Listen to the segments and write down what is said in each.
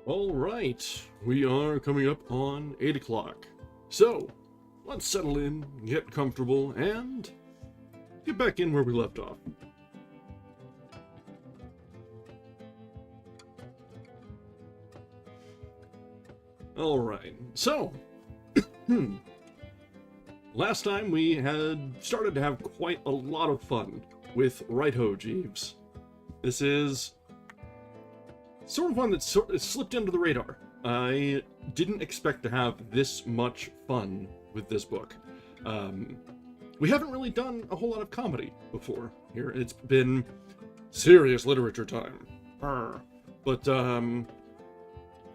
All right, we are coming up on 8 o'clock. So, let's settle in, get comfortable, and get back in where we left off. All right, so, last time we had started to have quite a lot of fun with Right-Ho, Jeeves. This is sort of one that slipped under the radar. I didn't expect to have this much fun with this book. We haven't really done a whole lot of comedy before here. It's been serious literature time. But,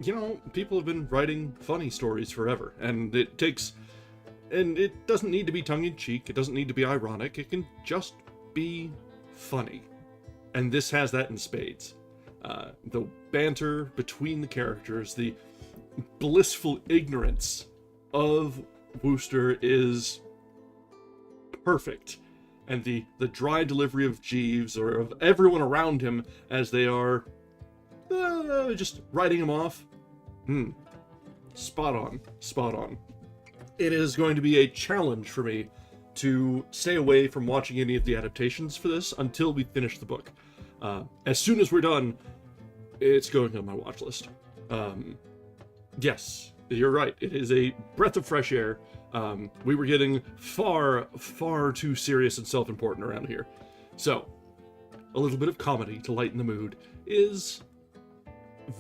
you know, people have been writing funny stories forever, and it doesn't need to be tongue-in-cheek, it doesn't need to be ironic, it can just be funny. And this has that in spades. The banter between the characters, the blissful ignorance of Wooster is perfect. And the dry delivery of Jeeves, or of everyone around him, as they are just writing him off. Spot on, spot on. It is going to be a challenge for me to stay away from watching any of the adaptations for this until we finish the book. As soon as we're done, it's going on my watch list. Yes, you're right. It is a breath of fresh air. We were getting far, far too serious and self-important around here. So, a little bit of comedy to lighten the mood is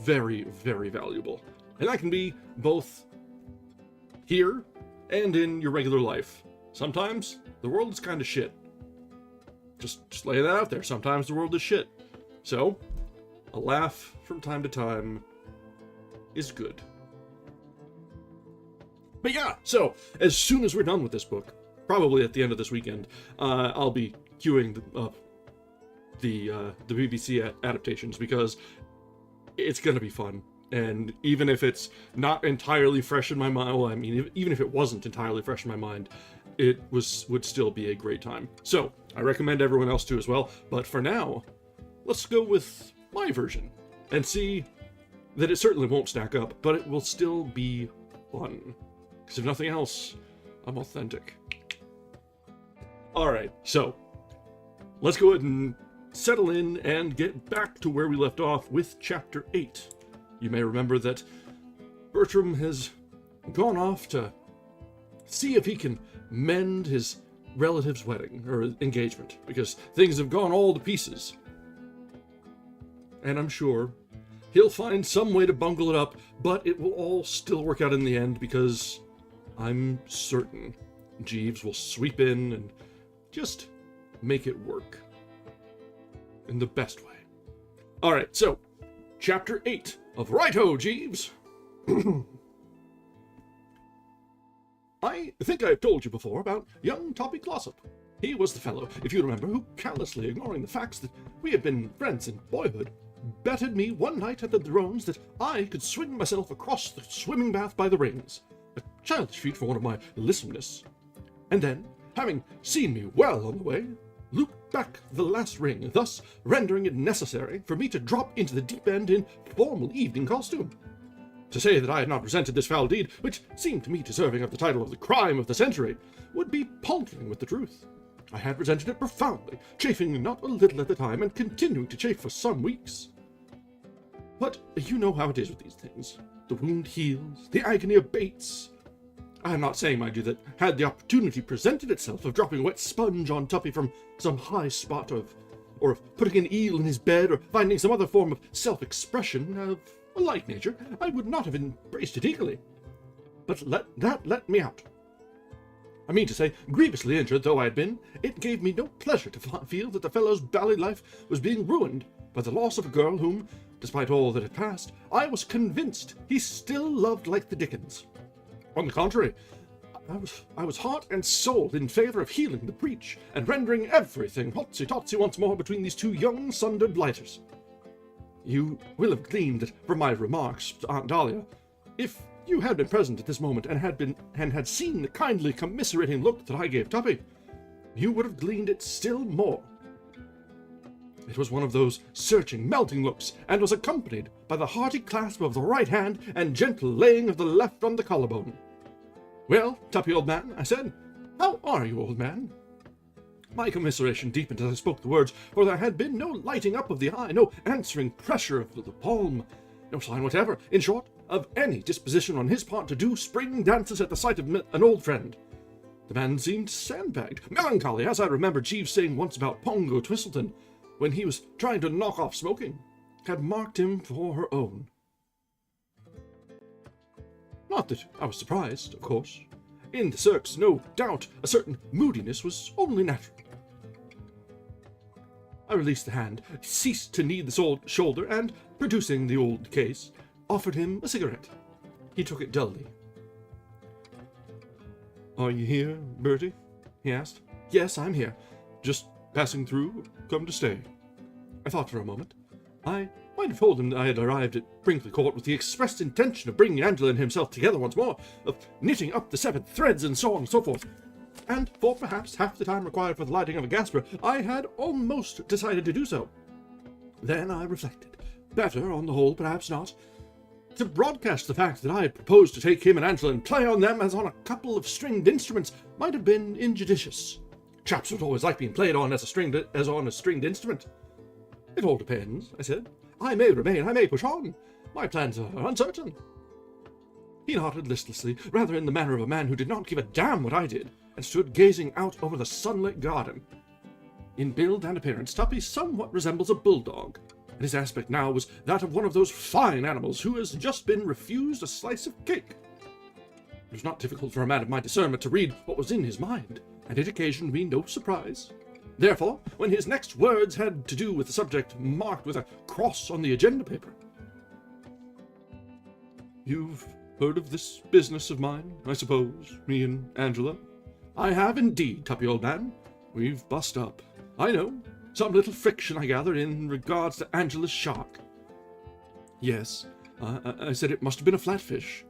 very, very valuable. And that can be both here and in your regular life. Sometimes the world is kind of shit. Just lay that out there. Sometimes the world is shit. So, a laugh from time to time is good. But yeah, so as soon as we're done with this book, probably at the end of this weekend, I'll be queuing the BBC adaptations, because it's gonna be fun. And even if it's not entirely fresh in my mind, well, I mean, even if it wasn't entirely fresh in my mind, it would still be a great time. So I recommend everyone else to as well. But for now, let's go with my version and see that it certainly won't stack up, but it will still be fun. Because if nothing else, I'm authentic. All right, so let's go ahead and settle in and get back to where we left off with Chapter 8. You may remember that Bertram has gone off to see if he can mend his relative's wedding, or engagement, because things have gone all to pieces. And I'm sure he'll find some way to bungle it up, but it will all still work out in the end, because I'm certain Jeeves will sweep in and just make it work in the best way. All right, so Chapter 8 of Right-Ho, Jeeves! I think I've told you before about young Toppy Glossop. He was the fellow, if you remember, who, callously ignoring the facts that we had been friends in boyhood, betted me one night at the Drones that I could swing myself across the swimming bath by the rings, a childish feat for one of my lissomeness, and then, having seen me well on the way, looped back the last ring, thus rendering it necessary for me to drop into the deep end in formal evening costume. To say that I had not resented this foul deed, which seemed to me deserving of the title of the crime of the century, would be paltering with the truth. I had resented it profoundly, chafing not a little at the time, and continuing to chafe for some weeks. But you know how it is with these things. The wound heals, the agony abates. I am not saying, mind you, that had the opportunity presented itself of dropping a wet sponge on Tuppy from some high spot or of putting an eel in his bed, or finding some other form of self-expression of a like nature, I would not have embraced it eagerly. But let me out. I mean to say, grievously injured though I had been, it gave me no pleasure to feel that the fellow's bally life was being ruined by the loss of a girl whom, despite all that had passed, I was convinced he still loved like the dickens. On the contrary, I was heart and soul in favour of healing the breach, and rendering everything hotsy-totsy once more between these two young sundered blighters. You will have gleaned that from my remarks to Aunt Dahlia, if you had been present at this moment and had seen the kindly commiserating look that I gave Tuppy, you would have gleaned it still more. It was one of those searching, melting looks, and was accompanied by the hearty clasp of the right hand and gentle laying of the left on the collarbone. "Well, Tuppy, old man," I said, "how are you, old man?" My commiseration deepened as I spoke the words, for there had been no lighting up of the eye, no answering pressure of the palm, no sign whatever, in short, of any disposition on his part to do spring dances at the sight of an old friend. The man seemed sandbagged, melancholy, as I remember Jeeves saying once about Pongo Twistleton, when he was trying to knock off smoking, had marked him for her own. Not that I was surprised, of course. In the Cirques, no doubt, a certain moodiness was only natural. I released the hand, ceased to knead the shoulder, and, producing the old case, offered him a cigarette. He took it dully. "Are you here, Bertie?" he asked. "Yes, I'm here. Just passing through, come to stay." I thought for a moment. I might have told him that I had arrived at Brinkley Court with the expressed intention of bringing Angela and himself together once more, of knitting up the severed threads and so on and so forth. And for perhaps half the time required for the lighting of a gasper, I had almost decided to do so. Then I reflected. Better, on the whole, perhaps not. To broadcast the fact that I had proposed to take him and Angela and play on them as on a couple of stringed instruments might have been injudicious. Chaps would always like being played on as on a stringed instrument. "It all depends," I said. "I may remain, I may push on. My plans are uncertain." He nodded listlessly, rather in the manner of a man who did not give a damn what I did, and stood gazing out over the sunlit garden. In build and appearance, Tuppy somewhat resembles a bulldog, and his aspect now was that of one of those fine animals who has just been refused a slice of cake. It was not difficult for a man of my discernment to read what was in his mind, and it occasioned me no surprise. Therefore, when his next words had to do with the subject marked with a cross on the agenda paper. "You've heard of this business of mine, I suppose, me and Angela?" "I have indeed, Tuppy, old man. We've bust up. I know. Some little friction, I gather, in regards to Angela's shark." "Yes. I said it must have been a flatfish."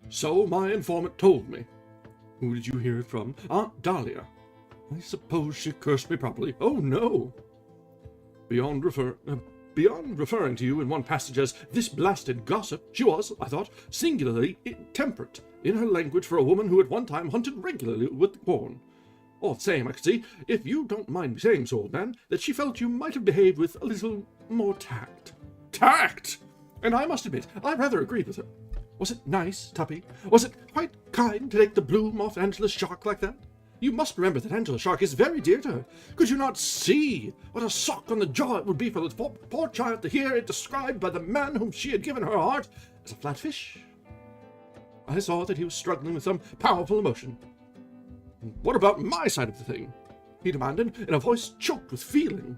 "So my informant told me." "Who did you hear it from?" "Aunt Dahlia." "I suppose she cursed me properly." "Oh, no." Beyond referring to you in one passage as this blasted gossip, she was, I thought, singularly temperate in her language for a woman who at one time hunted regularly with the corn. All the same, I could see, if you don't mind me saying so, old man, that she felt you might have behaved with a little more tact." "Tact!" And I must admit, I rather agreed with her. Was it nice, Tuppy? Was it quite kind to take the bloom off Angela's shark like that? You must remember that Angela's shark is very dear to her. Could you not see what a sock on the jaw it would be for the poor child to hear it described by the man whom she had given her heart as a flatfish? I saw that he was struggling with some powerful emotion. "What about my side of the thing?" he demanded, in a voice choked with feeling.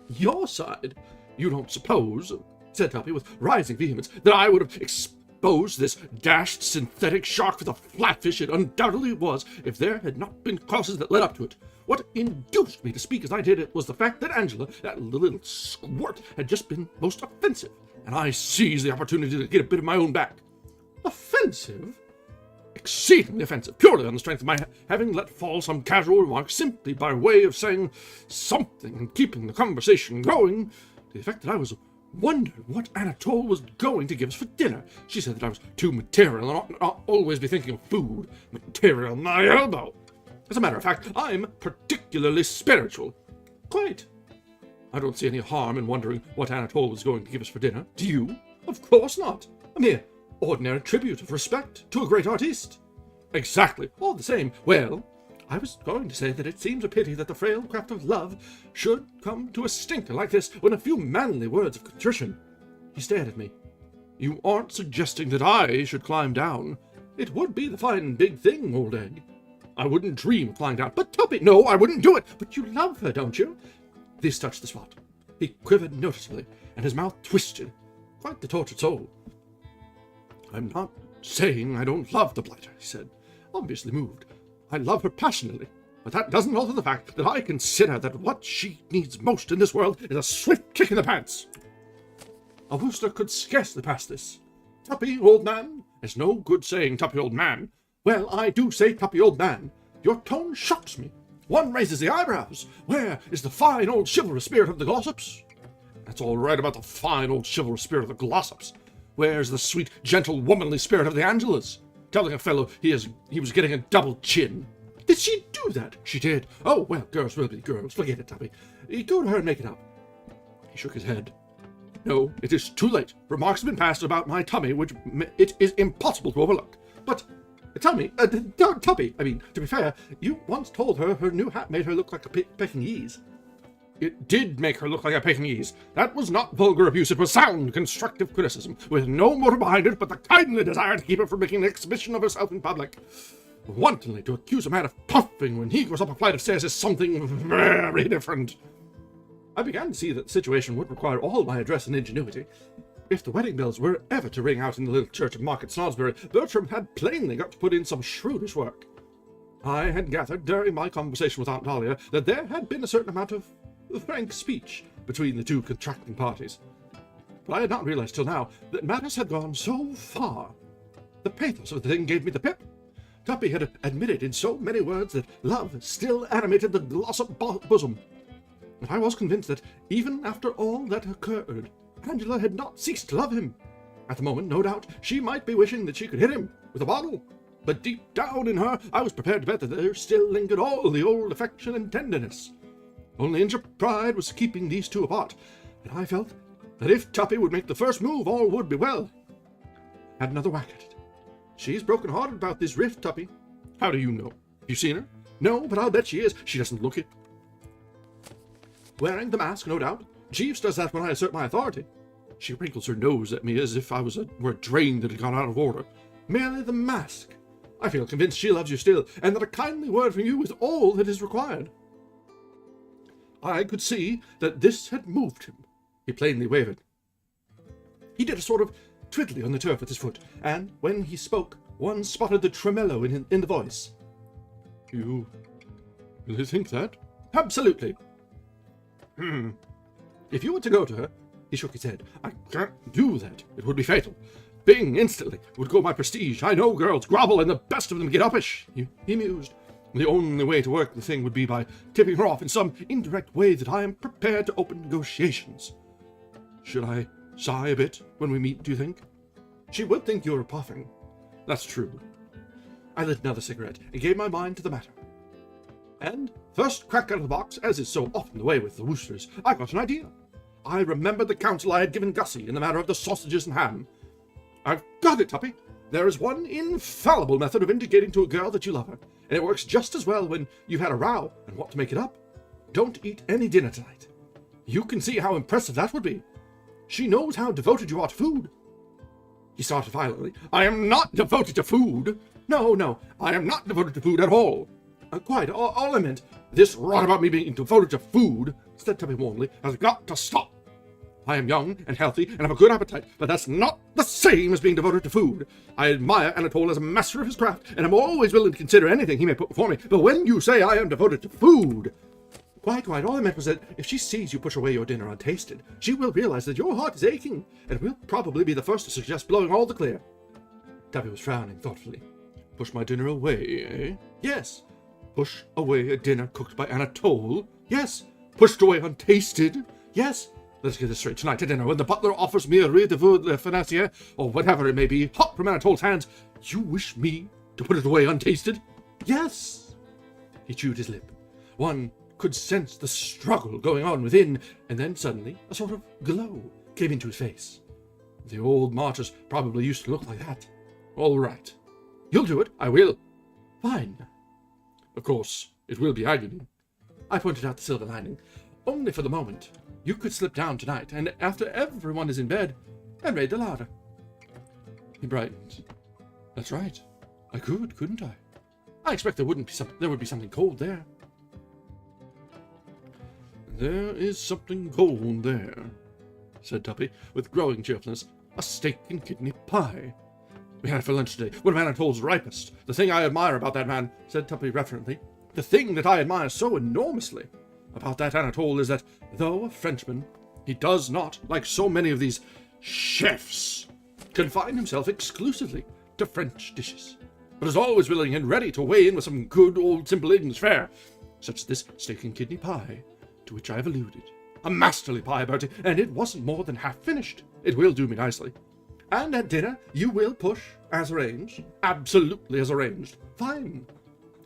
"Your side? You don't suppose," said Tuppy with rising vehemence, "that I would have exposed this dashed synthetic shark for the flatfish it undoubtedly was, if there had not been causes that led up to it? What induced me to speak as I did it was the fact that Angela, that little squirt, had just been most offensive, and I seized the opportunity to get a bit of my own back." "Offensive?" "Exceedingly offensive, purely on the strength of my having let fall some casual remark simply by way of saying something and keeping the conversation going, to the effect that I was wondered what Anatole was going to give us for dinner. She said that I was too material and ought not always be thinking of food. Material, my elbow! As a matter of fact, I'm particularly spiritual." "Quite. I don't see any harm in wondering what Anatole was going to give us for dinner. Do you?" "Of course not. A mere ordinary tribute of respect to a great artiste." "Exactly. All the same. Well, I was going to say that it seems a pity that the frail craft of love should come to a stinker like this when a few manly words of contrition." He stared at me. "You aren't suggesting that I should climb down? It would be the fine big thing, old egg." "I wouldn't dream of climbing down." "But Tuppy—" "No, I wouldn't do it." "But you love her, don't you?" This touched the spot. He quivered noticeably, and his mouth twisted. Quite the tortured soul. "I'm not saying I don't love the blighter," he said, obviously moved. "I love her passionately, but that doesn't alter the fact that I consider that what she needs most in this world is a swift kick in the pants." A Wooster could scarcely pass this. "Tuppy, old man." "It's no good saying Tuppy, old man." "Well, I do say Tuppy, old man. Your tone shocks me. One raises the eyebrows. Where is the fine old chivalrous spirit of the Glossops? That's all right about the fine old chivalrous spirit of the Glossops. Where's the sweet, gentle, womanly spirit of the Angelas? Telling a fellow he was getting a double chin. Did she do that? She did. Oh, well, girls will be girls. Forget it, Tuppy. Go to her and make it up. He shook his head. No, it is too late. Remarks have been passed about my tummy, which it is impossible to overlook. But, tell me, Tuppy, to be fair, you once told her her new hat made her look like a Pekingese. It did make her look like a Pekingese. That was not vulgar abuse, it was sound, constructive criticism, with no motive behind it but the kindly desire to keep her from making an exhibition of herself in public. Wantonly to accuse a man of puffing when he goes up a flight of stairs is something very different. I began to see that the situation would require all my address and ingenuity. If the wedding bells were ever to ring out in the little church of Market Snodsbury, Bertram had plainly got to put in some shrewdish work. I had gathered during my conversation with Aunt Dahlia that there had been a certain amount of frank speech between the two contracting parties. But I had not realized till now that matters had gone so far. The pathos of the thing gave me the pip. Tuppy had admitted in so many words that love still animated the Glossop bosom. And I was convinced that, even after all that occurred, Angela had not ceased to love him. At the moment, no doubt, she might be wishing that she could hit him with a bottle. But deep down in her, I was prepared to bet that there still lingered all the old affection and tenderness. Only injured pride was keeping these two apart, and I felt that if Tuppy would make the first move, all would be well. Had another whack at it. She's broken-hearted about this rift, Tuppy. How do you know? Have you seen her? No, but I'll bet she is. She doesn't look it. Wearing the mask, no doubt. Jeeves does that when I assert my authority. She wrinkles her nose at me as if I were a drain that had gone out of order. Merely the mask. I feel convinced she loves you still, and that a kindly word from you is all that is required. I could see that this had moved him. He plainly wavered. He did a sort of twiddly on the turf with his foot, and when he spoke, one spotted the tremolo in the voice. You really think that? Absolutely. If you were to go to her, he shook his head. I can't do that. It would be fatal. Bing, instantly, would go my prestige. I know girls grovel, and the best of them get uppish. He mused. The only way to work the thing would be by tipping her off in some indirect way that I am prepared to open negotiations. Should I sigh a bit when we meet, do you think? She would think you were puffing. That's true. I lit another cigarette and gave my mind to the matter. And, first crack out of the box, as is so often the way with the Woosters, I got an idea. I remembered the counsel I had given Gussie in the matter of the sausages and ham. I've got it, Tuppy. There is one infallible method of indicating to a girl that you love her, and it works just as well when you've had a row and want to make it up. Don't eat any dinner tonight. You can see how impressive that would be. She knows how devoted you are to food. He started violently. I am not devoted to food. No, I am not devoted to food at all. Quite, all I meant, this rot about me being devoted to food, said Tuppy warmly, has got to stop. I am young and healthy and have a good appetite, but that's not the same as being devoted to food. I admire Anatole as a master of his craft, and I'm always willing to consider anything he may put before me, but when you say I am devoted to food... Quite, all I meant was that if she sees you push away your dinner untasted, she will realize that your heart is aching, and will probably be the first to suggest blowing all the clear. Tuppy was frowning thoughtfully. Push my dinner away, eh? Yes. Push away a dinner cooked by Anatole? Yes. Pushed away untasted? Yes. Let's get this straight. Tonight at dinner, when the butler offers me a riz de veau de financier, or whatever it may be, hot from Anatole's hands, you wish me to put it away untasted? Yes. He chewed his lip. One could sense the struggle going on within, and then suddenly a sort of glow came into his face. The old martyrs probably used to look like that. All right. You'll do it. I will. Fine. Of course, it will be agony. I pointed out the silver lining. Only for the moment. You could slip down tonight, and after everyone is in bed, and raid the larder. He brightened. That's right. I could, couldn't I? I expect there would be something cold there. There is something cold there, said Tuppy, with growing cheerfulness. A steak and kidney pie. We had it for lunch today, one of Anatole's ripest. The thing I admire about that man, said Tuppy reverently, the thing that I admire so enormously about that Anatole is that, though a Frenchman, he does not, like so many of these chefs, confine himself exclusively to French dishes, but is always willing and ready to weigh in with some good old simple English fare. such as this steak and kidney pie, to which I have alluded. A masterly pie, Bertie, and it wasn't more than half finished. It will do me nicely. And at dinner, you will push, as arranged. Absolutely as arranged. Fine.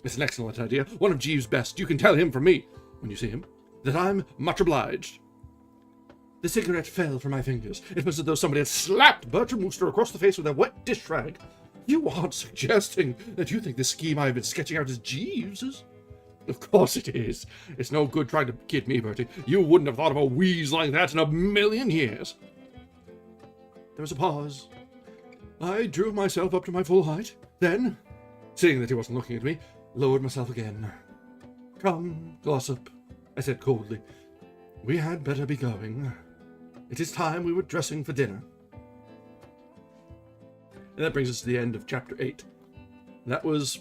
It's an excellent idea, one of Jeeves' best. You can tell him from me, when you see him, that I'm much obliged. The cigarette fell from my fingers. It was as though somebody had slapped Bertram Wooster across the face with a wet dish rag. You aren't suggesting that you think this scheme I've been sketching out is Jeeves's? Of course it is. It's no good trying to kid me, Bertie. You wouldn't have thought of a wheeze like that in a million years. There was a pause. I drew myself up to my full height. Then, seeing that he wasn't looking at me, lowered myself again. Come, Glossop, I said coldly. We had better be going. It is time we were dressing for dinner. And that brings us to the end of chapter 8. That was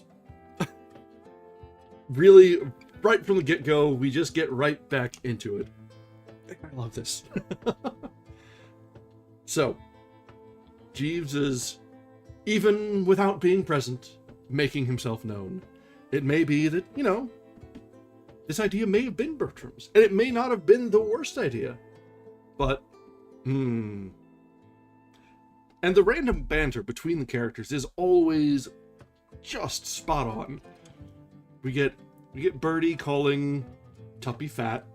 really, right from the get-go, we just get right back into it. I love this. So, Jeeves is, even without being present, making himself known. It may be that, this idea may have been Bertram's, and it may not have been the worst idea. But, And the random banter between the characters is always just spot on. We get Bertie calling Tuppy fat.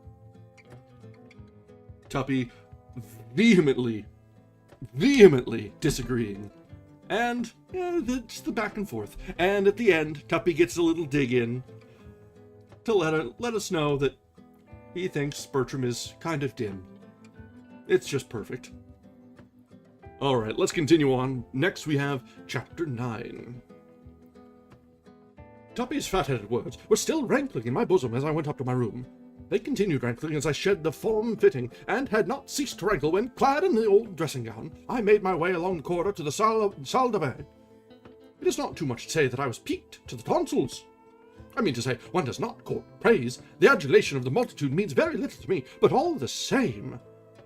Tuppy vehemently disagreeing. And, just the back and forth. And at the end, Tuppy gets a little dig in to let us know that he thinks Bertram is kind of dim. It's just perfect. Alright, let's continue on. Next we have chapter 9. Tuppy's fat-headed words were still rankling in my bosom as I went up to my room. They continued rankling as I shed the form-fitting, and had not ceased to rankle when, clad in the old dressing-gown, I made my way along the corridor to the salle de bain. It is not too much to say that I was piqued to the tonsils. I mean to say, one does not court praise. The adulation of the multitude means very little to me, but all the same,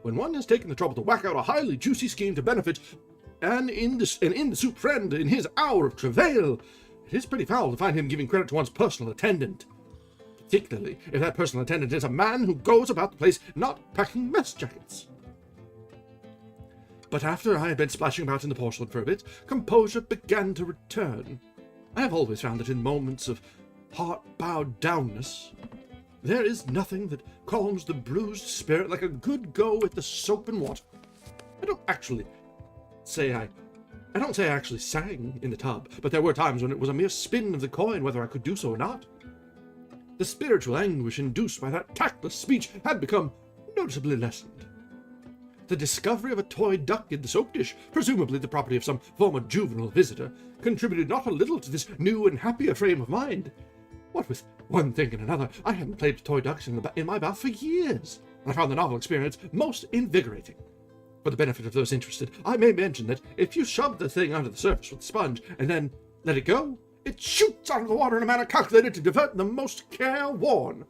when one has taken the trouble to whack out a highly juicy scheme to benefit an in the soup friend in his hour of travail, it is pretty foul to find him giving credit to one's personal attendant. Particularly if that personal attendant is a man who goes about the place not packing mess jackets. But after I had been splashing about in the porcelain for a bit, composure began to return. I have always found that in moments of heart-bowed downness, there is nothing that calms the bruised spirit like a good go with the soap and water. I don't say I actually sang in the tub, but there were times when it was a mere spin of the coin whether I could do so or not. The spiritual anguish induced by that tactless speech had become noticeably lessened. The discovery of a toy duck in the soap dish, presumably the property of some former juvenile visitor, contributed not a little to this new and happier frame of mind. What with one thing and another, I hadn't played with toy ducks in my bath for years, and I found the novel experience most invigorating. For the benefit of those interested, I may mention that if you shove the thing under the surface with a sponge and then let it go, it shoots out of the water in a manner calculated to divert the most careworn.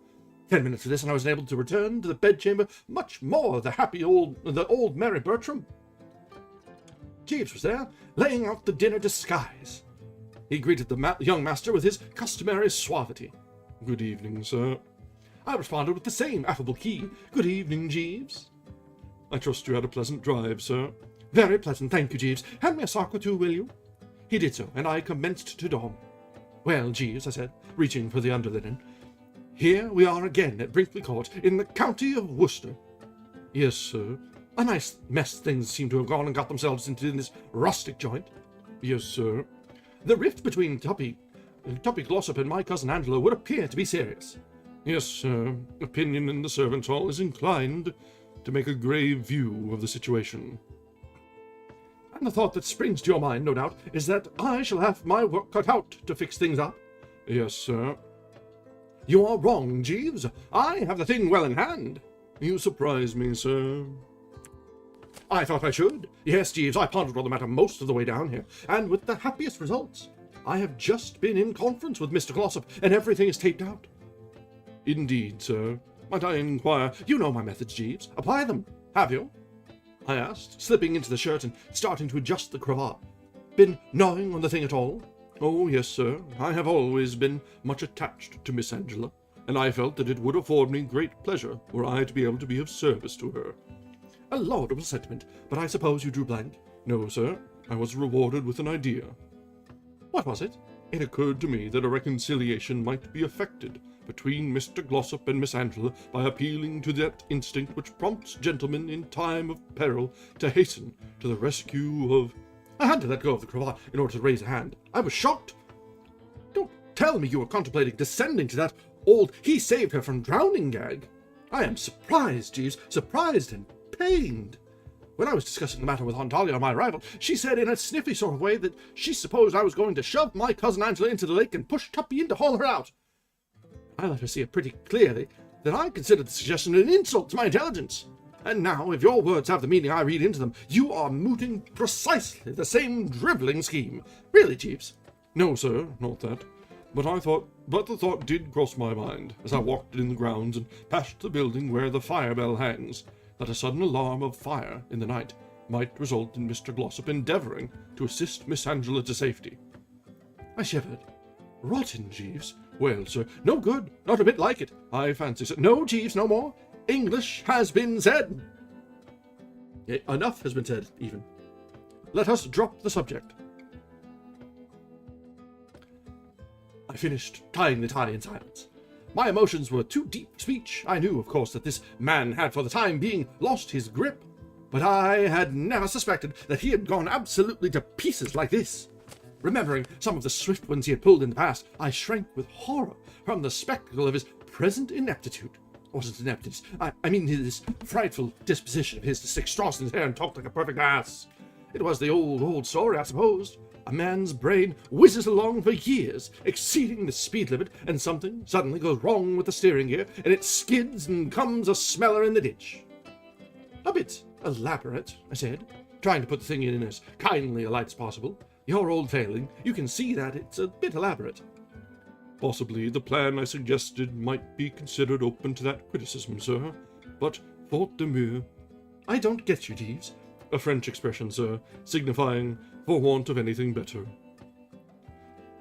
10 minutes of this, and I was able to return to the bedchamber much more the old merry Bertram. Jeeves was there, laying out the dinner disguise. He greeted the young master with his customary suavity. "Good evening, sir." I responded with the same affable key. "Good evening, Jeeves." "I trust you had a pleasant drive, sir." "Very pleasant, thank you, Jeeves. Hand me a sock or two, will you?" He did so, and I commenced to don. "Well, Jeeves," I said, reaching for the underlinen, "here we are again at Brinkley Court, in the county of Worcester." "Yes, sir." "A nice mess things seem to have gone and got themselves into in this rustic joint." "Yes, sir." "The rift between Tuppy Glossop and my cousin Angela would appear to be serious." "Yes, sir. Opinion in the servants' hall is inclined to make a grave view of the situation." "And the thought that springs to your mind, no doubt, is that I shall have my work cut out to fix things up." "Yes, sir." "You are wrong, Jeeves. I have the thing well in hand." "You surprise me, sir." "I thought I should. Yes, Jeeves, I pondered on the matter most of the way down here, and with the happiest results. I have just been in conference with Mr. Glossop, and everything is taped out." "Indeed, sir. Might I inquire—" "You know my methods, Jeeves. Apply them. Have you?" I asked, slipping into the shirt and starting to adjust the cravat. "Been gnawing on the thing at all?" "Oh, yes, sir. I have always been much attached to Miss Angela, and I felt that it would afford me great pleasure were I to be able to be of service to her. A laudable sentiment, but I suppose you drew blank? No, sir. I was rewarded with an idea. What was it? It occurred to me that a reconciliation might be effected between Mr. Glossop and Miss Angela by appealing to that instinct which prompts gentlemen in time of peril to hasten to the rescue of... I had to let go of the cravat in order to raise a hand. I was shocked. Don't tell me you were contemplating descending to that old he saved her from drowning gag. I am surprised, Jeeves, surprised and pained. When I was discussing the matter with Aunt Dahlia on my arrival, she said in a sniffy sort of way that she supposed I was going to shove my cousin Angela into the lake and push Tuppy in to haul her out. I let her see it pretty clearly that I considered the suggestion an insult to my intelligence. And now, if your words have the meaning I read into them, you are mooting precisely the same drivelling scheme. Really, Jeeves? No, sir, not that. But the thought did cross my mind as I walked in the grounds and passed the building where the fire bell hangs, that a sudden alarm of fire in the night might result in Mr. Glossop endeavouring to assist Miss Angela to safety. I shivered. Rotten, Jeeves. Well, sir, no good, not a bit like it, I fancy, sir. No, Jeeves, no more. English has been said. Enough has been said, even. Let us drop the subject. I finished tying the tie in silence. My emotions were too deep for speech. I knew, of course, that this man had for the time being lost his grip, but I had never suspected that he had gone absolutely to pieces like this. Remembering some of the swift ones he had pulled in the past, I shrank with horror from the spectacle of his present ineptitude. Wasn't ineptitude, I mean his frightful disposition of his to stick straws in his hair and talk like a perfect ass. It was the old story, I suppose. A man's brain whizzes along for years, exceeding the speed limit, and something suddenly goes wrong with the steering gear, and it skids and comes a smeller in the ditch. A bit elaborate, I said, trying to put the thing in as kindly a light as possible. Your old failing, you can see that it's a bit elaborate. Possibly the plan I suggested might be considered open to that criticism, sir, but faute de mieux. I don't get you, Jeeves. A French expression, sir, signifying for want of anything better.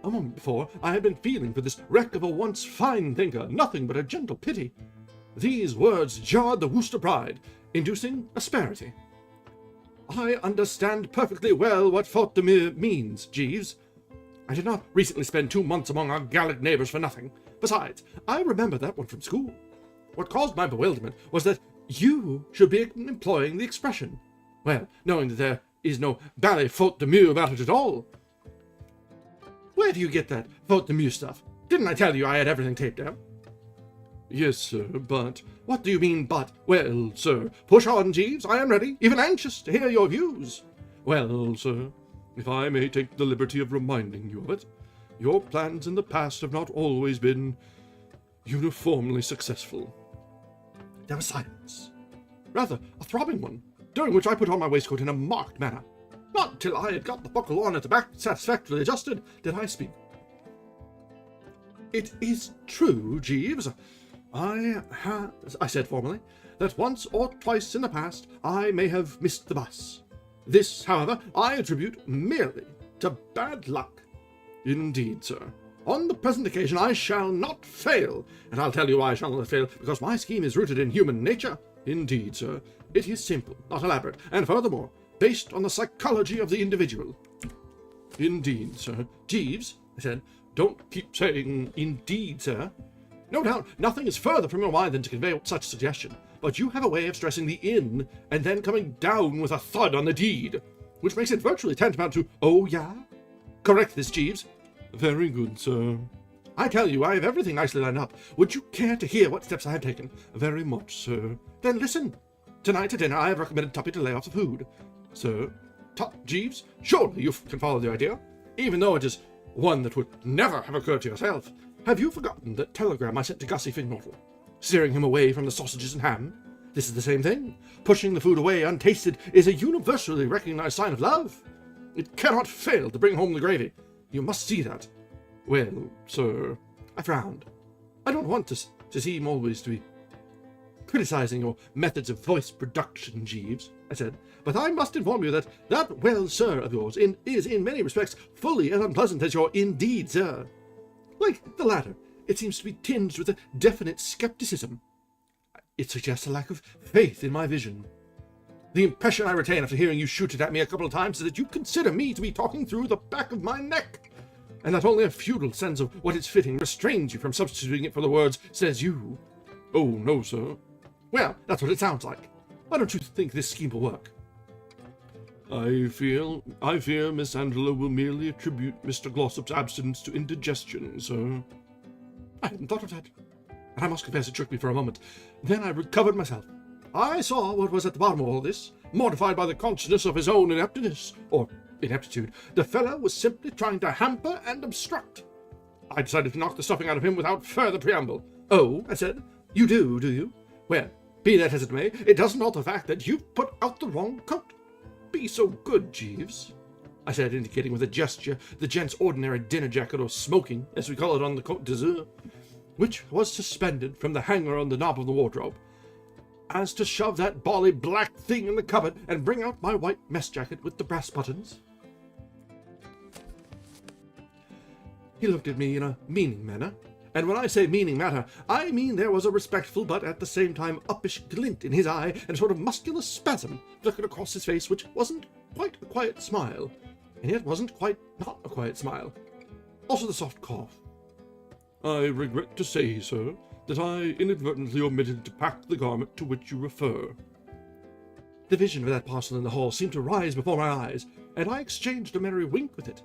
A moment before, I had been feeling for this wreck of a once fine thinker nothing but a gentle pity. These words jarred the Worcester pride, inducing asperity. I understand perfectly well what faute de mieux means, Jeeves. I did not recently spend 2 months among our Gallic neighbours for nothing. Besides, I remember that one from school. What caused my bewilderment was that you should be employing the expression. Well, knowing that there is no bally faute de mieux about it at all. Where do you get that faute de mieux stuff? Didn't I tell you I had everything taped down? Yes, sir, but... What do you mean, but? Well, sir, push on, Jeeves. I am ready, even anxious to hear your views. Well, sir, if I may take the liberty of reminding you of it, your plans in the past have not always been uniformly successful. There was silence. Rather a throbbing one, during which I put on my waistcoat in a marked manner. Not till I had got the buckle on at the back satisfactorily adjusted did I speak. It is true, Jeeves, I said formally, that once or twice in the past I may have missed the bus. This, however, I attribute merely to bad luck. Indeed, sir. On the present occasion I shall not fail, and I'll tell you why I shall not fail, because my scheme is rooted in human nature. Indeed, sir. It is simple, not elaborate, and furthermore, based on the psychology of the individual. Indeed, sir. Jeeves, I said, don't keep saying indeed, sir. No doubt, nothing is further from your mind than to convey such suggestion, but you have a way of stressing the in, and then coming down with a thud on the deed, which makes it virtually tantamount to, oh yeah? Correct this, Jeeves. Very good, sir. I tell you, I have everything nicely lined up. Would you care to hear what steps I have taken? Very much, sir. Then listen. Tonight at dinner I have recommended Tuppy to lay off the food. Sir, Jeeves, surely you can follow the idea, even though it is one that would never have occurred to yourself. Have you forgotten that telegram I sent to Gussie Fignortal, steering him away from the sausages and ham? This is the same thing. Pushing the food away untasted is a universally recognized sign of love. It cannot fail to bring home the gravy. You must see that. Well, sir, I frowned. I don't want to seem always to be criticizing your methods of voice production, Jeeves, I said, but I must inform you that that well, sir, of yours is in many respects fully as unpleasant as your indeed, sir. Like the latter, it seems to be tinged with a definite skepticism. It suggests a lack of faith in my vision. The impression I retain after hearing you shoot it at me a couple of times is that you consider me to be talking through the back of my neck, and that only a feudal sense of what is fitting restrains you from substituting it for the words, says you. Oh, no, sir. Well, that's what it sounds like. Why don't you think this scheme will work? I fear Miss Angela will merely attribute Mr. Glossop's absence to indigestion, sir. I hadn't thought of that, and I must confess it shook me for a moment. Then I recovered myself. I saw what was at the bottom of all this. Mortified by the consciousness of his own ineptness, or ineptitude, the fellow was simply trying to hamper and obstruct. I decided to knock the stuffing out of him without further preamble. Oh, I said, you do you? Well, be that as it may, it doesn't alter the fact that you've put out the wrong coat. Be so good, Jeeves, I said, indicating with a gesture the gent's ordinary dinner jacket, or smoking, as we call it on the Côte d'Azur, which was suspended from the hanger on the knob of the wardrobe, as to shove that bally black thing in the cupboard and bring out my white mess jacket with the brass buttons. He looked at me in a meaning manner, and when I say meaning matter, I mean there was a respectful but at the same time uppish glint in his eye and a sort of muscular spasm flickered across his face, which wasn't quite a quiet smile, and yet wasn't quite not a quiet smile. Also the soft cough. I regret to say, sir, that I inadvertently omitted to pack the garment to which you refer. The vision of that parcel in the hall seemed to rise before my eyes, and I exchanged a merry wink with it.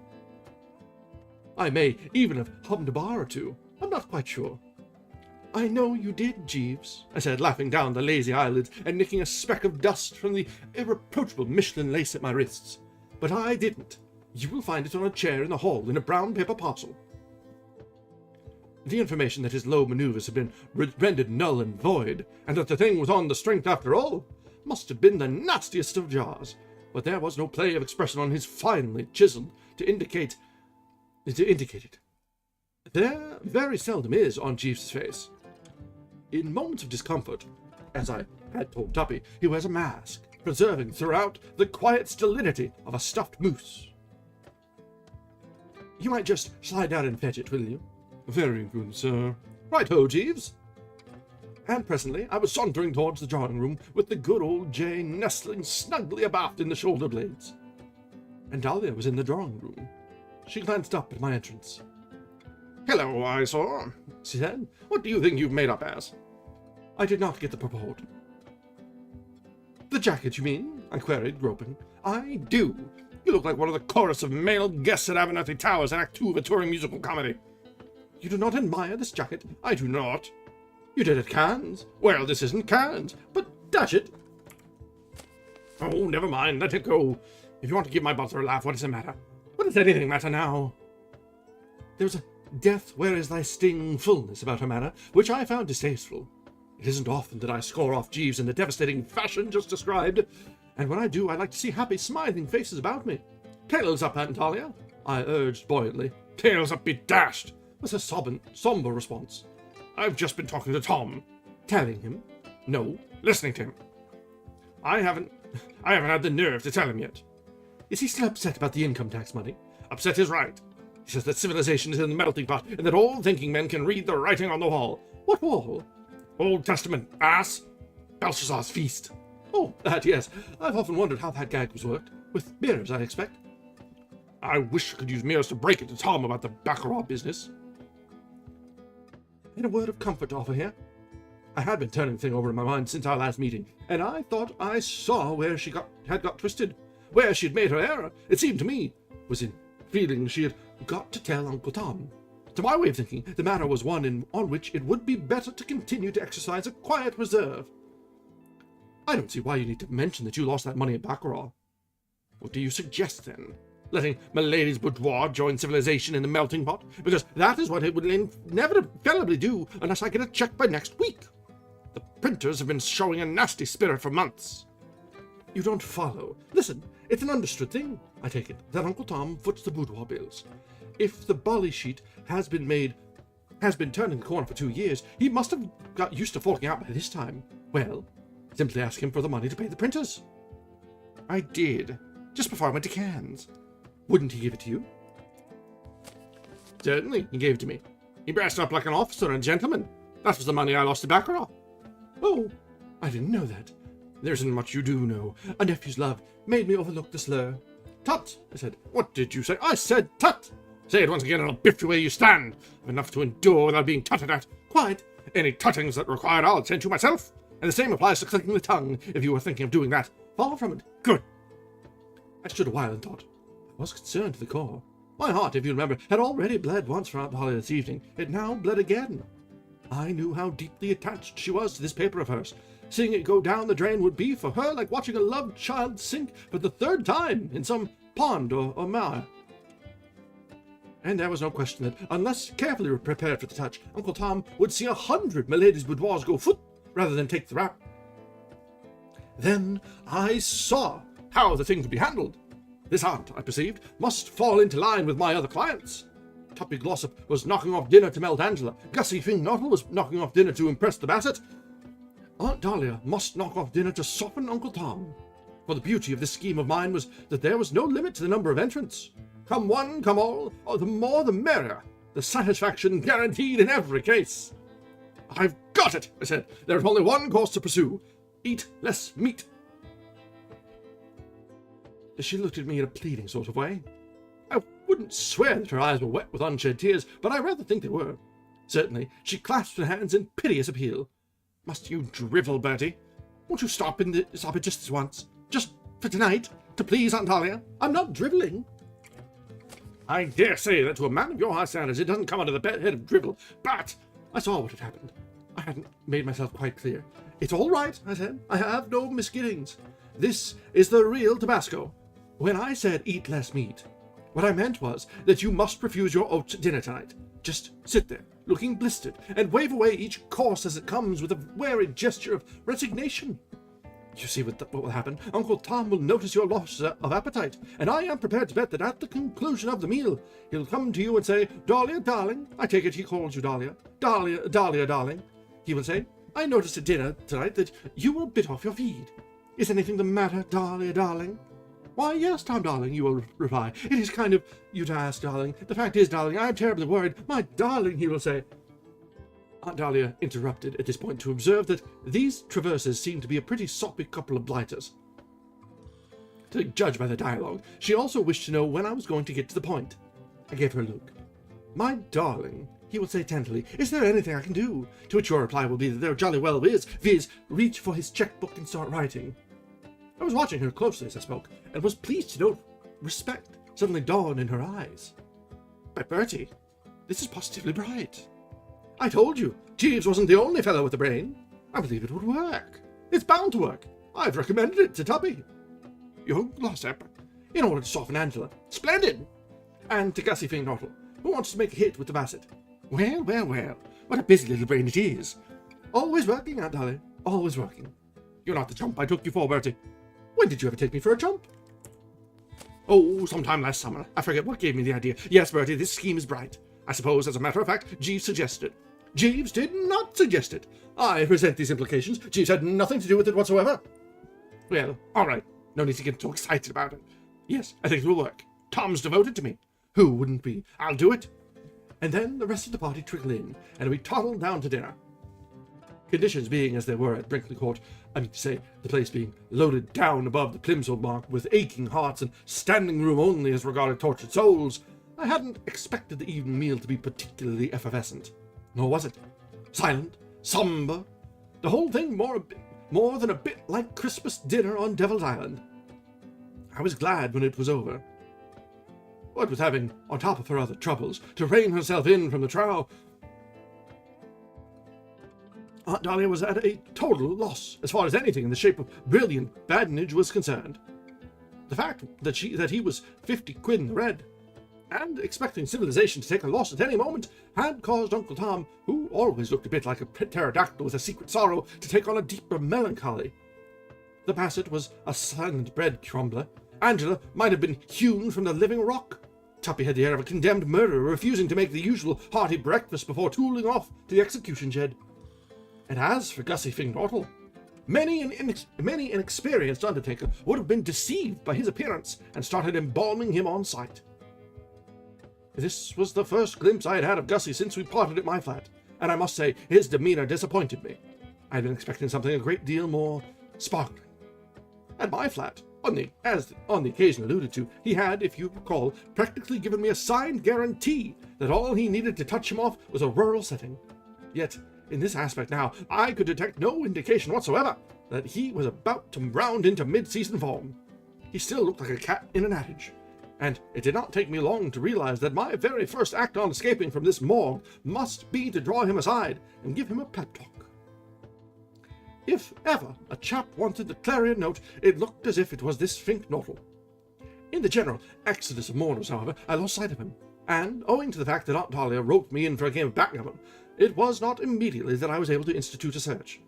I may even have hummed a bar or two. I'm not quite sure. I know you did, Jeeves, I said, laughing down the lazy eyelids and nicking a speck of dust from the irreproachable Michelin lace at my wrists. But I didn't. You will find it on a chair in the hall in a brown paper parcel. The information that his low manoeuvres had been rendered null and void, and that the thing was on the strength after all, must have been the nastiest of jars, but there was no play of expression on his finely chiselled to indicate it. There very seldom is on Jeeves's face. In moments of discomfort, as I had told Tuppy, he wears a mask, preserving throughout the quiet stolidity of a stuffed moose. You might just slide down and fetch it, will you? Very good, sir. Right-ho, Jeeves. And presently I was sauntering towards the drawing-room with the good old Jane nestling snugly abaft in the shoulder-blades. And Dahlia was in the drawing-room. She glanced up at my entrance. Hello, I saw, she said. What do you think you've made up as? I did not get the purport. The jacket, you mean? I queried, groping. I do. You look like one of the chorus of male guests at Abernethy Towers in Act 2 of a touring musical comedy. You do not admire this jacket? I do not. You did at Cannes. Well, this isn't Cannes, but dash it. Oh, never mind, let it go. If you want to give my butler a laugh, what does it matter? What does anything matter now? There was a death where is thy sting fullness about her manner, which I found distasteful. It isn't often that I score off Jeeves in the devastating fashion just described, and when I do, I like to see happy, smiling faces about me. Tails up, Aunt Dahlia, I urged buoyantly. Tails up be dashed, was her somber response. I've just been talking to Tom. Telling him? No, listening to him. I haven't had the nerve to tell him yet. Is he still upset about the income tax money? Upset is right. He says that civilization is in the melting pot, and that all thinking men can read the writing on the wall. What wall? Old Testament, ass. Belshazzar's feast. Oh, that, yes. I've often wondered how that gag was worked. With mirrors, I expect. I wish I could use mirrors to break it to Tom about the baccarat business. I had a word of comfort to offer here. I had been turning the thing over in my mind since our last meeting, and I thought I saw where she had got twisted. Where she had made her error, it seemed to me, was in feeling she had got to tell Uncle Tom. To my way of thinking, the matter was one on which it would be better to continue to exercise a quiet reserve. I don't see why you need to mention that you lost that money at baccarat. What do you suggest, then? Letting Milady's boudoir join civilization in the melting pot? Because that is what it would inevitably do unless I get a check by next week. The printers have been showing a nasty spirit for months. You don't follow. Listen, it's an understood thing, I take it, that Uncle Tom foots the boudoir bills. If the bolly sheet has been turning the corner for 2 years, he must have got used to forking out by this time. Well, simply ask him for the money to pay the printers. I did, just before I went to Cannes. Wouldn't he give it to you? Certainly, he gave it to me. He dressed up like an officer and gentleman. That was the money I lost at baccarat. Oh, I didn't know that. There isn't much you do know. A nephew's love made me overlook the slur. Tut, I said. What did you say? I said tut. Say it once again and I'll biff you where you stand. I've enough to endure without being tutted at. Quite. Any tuttings that required I'll attend to myself. And the same applies to clicking the tongue, if you were thinking of doing that. Far from it. Good. I stood a while and thought. I was concerned to the core. My heart, if you remember, had already bled once for Aunt Dolly this evening. It now bled again. I knew how deeply attached she was to this paper of hers. Seeing it go down the drain would be, for her, like watching a loved child sink for the third time in some pond or mire. And there was no question that, unless carefully prepared for the touch, Uncle Tom would see 100 Milady's boudoirs go foot rather than take the rap. Then I saw how the thing could be handled. This aunt, I perceived, must fall into line with my other clients. Tuppy Glossop was knocking off dinner to melt Angela. Gussie Fing-Nottle was knocking off dinner to impress the Bassett. Aunt Dahlia must knock off dinner to soften Uncle Tom. For the beauty of this scheme of mine was that there was no limit to the number of entrants. Come one, come all, the more the merrier. The satisfaction guaranteed in every case. I've got it, I said. There is only one course to pursue. Eat less meat. She looked at me in a pleading sort of way. I wouldn't swear that her eyes were wet with unshed tears, but I rather think they were. Certainly, she clasped her hands in piteous appeal. Must you drivel, Bertie? Won't you stop it just this once? Just for tonight? To please Aunt Dahlia? I'm not drivelling. I dare say that to a man of your high standards it doesn't come under the head of drivel, but I saw what had happened. I hadn't made myself quite clear. It's all right, I said. I have no misgivings. This is the real Tabasco. When I said eat less meat, what I meant was that you must refuse your oats at dinner tonight. Just sit there, looking blistered, and wave away each course as it comes with a wary gesture of resignation. You see what will happen. Uncle Tom will notice your loss of appetite, and I am prepared to bet that at the conclusion of the meal, he'll come to you and say, Dahlia, darling. I take it he calls you Dahlia. Dahlia, Dahlia, darling. He will say, I noticed at dinner tonight that you were a bit off your feed. Is anything the matter, Dahlia, darling? Why, yes, Tom, darling, you will reply. It is kind of you to ask, darling. The fact is, darling, I am terribly worried. My darling, he will say. Aunt Dahlia interrupted at this point to observe that these traverses seemed to be a pretty soppy couple of blighters. To judge by the dialogue, she also wished to know when I was going to get to the point. I gave her a look. My darling, he will say tenderly, is there anything I can do? To which your reply will be that there jolly well is, viz., reach for his checkbook and start writing. I was watching her closely as I spoke, and was pleased to note respect suddenly dawned in her eyes. But Bertie, this is positively bright. I told you, Jeeves wasn't the only fellow with a brain. I believe it would work. It's bound to work. I've recommended it to Tubby. Young Glossop, in order to soften Angela. Splendid! And to Gussie Fing-Nottle, who wants to make a hit with the Bassett. Well, well, well, what a busy little brain it is. Always working, Aunt Dolly, always working. You're not the chump I took you for, Bertie. When did you ever take me for a chump? Oh, sometime last summer. I forget what gave me the idea. Yes, Bertie, this scheme is bright. I suppose, as a matter of fact, Jeeves suggested it. Jeeves did not suggest it. I resent these implications. Jeeves had nothing to do with it whatsoever. Well, all right. No need to get too excited about it. Yes, I think it will work. Tom's devoted to me. Who wouldn't be? I'll do it. And then the rest of the party trickled in, and we toddled down to dinner. Conditions being as they were at Brinkley Court, I mean to say, the place being loaded down above the Plimsoll mark with aching hearts and standing room only as regarded tortured souls, I hadn't expected the evening meal to be particularly effervescent. Nor was it. Silent, sombre, the whole thing more than a bit like Christmas dinner on Devil's Island. I was glad when it was over. What with having, on top of her other troubles, to rein herself in from the trough, Aunt Dahlia was at a total loss as far as anything in the shape of brilliant badinage was concerned. The fact that he was 50 quid in the red, and expecting civilization to take a loss at any moment, had caused Uncle Tom, who always looked a bit like a pterodactyl with a secret sorrow, to take on a deeper melancholy. The Bassett was a silent bread crumbler. Angela might have been hewn from the living rock. Tuppy had the air of a condemned murderer refusing to make the usual hearty breakfast before tooling off to the execution shed. And as for Gussie Fing-Nottle, many an inexperienced undertaker would have been deceived by his appearance and started embalming him on sight. This was the first glimpse I had had of Gussie since we parted at my flat, and I must say his demeanor disappointed me. I had been expecting something a great deal more sparkling. At my flat, as on the occasion alluded to, he had, if you recall, practically given me a signed guarantee that all he needed to touch him off was a rural setting. Yet, in this aspect now, I could detect no indication whatsoever that he was about to round into mid-season form. He still looked like a cat in an adage, and it did not take me long to realize that my very first act on escaping from this morgue must be to draw him aside and give him a pep talk. If ever a chap wanted the clarion note, it looked as if it was this Fink-Nortle. In the general exodus of mourners, however, I lost sight of him, and, owing to the fact that Aunt Dahlia roped me in for a game of backgammon, it was not immediately that I was able to institute a search.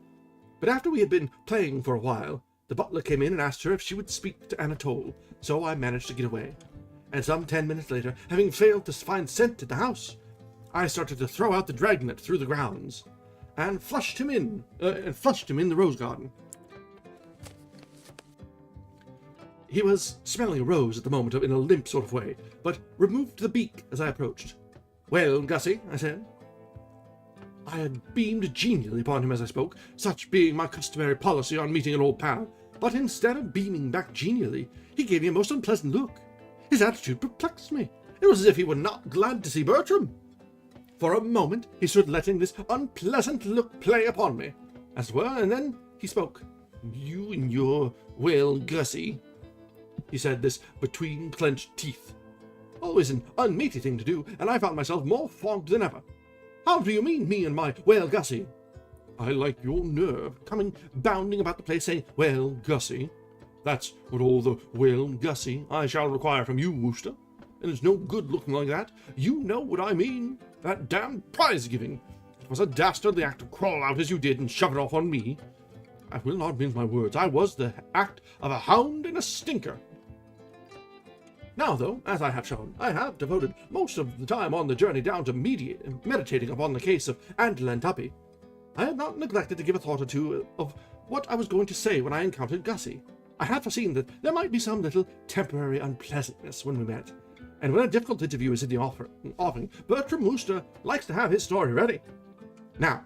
But after we had been playing for a while, the butler came in and asked her if she would speak to Anatole, so I managed to get away. And some 10 minutes later, having failed to find scent at the house, I started to throw out the dragnet through the grounds, and flushed him in the rose garden. He was smelling a rose at the moment in a limp sort of way, but removed the beak as I approached. "Well, Gussie," I said. I had beamed genially upon him as I spoke, such being my customary policy on meeting an old pal, but instead of beaming back genially, he gave me a most unpleasant look. His attitude perplexed me. It was as if he were not glad to see Bertram. For a moment he stood letting this unpleasant look play upon me, as it were, and then he spoke. "You and your, well, Gussie," he said this between clenched teeth. Always an unmatey thing to do, and I found myself more fogged than ever. "How do you mean, me and my, well, Gussie?" "I like your nerve, coming bounding about the place saying, 'Well, Gussie.' That's what all the, well, Gussie, I shall require from you, Wooster. And it's no good looking like that. You know what I mean. That damned prize-giving. It was a dastardly act to crawl out as you did and shove it off on me. I will not mince my words. I was the act of a hound and a stinker. Now, though, as I have shown, I have devoted most of the time on the journey down to meditating upon the case of Andel Tuppy. I had not neglected to give a thought or two of what I was going to say when I encountered Gussie. I had foreseen that there might be some little temporary unpleasantness when we met, and when a difficult interview is in the offing, Bertram Wooster likes to have his story ready. Now,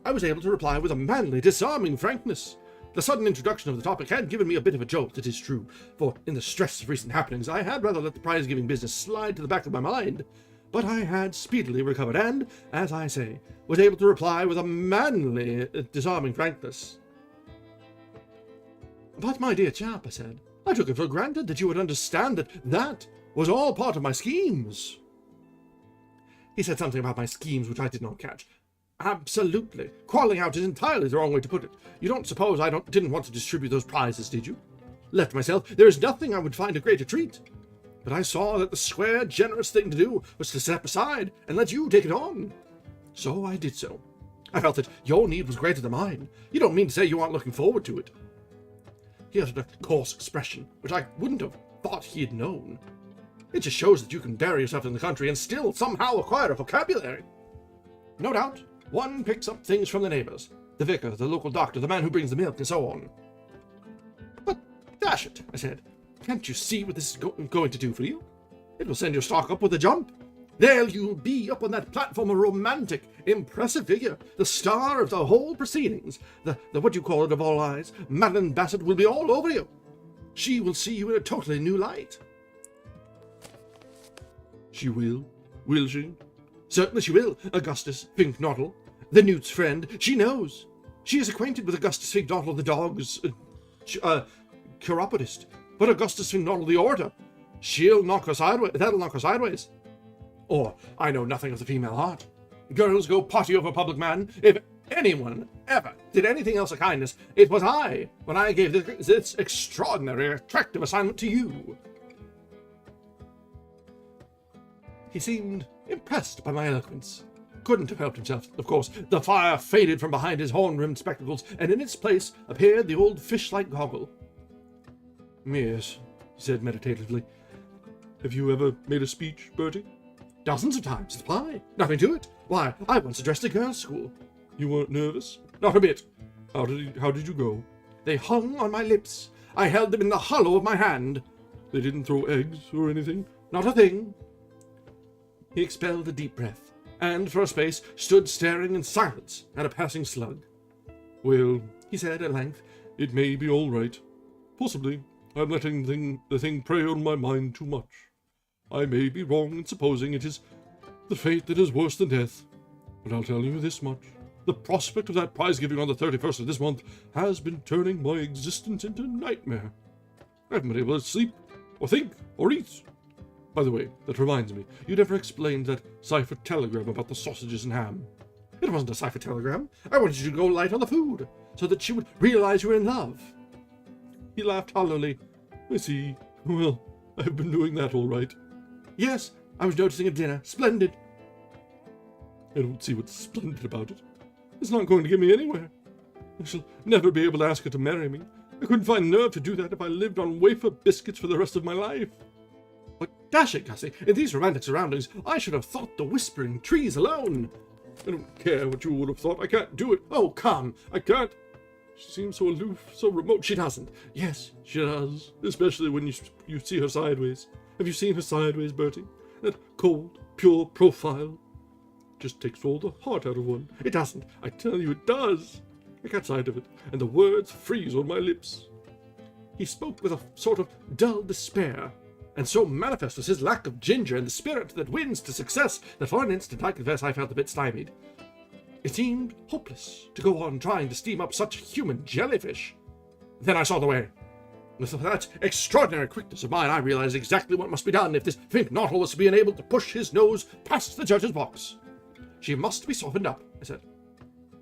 I was able to reply with a manly, disarming frankness. The sudden introduction of the topic had given me a bit of a jolt, it is true, for in the stress of recent happenings I had rather let the prize-giving business slide to the back of my mind, but I had speedily recovered and, as I say, was able to reply with a manly, disarming frankness. "But, my dear chap," I said, "I took it for granted that you would understand that that was all part of my schemes." He said something about my schemes which I did not catch. "Absolutely. Crawling out is entirely the wrong way to put it. You don't suppose I didn't want to distribute those prizes, did you? Left myself, there is nothing I would find a greater treat. But I saw that the square, generous thing to do was to step aside and let you take it on. So I did so. I felt that your need was greater than mine. You don't mean to say you aren't looking forward to it." He uttered a coarse expression, which I wouldn't have thought he had known. It just shows that you can bury yourself in the country and still somehow acquire a vocabulary. No doubt, one picks up things from the neighbours, the vicar, the local doctor, the man who brings the milk, and so on. "But, dash it," I said, "can't you see what this is going to do for you? It will send your stock up with a jump. There you'll be up on that platform, a romantic, impressive figure, the star of the whole proceedings, the what you call it of all eyes. Madeline Bassett will be all over you. She will see you in a totally new light." "She will she?" "Certainly she will, Augustus Fink-Nortle, the newt's friend. She knows. She is acquainted with Augustus Fink-Nortle, the dog's chiropodist, but Augustus Fink-Nortle, the orator, that'll knock her sideways. Or, I know nothing of the female heart. Girls go potty over a public man. If anyone ever did anything else a kindness, it was I, when I gave this extraordinary, attractive assignment to you." He seemed impressed by my eloquence. Couldn't have helped himself, of course. The fire faded from behind his horn-rimmed spectacles, and in its place appeared the old fish-like goggle. "Yes," he said meditatively. "Have you ever made a speech, Bertie?" "Dozens of times. It's why. Nothing to it. Why, I once addressed a girls' school." "You weren't nervous?" "Not a bit." How did you go?" "They hung on my lips. I held them in the hollow of my hand." "They didn't throw eggs or anything?" "Not a thing." He expelled a deep breath, and for a space stood staring in silence at a passing slug. "Well," he said at length, "it may be all right. Possibly I'm letting the thing prey on my mind too much. I may be wrong in supposing it is the fate that is worse than death. But I'll tell you this much. The prospect of that prize giving on the 31st of this month has been turning my existence into a nightmare. I haven't been able to sleep, or think, or eat. By the way, that reminds me, you never explained that cipher telegram about the sausages and ham. It wasn't a cipher telegram. I wanted you to go light on the food, so that she would realize you were in love." He laughed hollowly. "I see. Well, I've been doing that all right." "Yes, I was noticing at dinner. Splendid." "I don't see what's splendid about it. It's not going to get me anywhere. I shall never be able to ask her to marry me. I couldn't find nerve to do that if I lived on wafer biscuits for the rest of my life." "But dash it, Gussie, in these romantic surroundings, I should have thought the whispering trees alone." "I don't care what you would have thought. I can't do it." "Oh, come, I can't. She seems so aloof, so remote." "She doesn't." "Yes, she does, especially when you see her sideways. Have you seen her sideways, Bertie? That cold, pure profile just takes all the heart out of one." "It doesn't. I tell you it does. I catch sight of it, and the words freeze on my lips." He spoke with a sort of dull despair, and so manifest was his lack of ginger and the spirit that wins to success that for an instant I confess I felt a bit stymied. It seemed hopeless to go on trying to steam up such human jellyfish. Then I saw the way. With that extraordinary quickness of mine, I realized exactly what must be done if this Fink Knottle was to be enabled to push his nose past the judge's box. "She must be softened up," I said.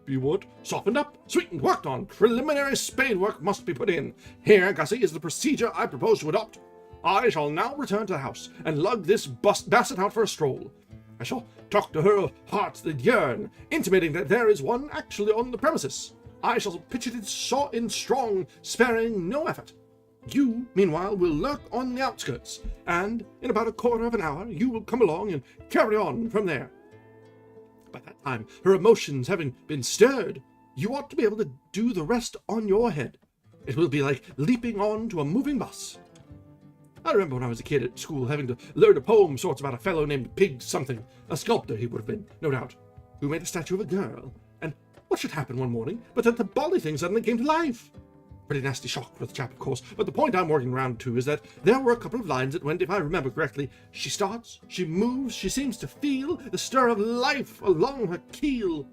"Be what?" "Softened up, sweetened, worked on. Preliminary spade work must be put in. Here, Gussie, is the procedure I propose to adopt. I shall now return to the house and lug this basset out for a stroll. I shall talk to her of hearts that yearn, intimating that there is one actually on the premises. I shall pitch it in strong, sparing no effort. You, meanwhile, will lurk on the outskirts, and in about a quarter of an hour you will come along and carry on from there. By that time, her emotions having been stirred, you ought to be able to do the rest on your head. It will be like leaping on to a moving bus. I remember when I was a kid at school having to learn a poem sorts about a fellow named Pig something, a sculptor he would have been, no doubt, who made a statue of a girl, and what should happen one morning but that the bally thing suddenly came to life? Pretty nasty shock for the chap, of course, but the point I'm working round to is that there were a couple of lines that went, if I remember correctly, she starts, she moves, she seems to feel the stir of life along her keel.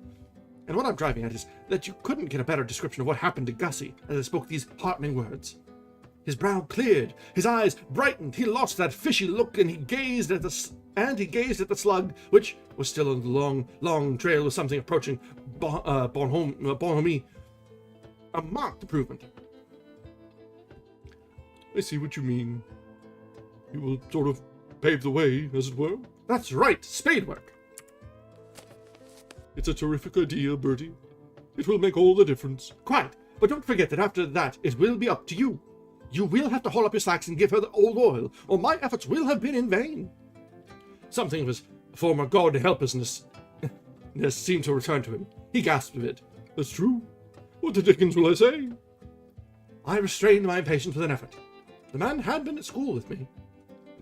And what I'm driving at is that you couldn't get a better description of what happened to Gussie as I spoke these heartening words. His brow cleared, his eyes brightened, he lost that fishy look, and he gazed at the slug, which was still on the long trail with something approaching bonhomie. A marked improvement. "I see what you mean. You will sort of pave the way, as it were." "That's right, spade work." "It's a terrific idea, Bertie. It will make all the difference." "Quite, but don't forget that after that it will be up to you. You will have to haul up your slacks and give her the old oil, or my efforts will have been in vain." Something of his former God-helplessness seemed to return to him. He gasped a bit. "That's true. What the dickens will I say?" I restrained my impatience with an effort. The man had been at school with me.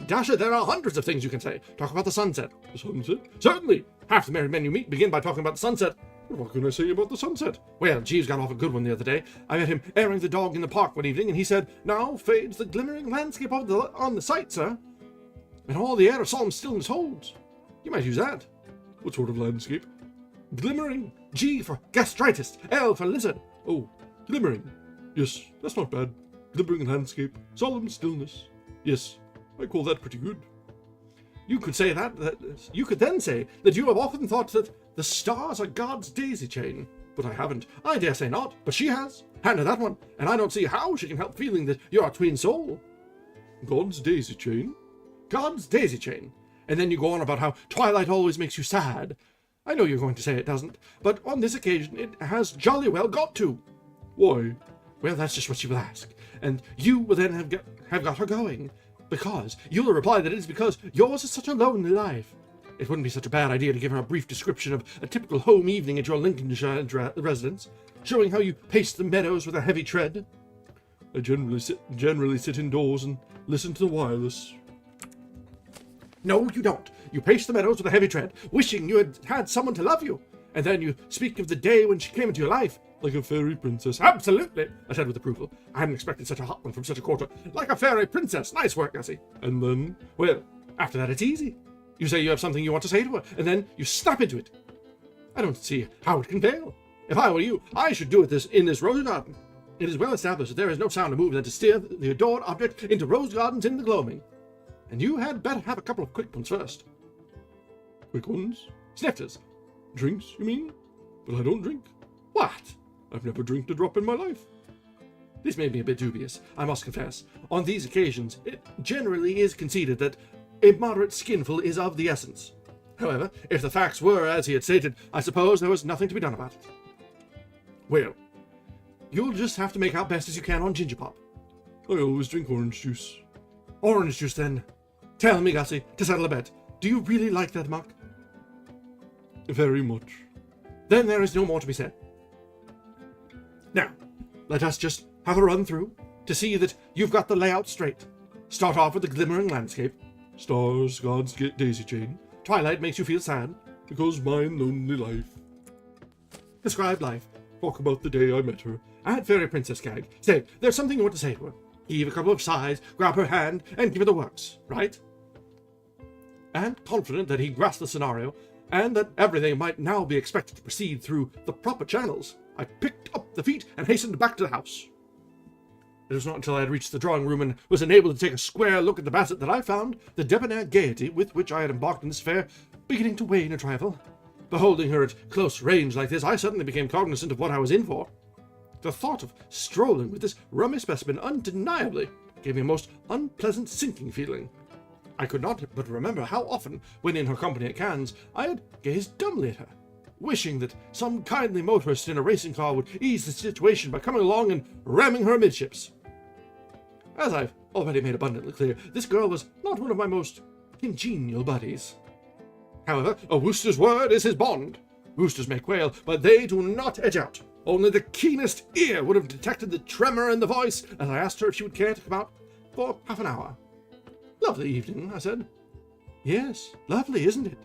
"Dash it, there are hundreds of things you can say. Talk about the sunset." "The sunset?" "Certainly. Half the married men you meet begin by talking about the sunset." "What can I say about the sunset?" "Well, Jeeves got off a good one the other day. I met him airing the dog in the park one evening, and he said, 'Now fades the glimmering landscape on the sight, sir. And all the air of solemn stillness holds.' You might use that." "What sort of landscape?" "Glimmering. G for gastritis, L for lizard." "Oh, glimmering. Yes, that's not bad. Glimmering landscape, solemn stillness. Yes, I call that pretty good." You could say you could then say that you have often thought that the stars are God's daisy chain. But I haven't. I dare say not, but she has. Hand her that one, and I don't see how she can help feeling that you're a twin soul. "God's daisy chain?" "God's daisy chain. And then you go on about how twilight always makes you sad. I know you're going to say it doesn't, but on this occasion it has jolly well got to." "Why?" "Well, that's just what she will ask, and you will then have got her going, because you'll reply that it is because yours is such a lonely life. It wouldn't be such a bad idea to give her a brief description of a typical home evening at your Lincolnshire residence, showing how you pace the meadows with a heavy tread." "I generally sit indoors and listen to the wireless." "No, you don't. you pace the meadows with a heavy tread, wishing you had had someone to love you. And then you speak of the day when she came into your life. Like a fairy princess. Absolutely, I said with approval. I hadn't expected such a hot one from such a quarter. Like a fairy princess. Nice work, Gussie. And then, well, after that it's easy. You say you have something you want to say to her, and then you snap into it. I don't see how it can fail. If I were you, I should do it in this rose garden. It is well established that there is no sounder move than to steer the adored object into rose gardens in the gloaming. And you had better have a couple of quick ones first. Quick ones? Snifters. Drinks, you mean? But I don't drink. What? I've never drank a drop in my life. This made me a bit dubious, I must confess. On these occasions, it generally is conceded that a moderate skinful is of the essence. However, if the facts were as he had stated, I suppose there was nothing to be done about it. Well, you'll just have to make out best as you can on ginger pop. I always drink orange juice. Orange juice, then. Tell me, Gussie, to settle a bet. Do you really like that muck? Very much. Then there is no more to be said. Now, let us just have a run through to see that you've got the layout straight. Start off with the glimmering landscape. Stars, God's daisy chain. Twilight makes you feel sad, because mine lonely life. Describe life. Talk about the day I met her. Add fairy princess gag. Say, there's something you want to say to her. Heave a couple of sighs, grab her hand, and give her the works, right? And confident that he grasped the scenario, and that everything might now be expected to proceed through the proper channels, I picked up the feet and hastened back to the house. It was not until I had reached the drawing room and was enabled to take a square look at the basset that I found the debonair gaiety with which I had embarked in this affair beginning to wane a trifle. Beholding her at close range like this, I suddenly became cognizant of what I was in for. The thought of strolling with this rummy specimen undeniably gave me a most unpleasant sinking feeling. I could not but remember how often, when in her company at Cannes, I had gazed dumbly at her, wishing that some kindly motorist in a racing car would ease the situation by coming along and ramming her amidships. As I've already made abundantly clear, this girl was not one of my most congenial buddies. However, a Wooster's word is his bond. Roosters may quail, but they do not edge out. Only the keenest ear would have detected the tremor in the voice as I asked her if she would care to come out for half an hour. Lovely evening, I said. Yes, lovely, isn't it?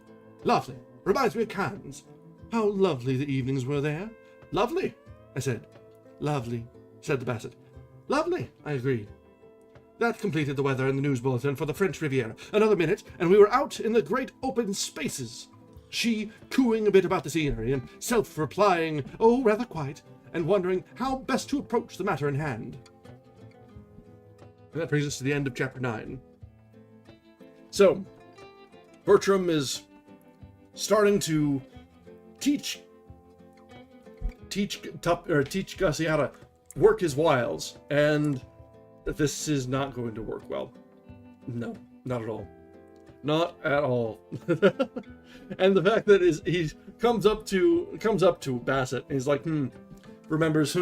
Lovely. Reminds me of Cannes. How lovely the evenings were there. Lovely, I said. Lovely, said the basset. Lovely, I agreed. That completed the weather and the news bulletin for the French Riviera. Another minute, and we were out in the great open spaces. She cooing a bit about the scenery, and self-replying, oh, rather quite, and wondering how best to approach the matter in hand. And that brings us to the end of chapter 9. So, Bertram is starting to teach Gussie how to work his wiles, and this is not going to work well. No, not at all. Not at all. And the fact that he comes up to Bassett and he's like, remembers,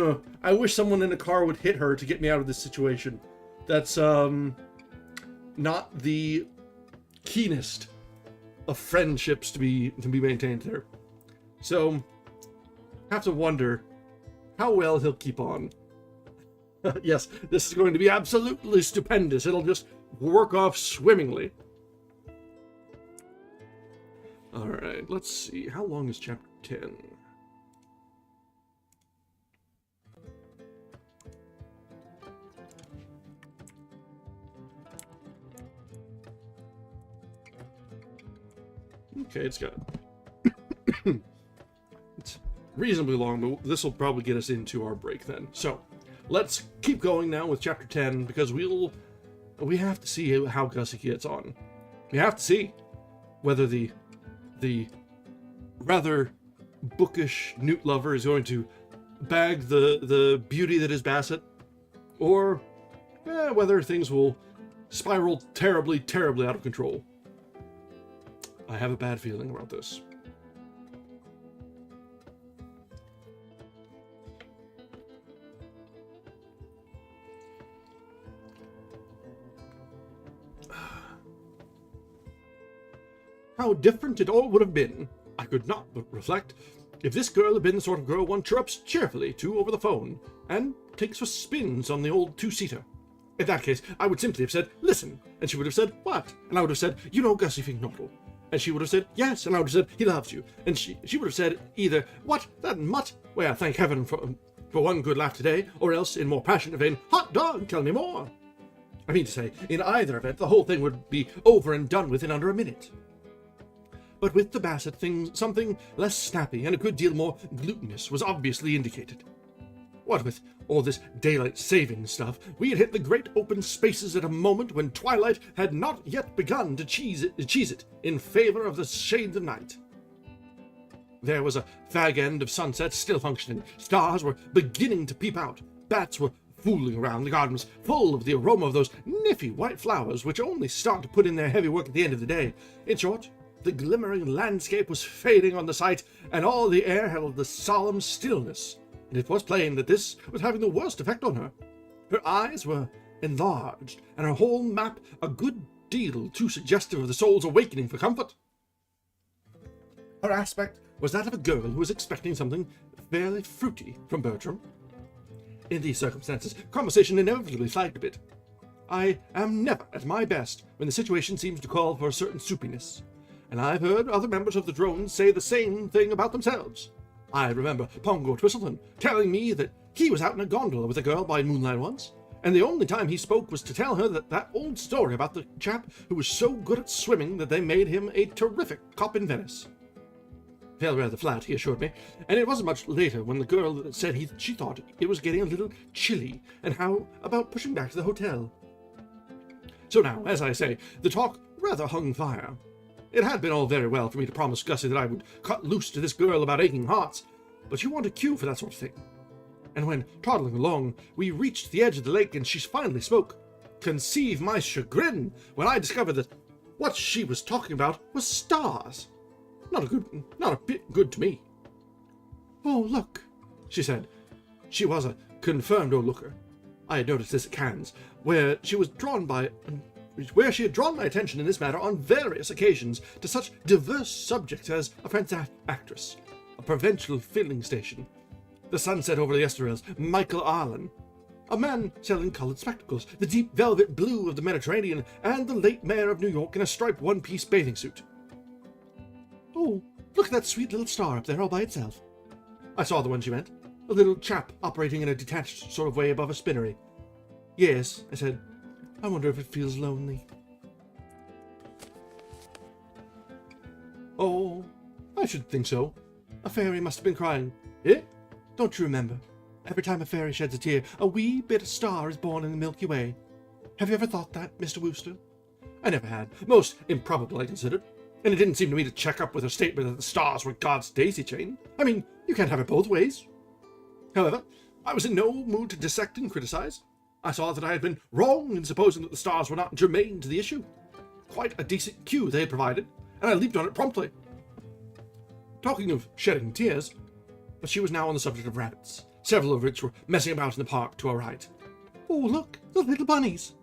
I wish someone in a car would hit her to get me out of this situation. That's not the keenest of friendships to be maintained there. So have to wonder how well he'll keep on. Yes, this is going to be absolutely stupendous. It'll just work off swimmingly. Alright, let's see. How long is chapter 10? Okay, it's got... it's reasonably long, but this will probably get us into our break then. So, let's keep going now with chapter 10, because we have to see how Gussie gets on. We have to see whether the rather bookish newt lover is going to bag the beauty that is Bassett, or whether things will spiral terribly, terribly out of control. I have a bad feeling about this. How different it all would have been, I could not but reflect, if this girl had been the sort of girl one chirrups cheerfully to over the phone, and takes for spins on the old two-seater. In that case, I would simply have said, listen, and she would have said, what? And I would have said, you know, Gussie Fingnottle, And she would have said, yes, and I would have said, he loves you. And she would have said either, what, that mutt? Well, thank heaven for one good laugh today, or else, in more passionate vein, hot dog, tell me more. I mean to say, in either event, the whole thing would be over and done with in under a minute. But with the Bassett thing, something less snappy and a good deal more glutinous was obviously indicated. What with all this daylight saving stuff, we had hit the great open spaces at a moment when twilight had not yet begun to cheese it in favor of the shades of night. There was a fag end of sunset still functioning. Stars were beginning to peep out. Bats were fooling around. The garden was full of the aroma of those niffy white flowers which only start to put in their heavy work at the end of the day. In short, the glimmering landscape was fading on the sight, and all the air held the solemn stillness. And it was plain that this was having the worst effect on her. Her eyes were enlarged, and her whole map a good deal too suggestive of the soul's awakening for comfort. Her aspect was that of a girl who was expecting something fairly fruity from Bertram. In these circumstances, conversation inevitably flagged a bit. I am never at my best when the situation seems to call for a certain soupiness, and I've heard other members of the drones say the same thing about themselves. I remember Pongo Twistleton telling me that he was out in a gondola with a girl by moonlight once, and the only time he spoke was to tell her that old story about the chap who was so good at swimming that they made him a terrific cop in Venice. Fell rather flat, he assured me, and it wasn't much later when the girl said she thought it was getting a little chilly, and how about pushing back to the hotel. So now, as I say, the talk rather hung fire. It had been all very well for me to promise Gussie that I would cut loose to this girl about aching hearts, but you want a cue for that sort of thing. And when, toddling along, we reached the edge of the lake and she finally spoke, conceive my chagrin when I discovered that what she was talking about was stars. Not a bit good to me. Oh, look, she said. She was a confirmed old looker. I had noticed this at Cannes, where she had drawn my attention in this matter on various occasions to such diverse subjects as a French actress, a provincial filling station, the sunset over the Estorils, Michael Arlen, a man selling coloured spectacles, the deep velvet blue of the Mediterranean, and the late mayor of New York in a striped one-piece bathing suit. Oh, look at that sweet little star up there all by itself. I saw the one she meant, a little chap operating in a detached sort of way above a spinnery. Yes, I said. I wonder if it feels lonely. Oh, I should think so. A fairy must have been crying. Eh? Don't you remember? Every time a fairy sheds a tear, a wee bit of star is born in the Milky Way. Have you ever thought that, Mr. Wooster? I never had. Most improbable, I considered. And it didn't seem to me to check up with her statement that the stars were God's daisy chain. I mean, you can't have it both ways. However, I was in no mood to dissect and criticize. I saw that I had been wrong in supposing that the stars were not germane to the issue. Quite a decent cue they had provided, and I leaped on it promptly. Talking of shedding tears, but she was now on the subject of rabbits, several of which were messing about in the park to our right. Oh, look, the little bunnies.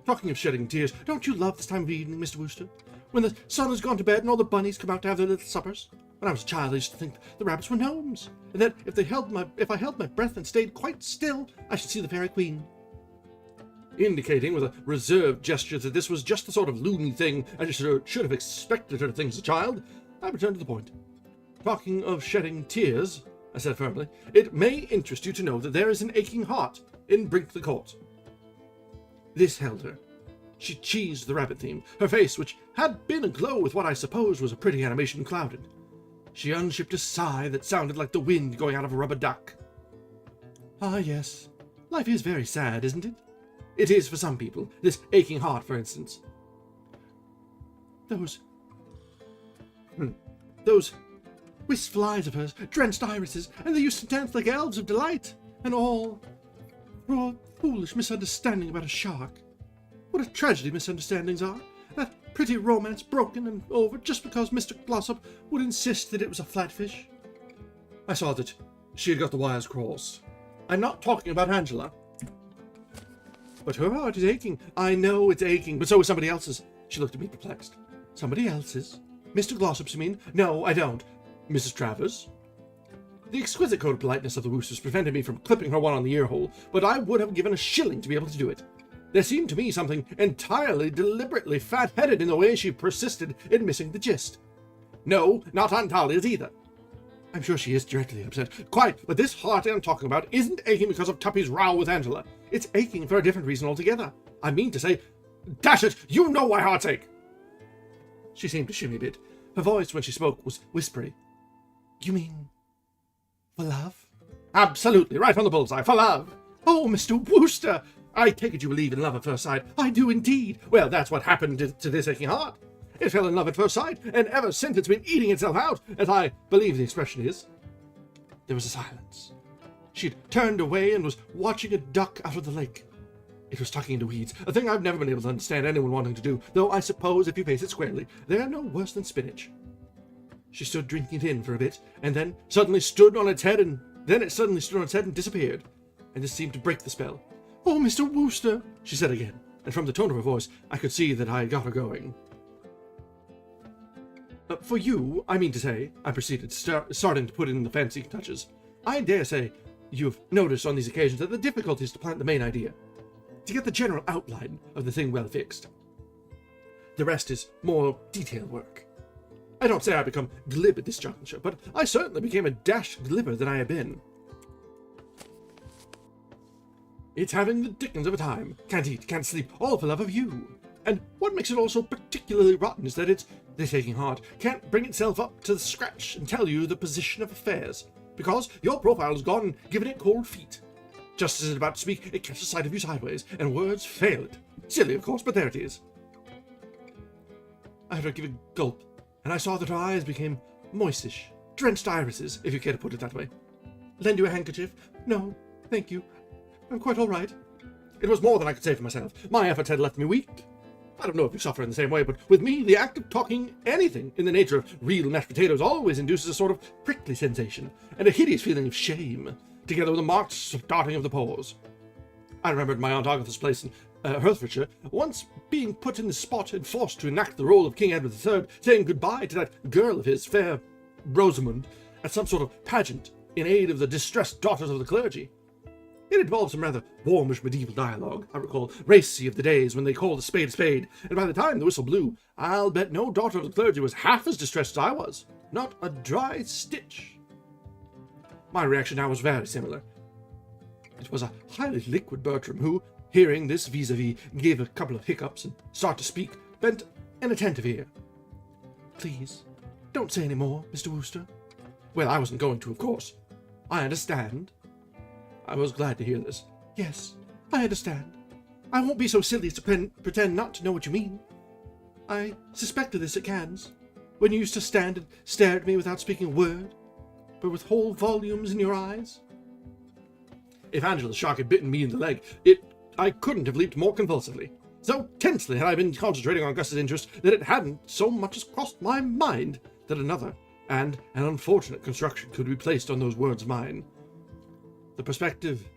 Talking of shedding tears, don't you love this time of evening, Mr. Wooster? When the sun has gone to bed and all the bunnies come out to have their little suppers? When I was a child, I used to think the rabbits were gnomes, and that if I held my breath and stayed quite still, I should see the fairy queen. Indicating with a reserved gesture that this was just the sort of loony thing I should have expected her to think as a child, I returned to the point. Talking of shedding tears, I said firmly, it may interest you to know that there is an aching heart in Brinkley Court. This held her. She cheesed the rabbit theme, her face, which had been aglow with what I suppose was a pretty animation, clouded. She unshipped a sigh that sounded like the wind going out of a rubber duck. Ah, yes. Life is very sad, isn't it? It is for some people. This aching heart, for instance. Those wistful eyes of hers, drenched irises, and they used to dance like elves of delight, and all for a foolish misunderstanding about a shark. What a tragedy misunderstandings are. That pretty romance broken and over just because Mr. Glossop would insist that it was a flatfish. I saw that she had got the wires crossed. I'm not talking about Angela. But her heart is aching. I know it's aching, but so is somebody else's. She looked at me perplexed. Somebody else's? Mr. Glossop's, you mean? No, I don't. Mrs. Travers? The exquisite code of politeness of the Woosters prevented me from clipping her one on the ear hole, but I would have given a shilling to be able to do it. There seemed to me something entirely deliberately fat-headed in the way she persisted in missing the gist. No, not Aunt Talia's either. I'm sure she is dreadfully upset. Quite, but this heart I'm talking about isn't aching because of Tuppy's row with Angela. It's aching for a different reason altogether. I mean to say, dash it, you know why hearts ache. She seemed to shimmy a bit. Her voice, when she spoke, was whispery. You mean for love? Absolutely, right on the bullseye, for love. Oh, Mr. Wooster, I take it you believe in love at first sight. I do indeed. Well, that's what happened to this aching heart. It fell in love at first sight, and ever since it's been eating itself out, as I believe the expression is. There was a silence. She'd turned away and was watching a duck out of the lake. It was tucking into weeds, a thing I've never been able to understand anyone wanting to do, though I suppose if you face it squarely, they're no worse than spinach. She stood drinking it in for a bit, and then suddenly stood on its head, and then it suddenly stood on its head and disappeared, and this seemed to break the spell. Oh, Mr. Wooster, she said again, and from the tone of her voice, I could see that I had got her going. For you, I mean to say, I proceeded, starting to put in the fancy touches, I dare say you've noticed on these occasions that the difficulty is to plant the main idea, to get the general outline of the thing well fixed. The rest is more detail work. I don't say I become glib at this juncture, but I certainly became a dash glibber than I had been. It's having the dickens of a time. Can't eat, can't sleep, all for love of you. And what makes it all so particularly rotten is that this aching heart can't bring itself up to the scratch and tell you the position of affairs, because your profile has gone and given it cold feet. Just as it's about to speak, it catches sight of you sideways, and words fail it. Silly, of course, but there it is. I heard her give a gulp, and I saw that her eyes became moistish, drenched irises, if you care to put it that way. Lend you a handkerchief? No, thank you. I'm quite all right. It was more than I could say for myself. My efforts had left me weak. I don't know if you suffer in the same way, but with me, the act of talking anything in the nature of real mashed potatoes always induces a sort of prickly sensation, and a hideous feeling of shame, together with a marked starting of the pores. I remembered my Aunt Agatha's place in Hertfordshire, once being put in the spot and forced to enact the role of King Edward III, saying goodbye to that girl of his, fair Rosamund, at some sort of pageant in aid of the distressed daughters of the clergy. It involved some rather warmish medieval dialogue, I recall, racy of the days when they called a spade, and by the time the whistle blew, I'll bet no daughter of the clergy was half as distressed as I was. Not a dry stitch. My reaction now was very similar. It was a highly liquid Bertram who, hearing this vis-a-vis, gave a couple of hiccups and started to speak, bent an attentive ear. Please, don't say any more, Mr. Wooster. Well, I wasn't going to, of course. I understand. I was glad to hear this. Yes, I understand. I won't be so silly as to pretend not to know what you mean. I suspected this at Cannes, when you used to stand and stare at me without speaking a word, but with whole volumes in your eyes. If Angela's shark had bitten me in the leg, I couldn't have leaped more convulsively. So tensely had I been concentrating on Gus's interest that it hadn't so much as crossed my mind that another and an unfortunate construction could be placed on those words of mine. The perspective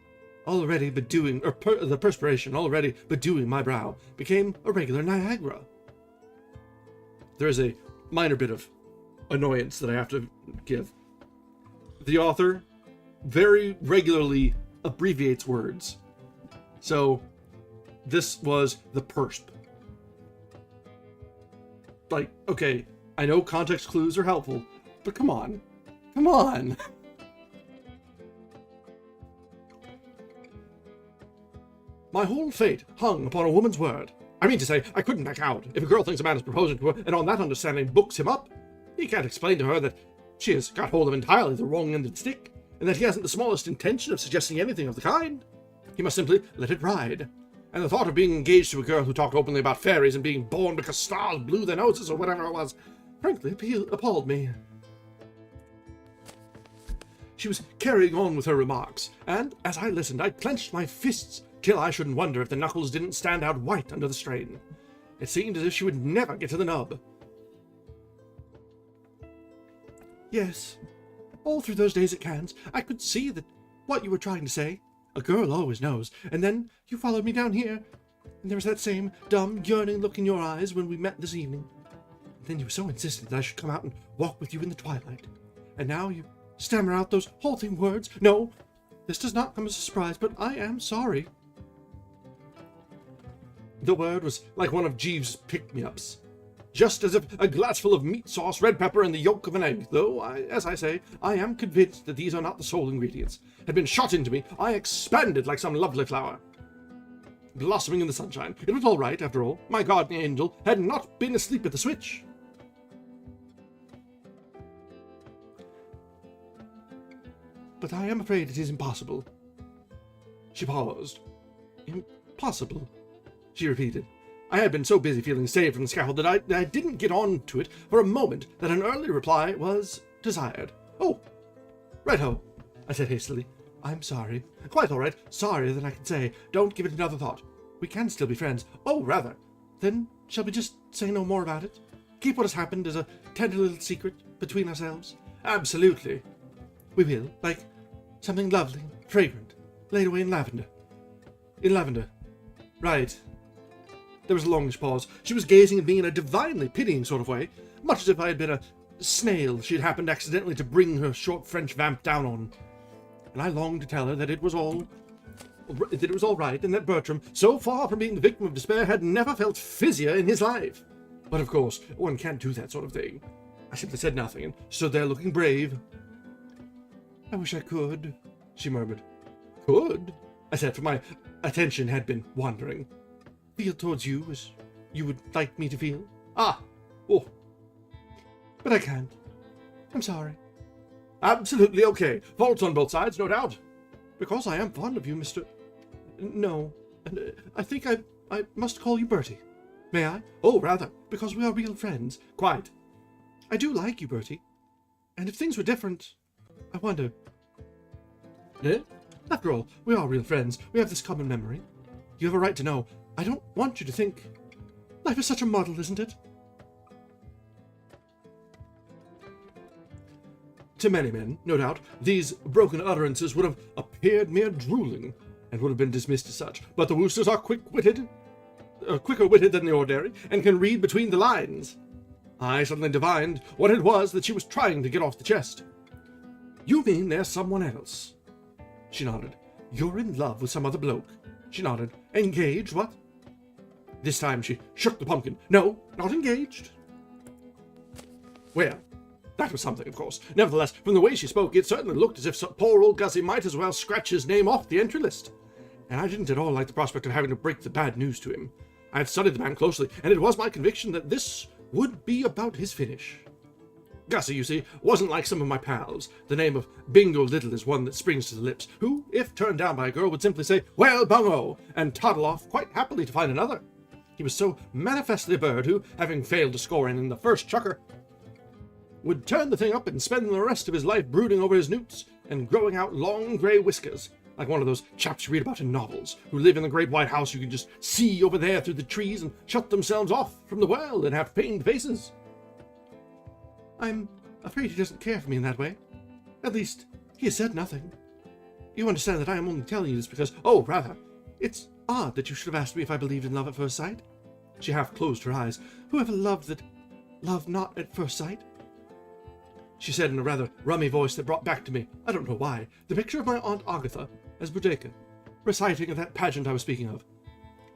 already bedewing, the perspiration already bedewing my brow, became a regular Niagara. There is a minor bit of annoyance that I have to give. The author very regularly abbreviates words. So, this was the persp. Like, okay, I know context clues are helpful, but come on. Come on! My whole fate hung upon a woman's word. I mean to say, I couldn't back out. If a girl thinks a man is proposing to her, and on that understanding books him up, he can't explain to her that she has got hold of entirely the wrong end of the stick, and that he hasn't the smallest intention of suggesting anything of the kind. He must simply let it ride. And the thought of being engaged to a girl who talked openly about fairies and being born because stars blew their noses or whatever it was, frankly appalled me. She was carrying on with her remarks, and as I listened, I clenched my fists till I shouldn't wonder if the knuckles didn't stand out white under the strain. It seemed as if she would never get to the nub. Yes, all through those days at Cannes, I could see that what you were trying to say. A girl always knows. And then you followed me down here, and there was that same dumb, yearning look in your eyes when we met this evening. And then you were so insistent that I should come out and walk with you in the twilight. And now you stammer out those halting words. No, this does not come as a surprise, but I am sorry. The word was like one of Jeeves' pick-me-ups. Just as if a glassful of meat sauce, red pepper, and the yolk of an egg, though, as I say, I am convinced that these are not the sole ingredients, had been shot into me, I expanded like some lovely flower, blossoming in the sunshine. It was all right, after all. My guardian angel had not been asleep at the switch. But I am afraid it is impossible. She paused. Impossible, she repeated. I had been so busy feeling saved from the scaffold that I didn't get on to it for a moment that an early reply was desired. Oh, righto, I said hastily. I'm sorry. Quite all right. Sorrier than I can say. Don't give it another thought. We can still be friends. Oh, rather. Then shall we just say no more about it? Keep what has happened as a tender little secret between ourselves? Absolutely. We will, like something lovely, fragrant, laid away in lavender. In lavender. Right. There was a longish pause. She was gazing at me in a divinely pitying sort of way, much as if I had been a snail she had happened accidentally to bring her short French vamp down on. And I longed to tell her that it was all right, and that Bertram, so far from being the victim of despair, had never felt fizzier in his life. But of course, one can't do that sort of thing. I simply said nothing, and stood there looking brave. I wish I could, she murmured. Could? I said, for my attention had been wandering. Feel towards you as you would like me to feel? Ah! Oh. But I can't. I'm sorry. Absolutely okay. Faults on both sides, no doubt. Because I am fond of you, Mr... No. And I think I must call you Bertie. May I? Oh, rather. Because we are real friends. Quite. I do like you, Bertie. And if things were different, I wonder... Eh? After all, we are real friends. We have this common memory. You have a right to know. I don't want you to think... Life is such a muddle, isn't it? To many men, no doubt, these broken utterances would have appeared mere drooling, and would have been dismissed as such. But the Woosters are quicker-witted than the ordinary, and can read between the lines. I suddenly divined what it was that she was trying to get off the chest. You mean there's someone else? She nodded. You're in love with some other bloke? She nodded. Engaged, what? This time she shook the pumpkin. No, not engaged. Well, that was something, of course. Nevertheless, from the way she spoke, it certainly looked as if poor old Gussie might as well scratch his name off the entry list. And I didn't at all like the prospect of having to break the bad news to him. I had studied the man closely, and it was my conviction that this would be about his finish. Gussie, you see, wasn't like some of my pals. The name of Bingo Little is one that springs to the lips, who, if turned down by a girl, would simply say, well, bungo, and toddle off quite happily to find another. He was so manifestly a bird who, having failed to score in the first chukker, would turn the thing up and spend the rest of his life brooding over his newts and growing out long grey whiskers, like one of those chaps you read about in novels, who live in the great white house you can just see over there through the trees and shut themselves off from the world and have pained faces. I'm afraid he doesn't care for me in that way. At least, he has said nothing. You understand that I am only telling you this because, oh, rather, it's odd that you should have asked me if I believed in love at first sight. She half closed her eyes. Whoever loved that loved not at first sight? She said in a rather rummy voice that brought back to me, I don't know why, the picture of my Aunt Agatha as Boudicca, reciting of that pageant I was speaking of.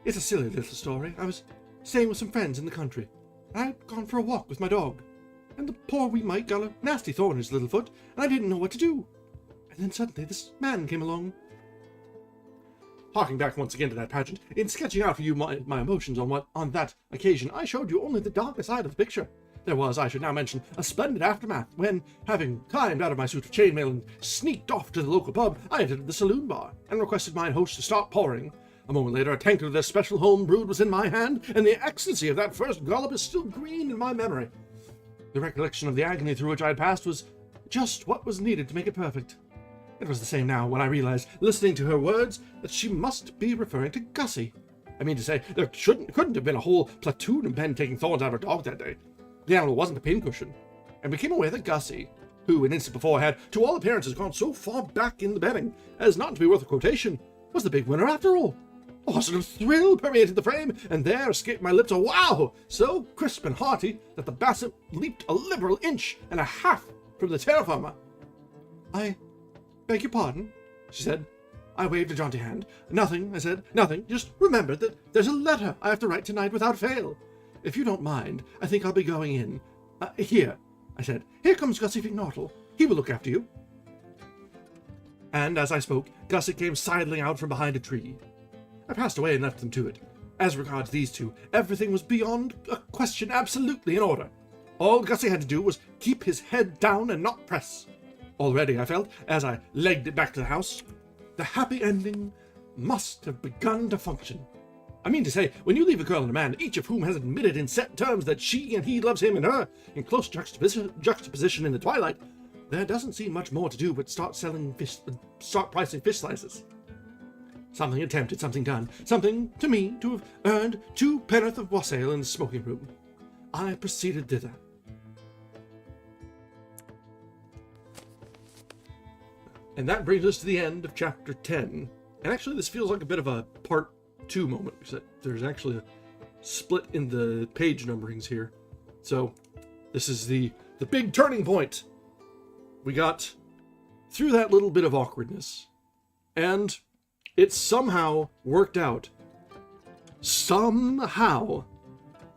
It's a silly little story. I was staying with some friends in the country. I'd gone for a walk with my dog, and the poor wee mite got a nasty thorn in his little foot, and I didn't know what to do. And then suddenly this man came along. Harking back once again to that pageant, in sketching out for you my emotions on that occasion, I showed you only the darker side of the picture. There was, I should now mention, a splendid aftermath when, having climbed out of my suit of chainmail and sneaked off to the local pub, I entered the saloon bar and requested mine host to start pouring. A moment later, a tankard of their special home brewed was in my hand, and the ecstasy of that first gulp is still green in my memory. The recollection of the agony through which I had passed was just what was needed to make it perfect. It was the same now when I realized, listening to her words, that she must be referring to Gussie. I mean to say, there couldn't have been a whole platoon of men taking thorns out of her dog that day. The animal wasn't a pincushion, and became aware that Gussie, who an instant before had, to all appearances, gone so far back in the betting as not to be worth a quotation, was the big winner after all. A sort of thrill permeated the frame, and there escaped my lips a wow so crisp and hearty that the basset leaped a liberal inch and a half from the terra firma. I beg your pardon, she said. I waved a jaunty hand. Nothing, I said, nothing. Just remember that there's a letter I have to write tonight without fail. If you don't mind, I think I'll be going in. Here, I said. Here comes Gussie Fignortle. He will look after you. And as I spoke, Gussie came sidling out from behind a tree. I passed away and left them to it. As regards these two, everything was beyond a question absolutely in order. All Gussie had to do was keep his head down and not press. Already, I felt, as I legged it back to the house, the happy ending must have begun to function. I mean to say, when you leave a girl and a man, each of whom has admitted in set terms that she and he loves him and her, in close juxtaposition in the twilight, there doesn't seem much more to do but start pricing fish slices. Something attempted, something done, something, to me, to have earned 2 pennorth of wassail in the smoking room. I proceeded thither. And that brings us to the end of chapter 10. And actually, this feels like a bit of a part 2 moment, except there's actually a split in the page numberings here. So, this is the big turning point. We got through that little bit of awkwardness, and it somehow worked out. Somehow,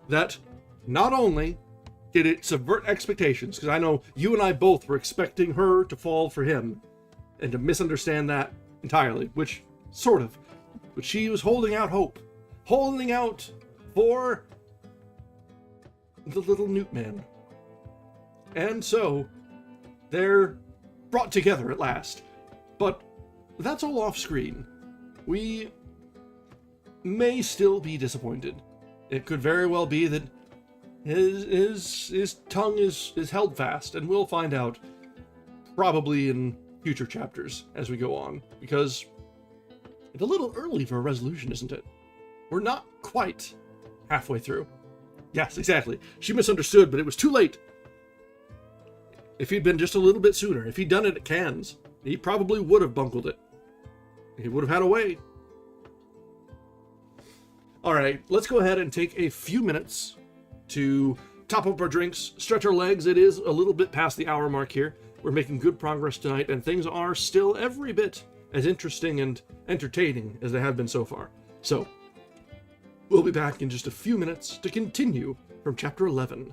that not only did it subvert expectations, because I know you and I both were expecting her to fall for him, and to misunderstand that entirely, which sort of, but she was holding out hope, holding out for the little newt man. And so, they're brought together at last. But that's all off screen. We may still be disappointed. It could very well be that his tongue is held fast, and we'll find out probably in future chapters as we go on, because it's a little early for a resolution, isn't it? We're not quite halfway through. Yes, exactly. She misunderstood, but it was too late. If he'd been just a little bit sooner, if he'd done it at Cannes, he probably would have bungled it. He would have had a way. Alright, let's go ahead and take a few minutes to top up our drinks, stretch our legs. It is a little bit past the hour mark here. We're making good progress tonight, and things are still every bit as interesting and entertaining as they have been so far. So, we'll be back in just a few minutes to continue from chapter 11.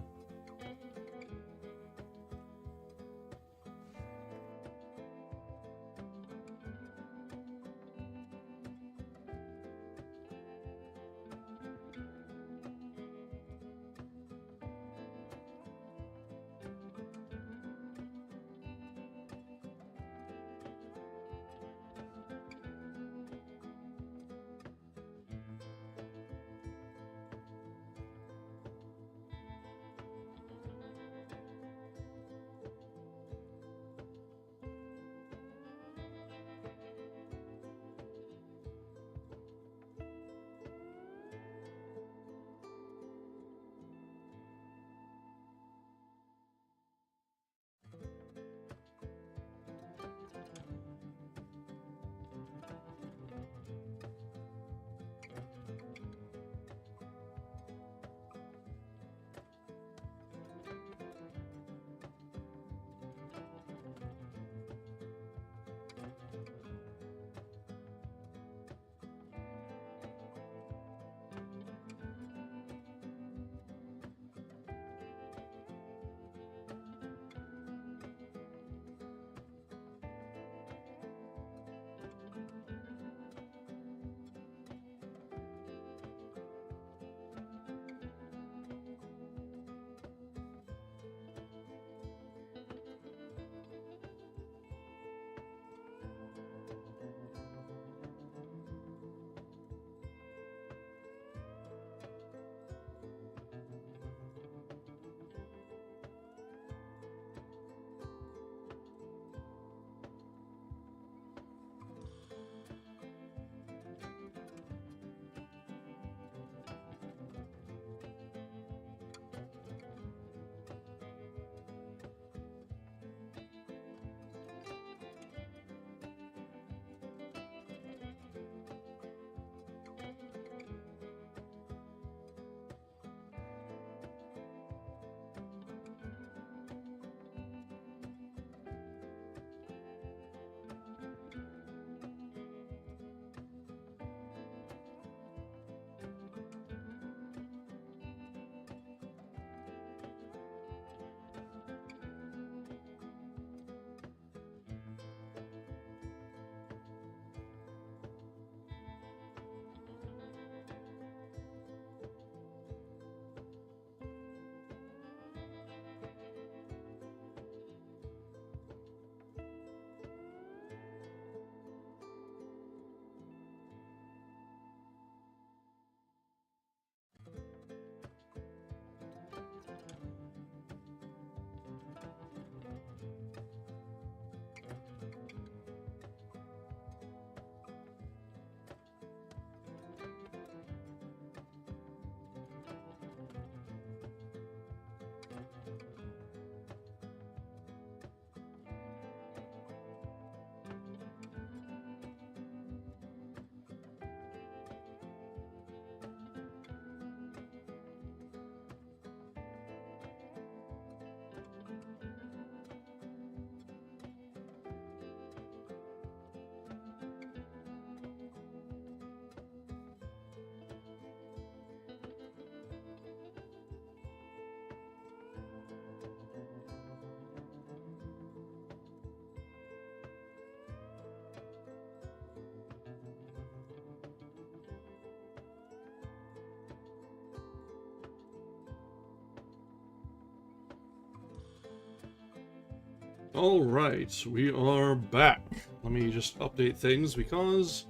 Alright, we are back. Let me just update things because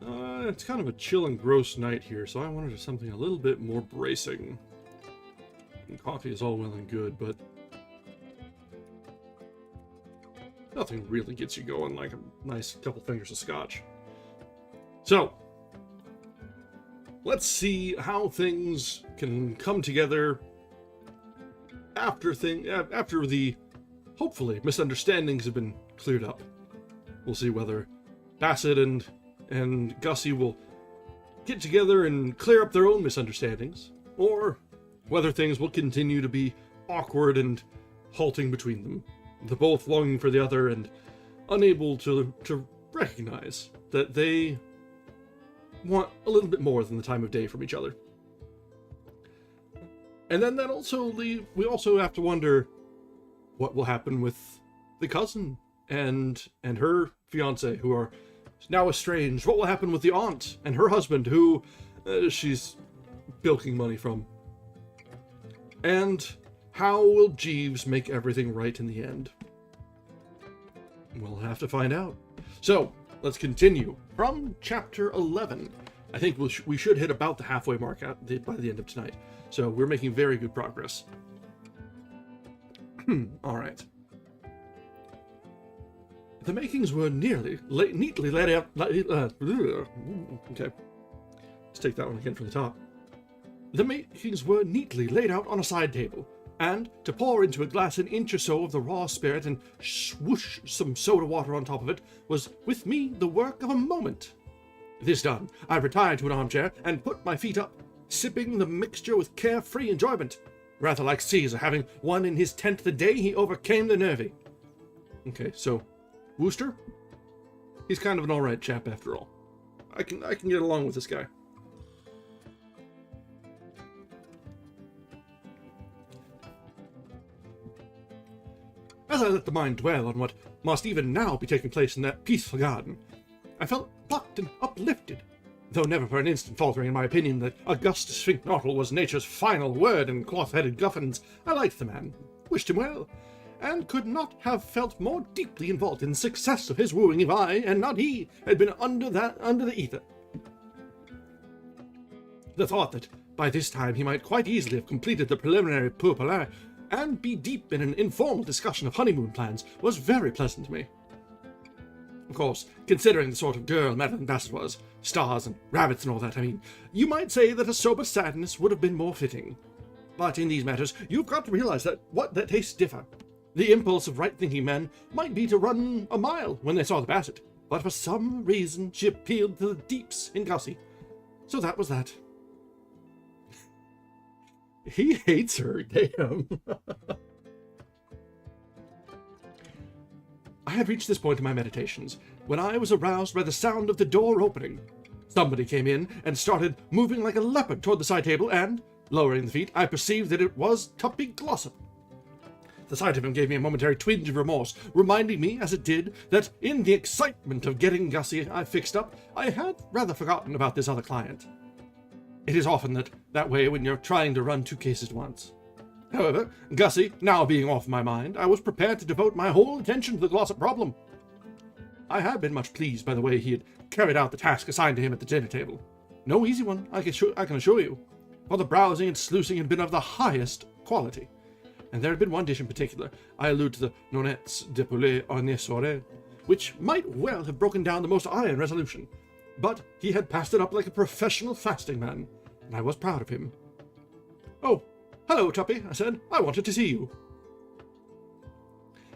it's kind of a chill and gross night here, so I wanted something a little bit more bracing. And coffee is all well and good, but nothing really gets you going like a nice couple fingers of scotch. So, let's see how things can come together after the, hopefully, misunderstandings have been cleared up. We'll see whether Bassett and Gussie will get together and clear up their own misunderstandings, or whether things will continue to be awkward and halting between them, the both longing for the other and unable to recognize that they want a little bit more than the time of day from each other. And then we also have to wonder what will happen with the cousin and her fiance, who are now estranged. What will happen with the aunt and her husband, who she's bilking money from? And how will Jeeves make everything right in the end? We'll have to find out. So, let's continue from chapter 11. I think we should hit about the halfway mark by the end of tonight. So, we're making very good progress. Alright. The makings were neatly laid out. Okay. Let's take that one again from the top. The makings were neatly laid out on a side table, and to pour into a glass an inch or so of the raw spirit and swoosh some soda water on top of it was, with me, the work of a moment. This done, I retired to an armchair and put my feet up, sipping the mixture with carefree enjoyment, rather like Caesar having won in his tent the day he overcame the Nervy. Okay, so Wooster, he's kind of an alright chap after all. I can get along with this guy. As I let the mind dwell on what must even now be taking place in that peaceful garden, I felt plucked and uplifted, though never for an instant faltering in my opinion that Augustus Finknottle was nature's final word in cloth-headed guffins. I liked the man, wished him well, and could not have felt more deeply involved in the success of his wooing if I, and not he, had been under the ether. The thought that by this time he might quite easily have completed the preliminary pourparlers and be deep in an informal discussion of honeymoon plans was very pleasant to me. Of course, considering the sort of girl Madeline Bassett was, stars and rabbits and all that, I mean, you might say that a sober sadness would have been more fitting. But in these matters, you've got to realize that tastes differ. The impulse of right-thinking men might be to run a mile when they saw the Bassett, but for some reason she appealed to the deeps in Gussie. So that was that. He hates her, damn. I had reached this point in my meditations when I was aroused by the sound of the door opening. Somebody came in and started moving like a leopard toward the side table, and, lowering the feet, I perceived that it was Tuppy Glossop. The sight of him gave me a momentary twinge of remorse, reminding me, as it did, that in the excitement of getting Gussie I fixed up, I had rather forgotten about this other client. It is often that way when you're trying to run two cases at once. However, Gussie now being off my mind, I was prepared to devote my whole attention to the Glossop problem. I had been much pleased by the way he had carried out the task assigned to him at the dinner table. No easy one, I can assure you, for the browsing and sluicing had been of the highest quality. And there had been one dish in particular, I allude to the nonettes de poulet orné soirée, which might well have broken down the most iron resolution. But he had passed it up like a professional fasting man, and I was proud of him. "Oh, hello, Tuppy," I said. "I wanted to see you."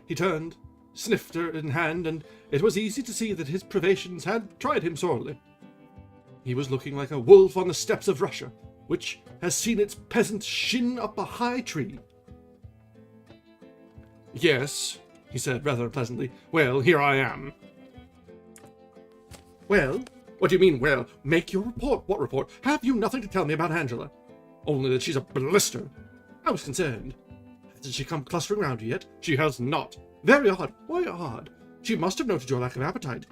He turned, snifter in hand, and it was easy to see that his privations had tried him sorely. He was looking like a wolf on the steppes of Russia, which has seen its peasants shin up a high tree. "Yes," he said rather unpleasantly. "Well, here I am." "Well? What do you mean, well? Make your report." "What report? Have you nothing to tell me about Angela?" "Only that she's a blister." I was concerned. "Hasn't she come clustering round you yet?" "She has not." "Very odd. Why odd? She must have noted your lack of appetite."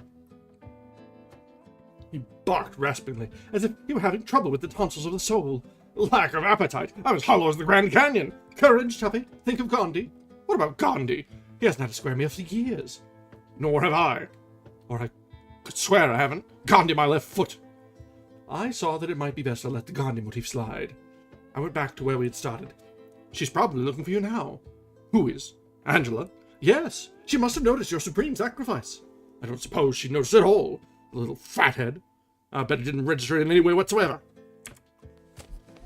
He barked raspingly, as if he were having trouble with the tonsils of the soul. "Lack of appetite? I'm as hollow as the Grand Canyon." "Courage, Tuppy. Think of Gandhi." "What about Gandhi?" He hasn't had a square meal for years. Nor have I. Or I could swear I haven't. Gandhi my left foot. I saw that it might be best to let the Gandhi motif slide. I went back to where we had started. She's probably looking for you now. Who is? Angela? Yes, she must have noticed your supreme sacrifice. I don't suppose she noticed at all, the little fathead. I bet it didn't register in any way whatsoever.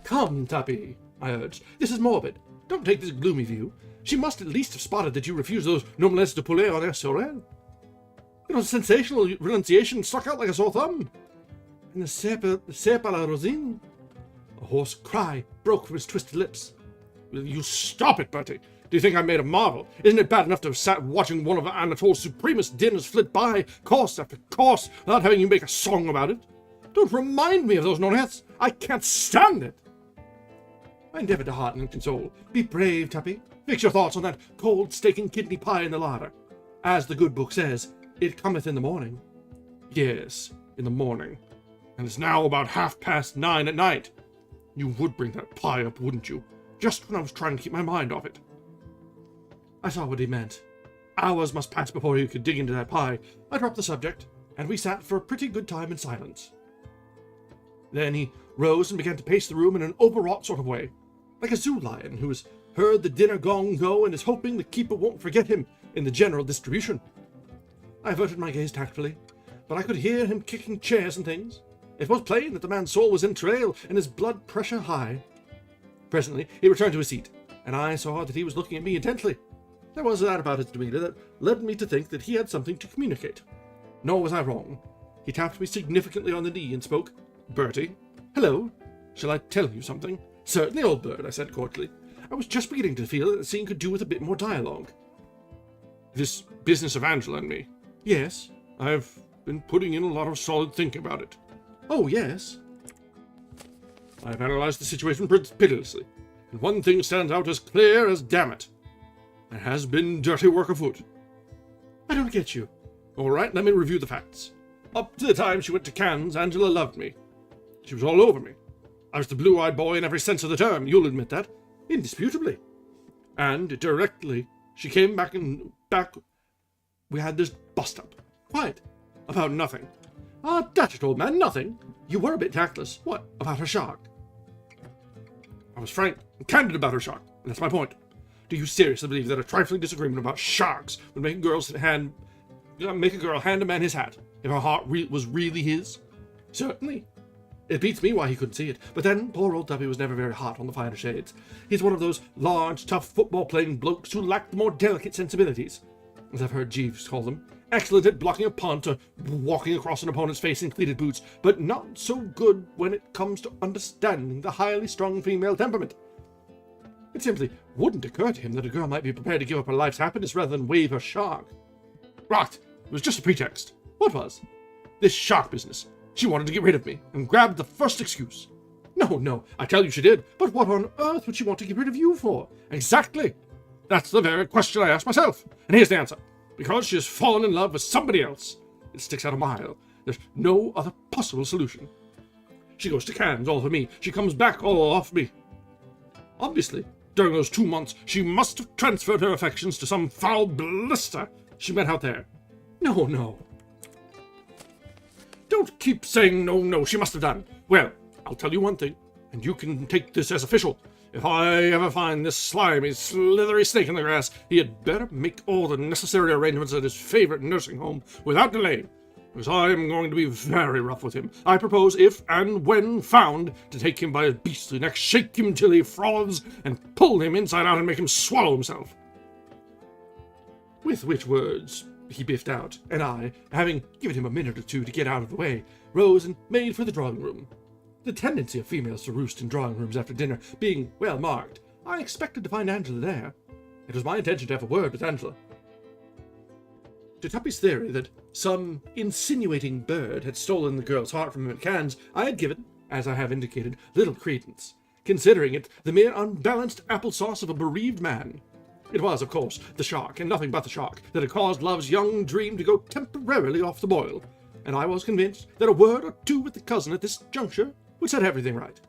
Come, Tuppy, I urged. This is morbid. Don't take this gloomy view. She must at least have spotted that you refused those noblesse de poulet en SORL. You know, sensational renunciation stuck out like a sore thumb. And the cep à la rosine. A hoarse cry broke from his twisted lips. Will you stop it, Bertie? Do you think I made a marvel? Isn't it bad enough to have sat watching one of Anatole's supremest dinners flit by, course after course, without having you make a song about it? Don't remind me of those nonettes. I can't stand it. I endeavoured to hearten and console. Be brave, Tuppy. Fix your thoughts on that cold steak and kidney pie in the larder. As the good book says, it cometh in the morning. Yes, in the morning. And it's now about 9:30 at night. You would bring that pie up, wouldn't you? Just when I was trying to keep my mind off it. I saw what he meant. Hours must pass before he could dig into that pie. I dropped the subject, and we sat for a pretty good time in silence. Then he rose and began to pace the room in an overwrought sort of way, like a zoo lion who has heard the dinner gong go and is hoping the keeper won't forget him in the general distribution. I averted my gaze tactfully, but I could hear him kicking chairs and things. It was plain that the man's soul was in travail and his blood pressure high. Presently he returned to his seat, and I saw that he was looking at me intently. There was that about his demeanour that led me to think that he had something to communicate. Nor was I wrong. He tapped me significantly on the knee and spoke. Bertie? Hello? Shall I tell you something? Certainly, old bird, I said cordially. I was just beginning to feel that the scene could do with a bit more dialogue. This business of Angela and me. Yes. I've been putting in a lot of solid thinking about it. Oh, yes. I've analysed the situation pitilessly, and one thing stands out as clear as damn it. There has been dirty work afoot. I don't get you. All right, let me review the facts. Up to the time she went to Cannes, Angela loved me. She was all over me. I was the blue-eyed boy in every sense of the term, you'll admit that. Indisputably. And directly she came back, we had this bust-up. Quiet. About nothing. Ah, dash it, old man, nothing. You were a bit tactless. What, about her shark? I was frank and candid about her shark, and that's my point. Do you seriously believe that a trifling disagreement about sharks would make a girl hand a man his hat if her heart was really his? Certainly. It beats me why he couldn't see it. But then, poor old Tuppy was never very hot on the finer shades. He's one of those large, tough, football-playing blokes who lack the more delicate sensibilities, as I've heard Jeeves call them. Excellent at blocking a punt or walking across an opponent's face in cleated boots, but not so good when it comes to understanding the highly strung female temperament. It simply wouldn't occur to him that a girl might be prepared to give up her life's happiness rather than wave her shark. Right, it was just a pretext. What was? This shark business. She wanted to get rid of me, and grabbed the first excuse. No, I tell you she did, but what on earth would she want to get rid of you for? Exactly. That's the very question I asked myself, and here's the answer. Because she has fallen in love with somebody else. It sticks out a mile. There's no other possible solution. She goes to Cannes, all for me. She comes back, all off me. Obviously, during those 2 months, she must have transferred her affections to some foul blister she met out there. No. Don't keep saying no, she must have done. Well, I'll tell you one thing, and you can take this as official. If I ever find this slimy, slithery snake in the grass, he had better make all the necessary arrangements at his favourite nursing home without delay, because I am going to be very rough with him. I propose, if and when found, to take him by his beastly neck, shake him till he froths, and pull him inside out and make him swallow himself. With which words he biffed out, and I, having given him a minute or two to get out of the way, rose and made for the drawing room. The tendency of females to roost in drawing rooms after dinner being well marked, I expected to find Angela there. It was my intention to have a word with Angela. To Tuppy's theory that some insinuating bird had stolen the girl's heart from him at Cannes, I had given, as I have indicated, little credence, considering it the mere unbalanced applesauce of a bereaved man. It was, of course, the shark, and nothing but the shark, that had caused Love's young dream to go temporarily off the boil, and I was convinced that a word or two with the cousin at this juncture would set everything right.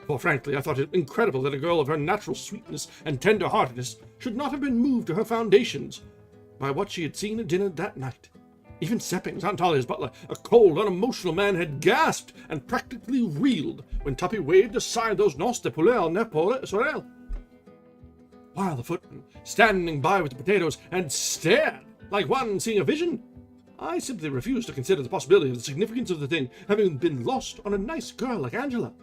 For frankly, I thought it incredible that a girl of her natural sweetness and tender-heartedness should not have been moved to her foundations by what she had seen at dinner that night. Even Seppings, Aunt Dahlia's butler, a cold, unemotional man, had gasped and practically reeled when Tuppy waved aside those nos de poulet en épaule sorel. While the footman, standing by with the potatoes, had stared like one seeing a vision, I simply refused to consider the possibility of the significance of the thing having been lost on a nice girl like Angela.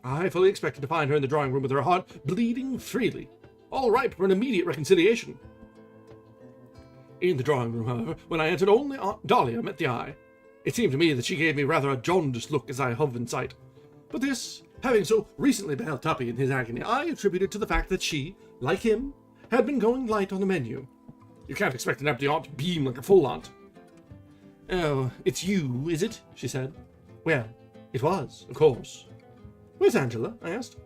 I fully expected to find her in the drawing-room with her heart bleeding freely, all ripe for an immediate reconciliation. In the drawing-room, however, when I entered, only Aunt Dahlia met the eye. It seemed to me that she gave me rather a jaundiced look as I hove in sight. But this, having so recently beheld Tuppy in his agony, I attributed to the fact that she, like him, had been going light on the menu. You can't expect an empty aunt to beam like a full aunt. "Oh, it's you, is it?" she said. Well, it was, of course. "Where's Angela?" I asked.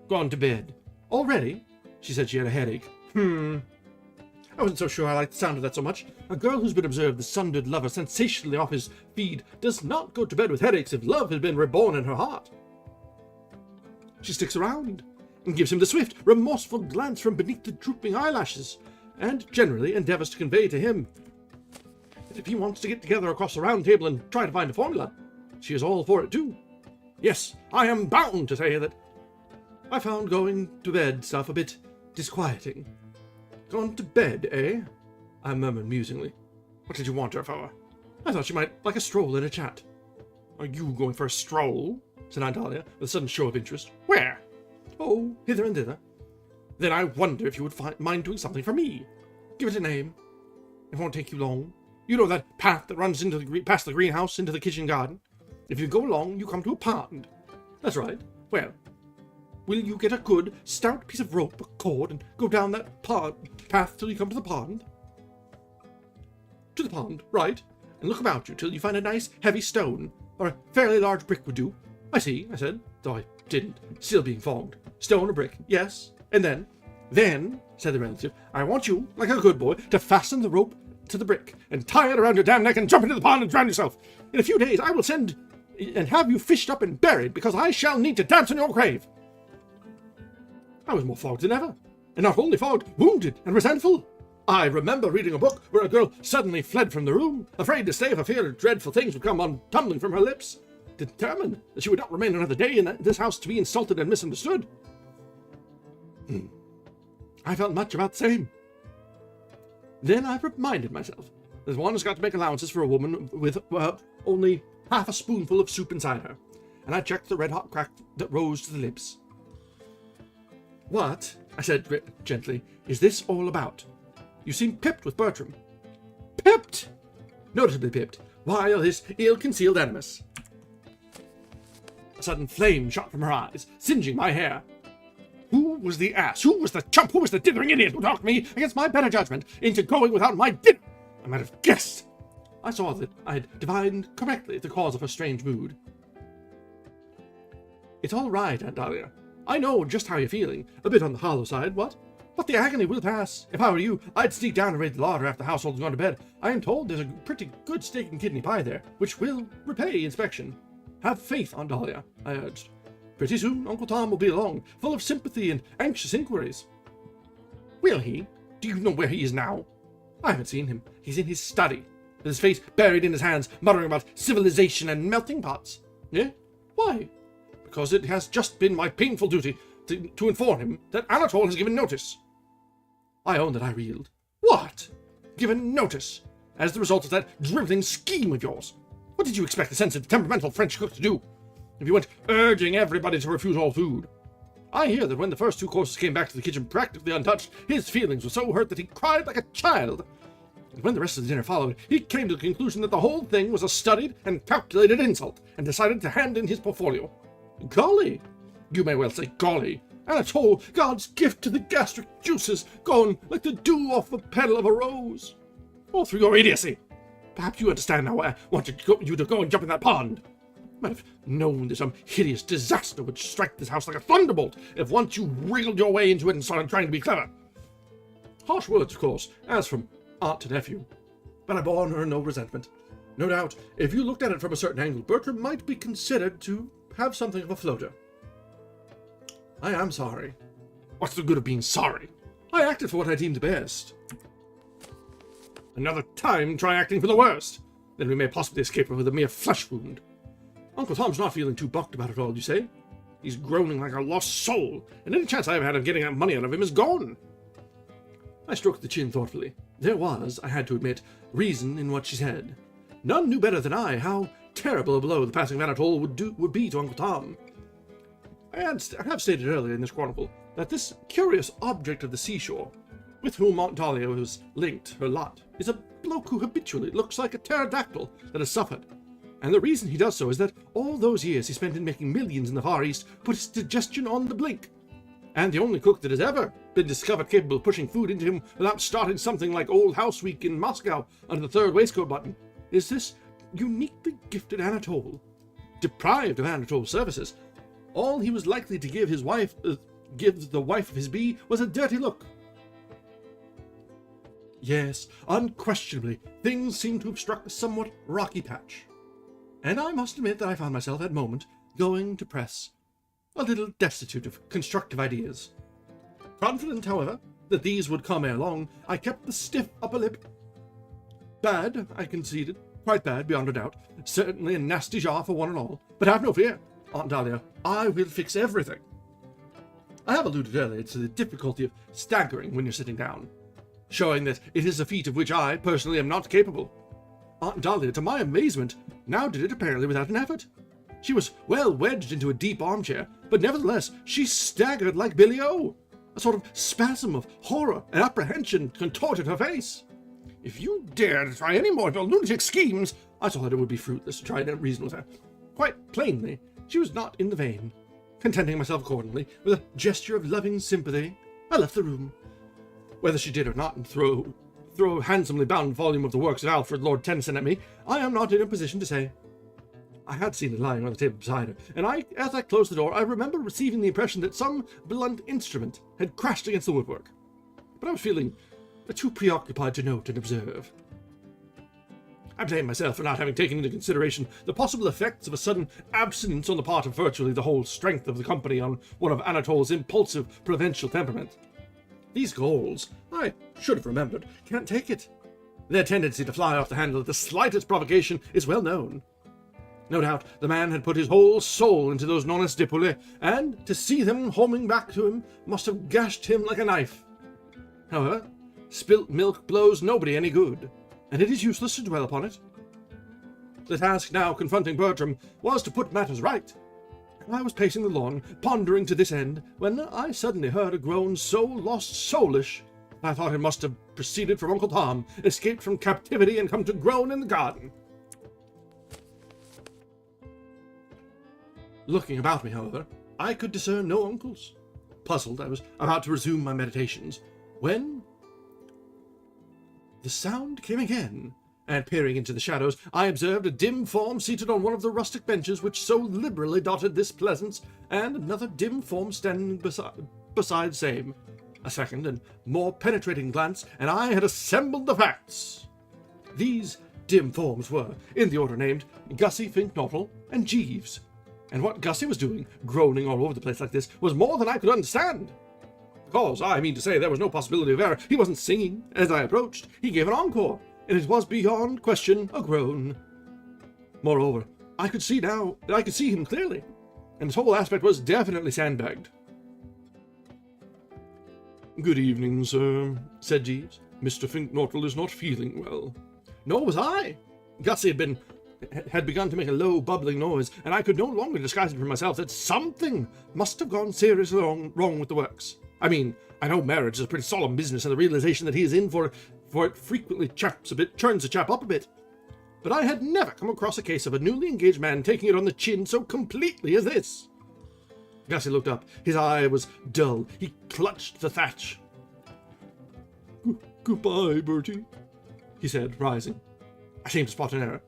"Gone to bed." "Already?" She said she had a headache. I wasn't so sure I liked the sound of that so much. A girl who's been observed the sundered lover sensationally off his feed does not go to bed with headaches if love has been reborn in her heart. She sticks around and gives him the swift, remorseful glance from beneath the drooping eyelashes, and generally endeavours to convey to him that if he wants to get together across the round table and try to find a formula, she is all for it too. Yes, I am bound to say that I found going to bed stuff a bit disquieting. "Gone to bed, eh?" I murmured musingly. "What did you want her for?" "I thought you might like a stroll and a chat." "Are you going for a stroll?" said Aunt Dahlia, with a sudden show of interest. "Where?" "Oh, hither and thither." "Then I wonder if you would mind doing something for me. Give it a name. It won't take you long. You know that path that runs past the greenhouse into the kitchen garden? If you go along, you come to a pond." "That's right. Well, will you get a good, stout piece of rope or cord and go down that path till you come to the pond?" "To the pond, right. And look about you till you find a nice, heavy stone, or a fairly large brick would do." "I see," I said, though I didn't, still being fogged. "Stone or brick, yes. And then?" "Then," said the relative, "I want you, like a good boy, to fasten the rope to the brick, and tie it around your damn neck and jump into the pond and drown yourself. In a few days I will send and have you fished up and buried, because I shall need to dance on your grave." I was more fogged than ever, and not only fogged, wounded and resentful. I remember reading a book where a girl suddenly fled from the room, afraid to stay for fear dreadful things would come on tumbling from her lips, determined that she would not remain another day in this house to be insulted and misunderstood. I felt much about the same. Then I reminded myself that one has got to make allowances for a woman with only half a spoonful of soup inside her, and I checked the red-hot crack that rose to the lips. "What," I said gently, "is this all about? You seem pipped with Bertram." "Pipped?" "Noticeably pipped. Why this ill-concealed animus?" A sudden flame shot from her eyes, singeing my hair. Who was the ass? Who was the chump? Who was the dithering idiot who talked me, against my better judgment, into going without my dinner? I might have guessed. I saw that I had divined correctly the cause of her strange mood. "It's all right, Aunt Dahlia. I know just how you're feeling. A bit on the hollow side, what? But the agony will pass. If I were you, I'd sneak down and raid the larder after the household's gone to bed. I am told there's a pretty good steak and kidney pie there, which will repay inspection. Have faith, Aunt Dahlia," I urged. "Pretty soon Uncle Tom will be along, full of sympathy and anxious inquiries." "Will he? Do you know where he is now?" "I haven't seen him. He's in his study, with his face buried in his hands, muttering about civilization and melting pots." "Eh? Why?" "Because it has just been my painful duty to inform him that Anatole has given notice." I own that I reeled. "What? Given notice? As the result of that drivelling scheme of yours? What did you expect a sensitive, temperamental French cook to do, if you went urging everybody to refuse all food? I hear that when the first two courses came back to the kitchen practically untouched, his feelings were so hurt that he cried like a child. And when the rest of the dinner followed, he came to the conclusion that the whole thing was a studied and calculated insult, and decided to hand in his portfolio. Golly! You may well say golly. Anatole, God's gift to the gastric juices, gone like the dew off the petal of a rose. All through your idiocy. Perhaps you understand now why I wanted you to go and jump in that pond. I might have known that some hideous disaster would strike this house like a thunderbolt if once you wriggled your way into it and started trying to be clever. Harsh words, of course, as from aunt to nephew, but I bore her no resentment. No doubt, if you looked at it from a certain angle, Bertram might be considered to have something of a floater. I am sorry. What's the good of being sorry? I acted for what I deemed best. Another time, try acting for the worst. Then we may possibly escape with a mere flesh wound. Uncle Tom's not feeling too bucked about it all, you say? He's groaning like a lost soul, and any chance I ever had of getting that money out of him is gone. I stroked the chin thoughtfully. There was, I had to admit, reason in what she said. None knew better than I how terrible a blow the passing of Anatole would be to Uncle Tom. I have stated earlier in this chronicle that this curious object of the seashore, with whom Aunt Dahlia was linked her lot, is a bloke who habitually looks like a pterodactyl that has suffered. And the reason he does so is that all those years he spent in making millions in the Far East put his digestion on the blink. And the only cook that has ever been discovered capable of pushing food into him without starting something like Old House Week in Moscow under the third waistcoat button is this uniquely gifted Anatole. Deprived of Anatole's services, all he was likely to give his wife, give the wife of his bee, was a dirty look. Yes, unquestionably, things seem to have struck a somewhat rocky patch. And I must admit that I found myself at moment going to press, a little destitute of constructive ideas. Confident, however, that these would come ere long, I kept the stiff upper lip. Bad, I conceded, quite bad, beyond a doubt, certainly a nasty jar for one and all, but have no fear, Aunt Dahlia, I will fix everything. I have alluded earlier to the difficulty of staggering when you're sitting down, showing that it is a feat of which I, personally, am not capable. Aunt Dahlia, to my amazement, now did it apparently without an effort. She was well wedged into a deep armchair, but nevertheless she staggered like Billy O. A sort of spasm of horror and apprehension contorted her face. If you dare to try any more of your lunatic schemes, I saw that it would be fruitless to try to reason with her. Quite plainly, she was not in the vein. Contenting myself accordingly, with a gesture of loving sympathy, I left the room. Whether she did or not, and throw a handsomely bound volume of the works of Alfred Lord Tennyson at me, I am not in a position to say. I had seen it lying on the table beside her, and as I closed the door, I remember receiving the impression that some blunt instrument had crashed against the woodwork. But I was feeling too preoccupied to note and observe. I blame myself for not having taken into consideration the possible effects of a sudden abstinence on the part of virtually the whole strength of the company on one of Anatole's impulsive provincial temperament. These Gauls, I should have remembered, can't take it. Their tendency to fly off the handle at the slightest provocation is well known. No doubt the man had put his whole soul into those nones de poulet, and to see them homing back to him must have gashed him like a knife. However, spilt milk blows nobody any good, and it is useless to dwell upon it. The task now confronting Bertram was to put matters right. I was pacing the lawn, pondering to this end, when I suddenly heard a groan so lost soulish, I thought it must have proceeded from Uncle Tom, escaped from captivity and come to groan in the garden. Looking about me, however, I could discern no uncles. Puzzled, I was about to resume my meditations, when the sound came again, and peering into the shadows, I observed a dim form seated on one of the rustic benches which so liberally dotted this pleasance, and another dim form standing beside same. A second and more penetrating glance, and I had assembled the facts. These dim forms were, in the order named, Gussie Fink-Nortle and Jeeves. And what Gussie was doing, groaning all over the place like this, was more than I could understand. Because, I mean to say, there was no possibility of error. He wasn't singing. As I approached, he gave an encore, and it was beyond question a groan. Moreover, I could see him clearly, and his whole aspect was definitely sandbagged. "Good evening, sir," said Jeeves. "Mr. Fink-Nortle is not feeling well." Nor was I. Gussie had begun to make a low, bubbling noise, and I could no longer disguise it from myself that something must have gone seriously wrong with the works. I mean, I know marriage is a pretty solemn business, and the realization that he is in for it frequently turns a chap up a bit. But I had never come across a case of a newly engaged man taking it on the chin so completely as this. Gussie looked up. His eye was dull. He clutched the thatch. Goodbye, Bertie," he said, rising. I seemed to spot an error.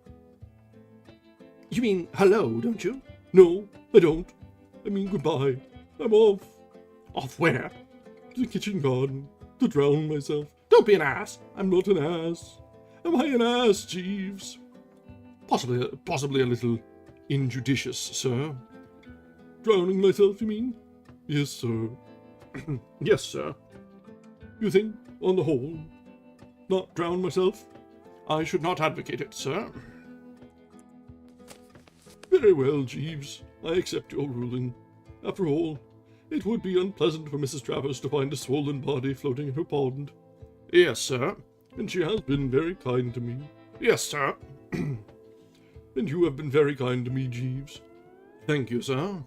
"You mean hello, don't you?" "No, I don't. I mean goodbye. I'm off." "Off where?" "To the kitchen garden, to drown myself." "Don't be an ass." "I'm not an ass. Am I an ass, Jeeves?" Possibly a little injudicious, sir." "Drowning myself, you mean?" Yes, sir. Yes, sir. You think, on the whole, not drown myself? I should not advocate it, sir. Very well, Jeeves. I accept your ruling. After all, it would be unpleasant for Mrs. Travers to find a swollen body floating in her pond. Yes, sir. And she has been very kind to me. Yes, sir. And you have been very kind to me, Jeeves. Thank you, sir.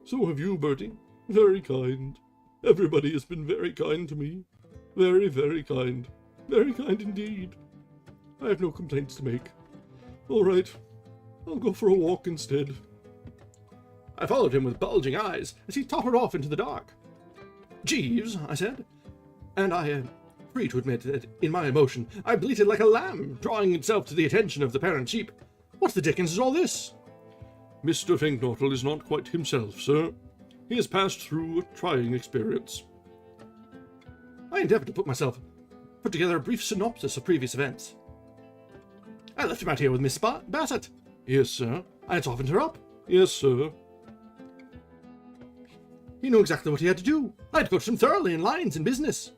So have you, Bertie. Very kind. Everybody has been very kind to me. Very, very kind. Very kind indeed. I have no complaints to make. All right. I'll go for a walk instead. I followed him with bulging eyes as he tottered off into the dark. Jeeves, I said, and I am free to admit that in my emotion I bleated like a lamb, drawing itself to the attention of the parent sheep. What the dickens is all this? Mr. Finknortle is not quite himself, sir. He has passed through a trying experience. I endeavoured to put together a brief synopsis of previous events. I left him out here with Miss Bassett. Yes, sir. I had softened her up. Yes, sir. He knew exactly what he had to do. I had coached him thoroughly in lines and business.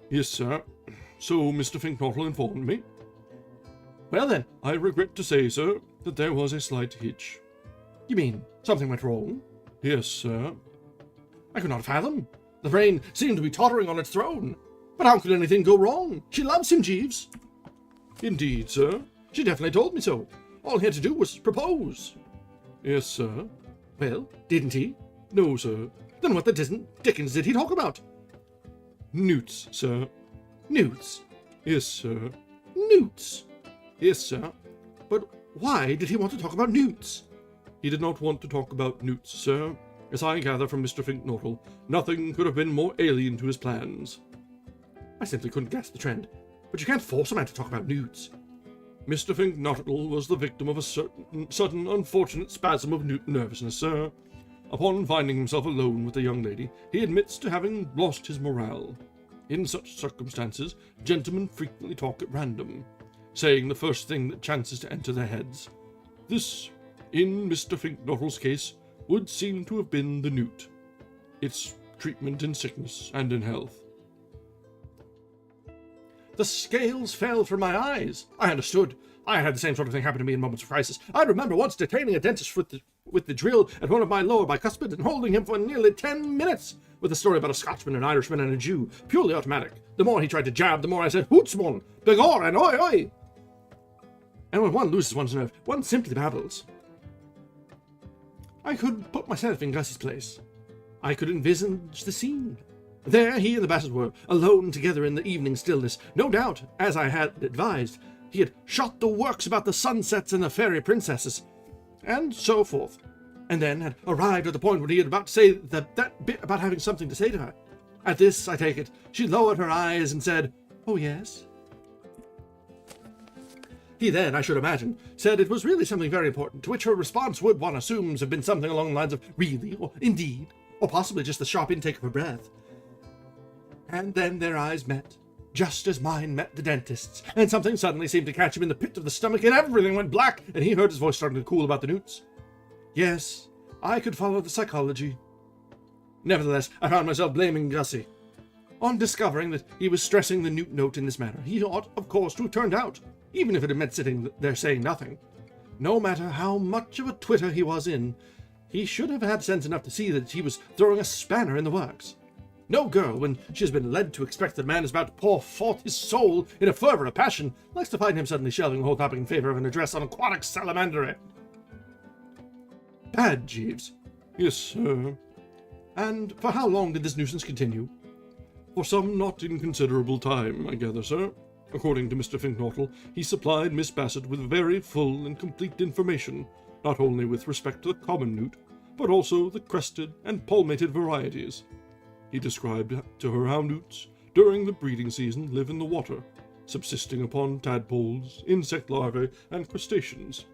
Yes, sir. So Mr. Finknortle informed me. Well then, I regret to say, sir, that there was a slight hitch. You mean something went wrong? Yes, sir. I could not fathom. The brain seemed to be tottering on its throne. But how could anything go wrong? She loves him, Jeeves. Indeed, sir. She definitely told me so. All he had to do was propose. Yes, sir. Well, didn't he? No, sir. Then what the dickens did he talk about? Newts, sir. Newts? Yes, sir. Newts? Yes, sir. But why did he want to talk about newts? He did not want to talk about newts, sir. As I gather from Mr. Finknortle, nothing could have been more alien to his plans. I simply couldn't guess the trend. But you can't force a man to talk about newts. Mr. Finknortle was the victim of a sudden unfortunate spasm of nervousness, sir. Upon finding himself alone with the young lady, he admits to having lost his morale. In such circumstances, gentlemen frequently talk at random, saying the first thing that chances to enter their heads. This, in Mr. Finknortle's case, would seem to have been the newt, its treatment in sickness and in health. The scales fell from my eyes. I understood. I had the same sort of thing happen to me in moments of crisis. I remember once detaining a dentist with the drill at one of my lower bicuspid and holding him for nearly 10 minutes with a story about a Scotchman, an Irishman, and a Jew, purely automatic. The more he tried to jab, the more I said, "Hootsmon, begor, and oi, oi!" And when one loses one's nerve, one simply babbles. I could put myself in Gus's place. I could envisage the scene. There he and the Bassett were, alone together in the evening stillness. No doubt, as I had advised, he had shot the works about the sunsets and the fairy princesses, and so forth, and then had arrived at the point where he had about to say that bit about having something to say to her. At this, I take it, she lowered her eyes and said, "Oh, yes." He then, I should imagine, said it was really something very important, to which her response would, one assumes, have been something along the lines of "really," or "indeed," or possibly just the sharp intake of her breath. And then their eyes met, just as mine met the dentist's, and something suddenly seemed to catch him in the pit of the stomach, and everything went black, and he heard his voice starting to cool about the newts. Yes, I could follow the psychology. Nevertheless, I found myself blaming Gussie. On discovering that he was stressing the newt note in this manner, he ought, of course, to have turned out, even if it had meant sitting there saying nothing. No matter how much of a twitter he was in, he should have had sense enough to see that he was throwing a spanner in the works. No girl, when she has been led to expect that a man is about to pour forth his soul in a fervour of passion, likes to find him suddenly shelving the whole topic in favour of an address on aquatic salamandery. Bad, Jeeves. Yes, sir. And for how long did this nuisance continue? For some not inconsiderable time, I gather, sir. According to Mr. Finknortle, he supplied Miss Bassett with very full and complete information, not only with respect to the common newt, but also the crested and palmated varieties. He described to her how newts, during the breeding season, live in the water, subsisting upon tadpoles, insect larvae, and crustaceans,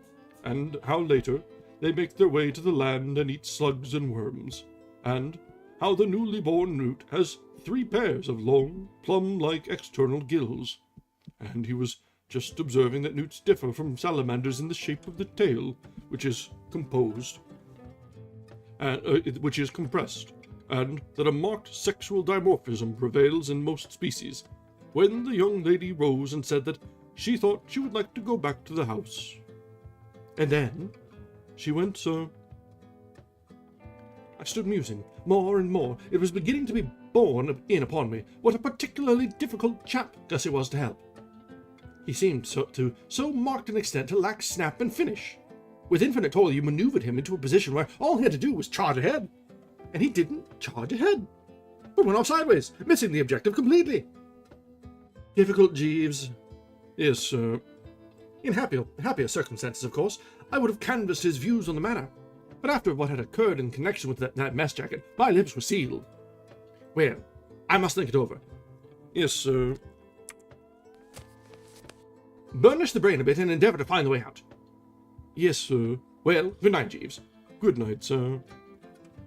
and how later they make their way to the land and eat slugs and worms, and how the newly born newt has 3 pairs of long, plum-like external gills, and he was just observing that newts differ from salamanders in the shape of the tail, which is composed. which is compressed, and that a marked sexual dimorphism prevails in most species, when the young lady rose and said that she thought she would like to go back to the house. And then she went, sir. I stood musing, more and more. It was beginning to be borne in upon me what a particularly difficult chap Gussie was to help. He seemed to so marked an extent to lack snap and finish. With infinite toil you maneuvered him into a position where all he had to do was charge ahead. And he didn't charge ahead, but went off sideways, missing the objective completely. Difficult, Jeeves. Yes, sir. In happier circumstances, of course, I would have canvassed his views on the matter. But after what had occurred in connection with that mess jacket, my lips were sealed. Well, I must think it over. Yes, sir. Burnish the brain a bit and endeavour to find the way out. Yes, sir. Well, good night, Jeeves. Good night, sir.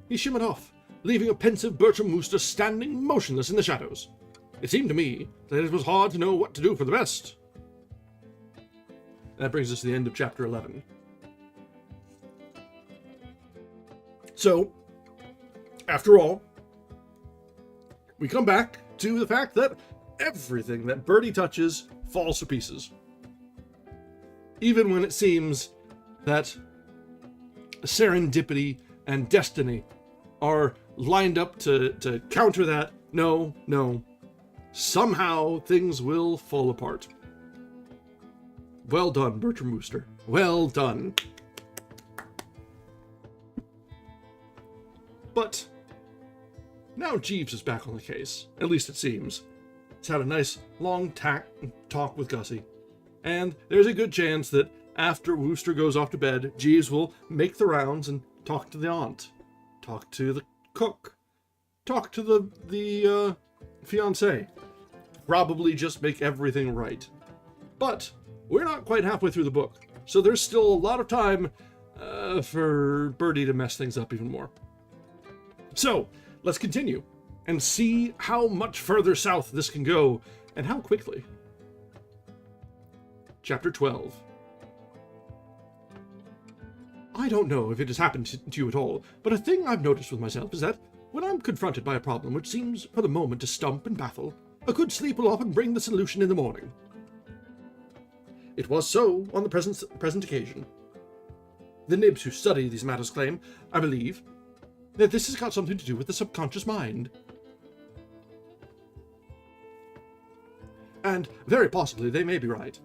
He shimmered off, leaving a pensive Bertram Wooster standing motionless in the shadows. It seemed to me that it was hard to know what to do for the best. That brings us to the end of chapter 11. So, after all, we come back to the fact that everything that Bertie touches falls to pieces. Even when it seems that serendipity and destiny are lined up to counter that, no. Somehow things will fall apart. Well done, Bertram Wooster. Well done. But now Jeeves is back on the case. At least it seems. He's had a nice long talk with Gussie. And there's a good chance that after Wooster goes off to bed, Jeeves will make the rounds and talk to the aunt. Talk to the cook. Talk to the fiancé. Probably just make everything right. But we're not quite halfway through the book, so there's still a lot of time for Bertie to mess things up even more. So, let's continue and see how much further south this can go, and how quickly. Chapter 12. I don't know if it has happened to you at all, but a thing I've noticed with myself is that when I'm confronted by a problem which seems for the moment to stump and baffle, a good sleep will often bring the solution in the morning. It was so on the present occasion. The nibs who study these matters claim, I believe, that this has got something to do with the subconscious mind. And very possibly they may be right.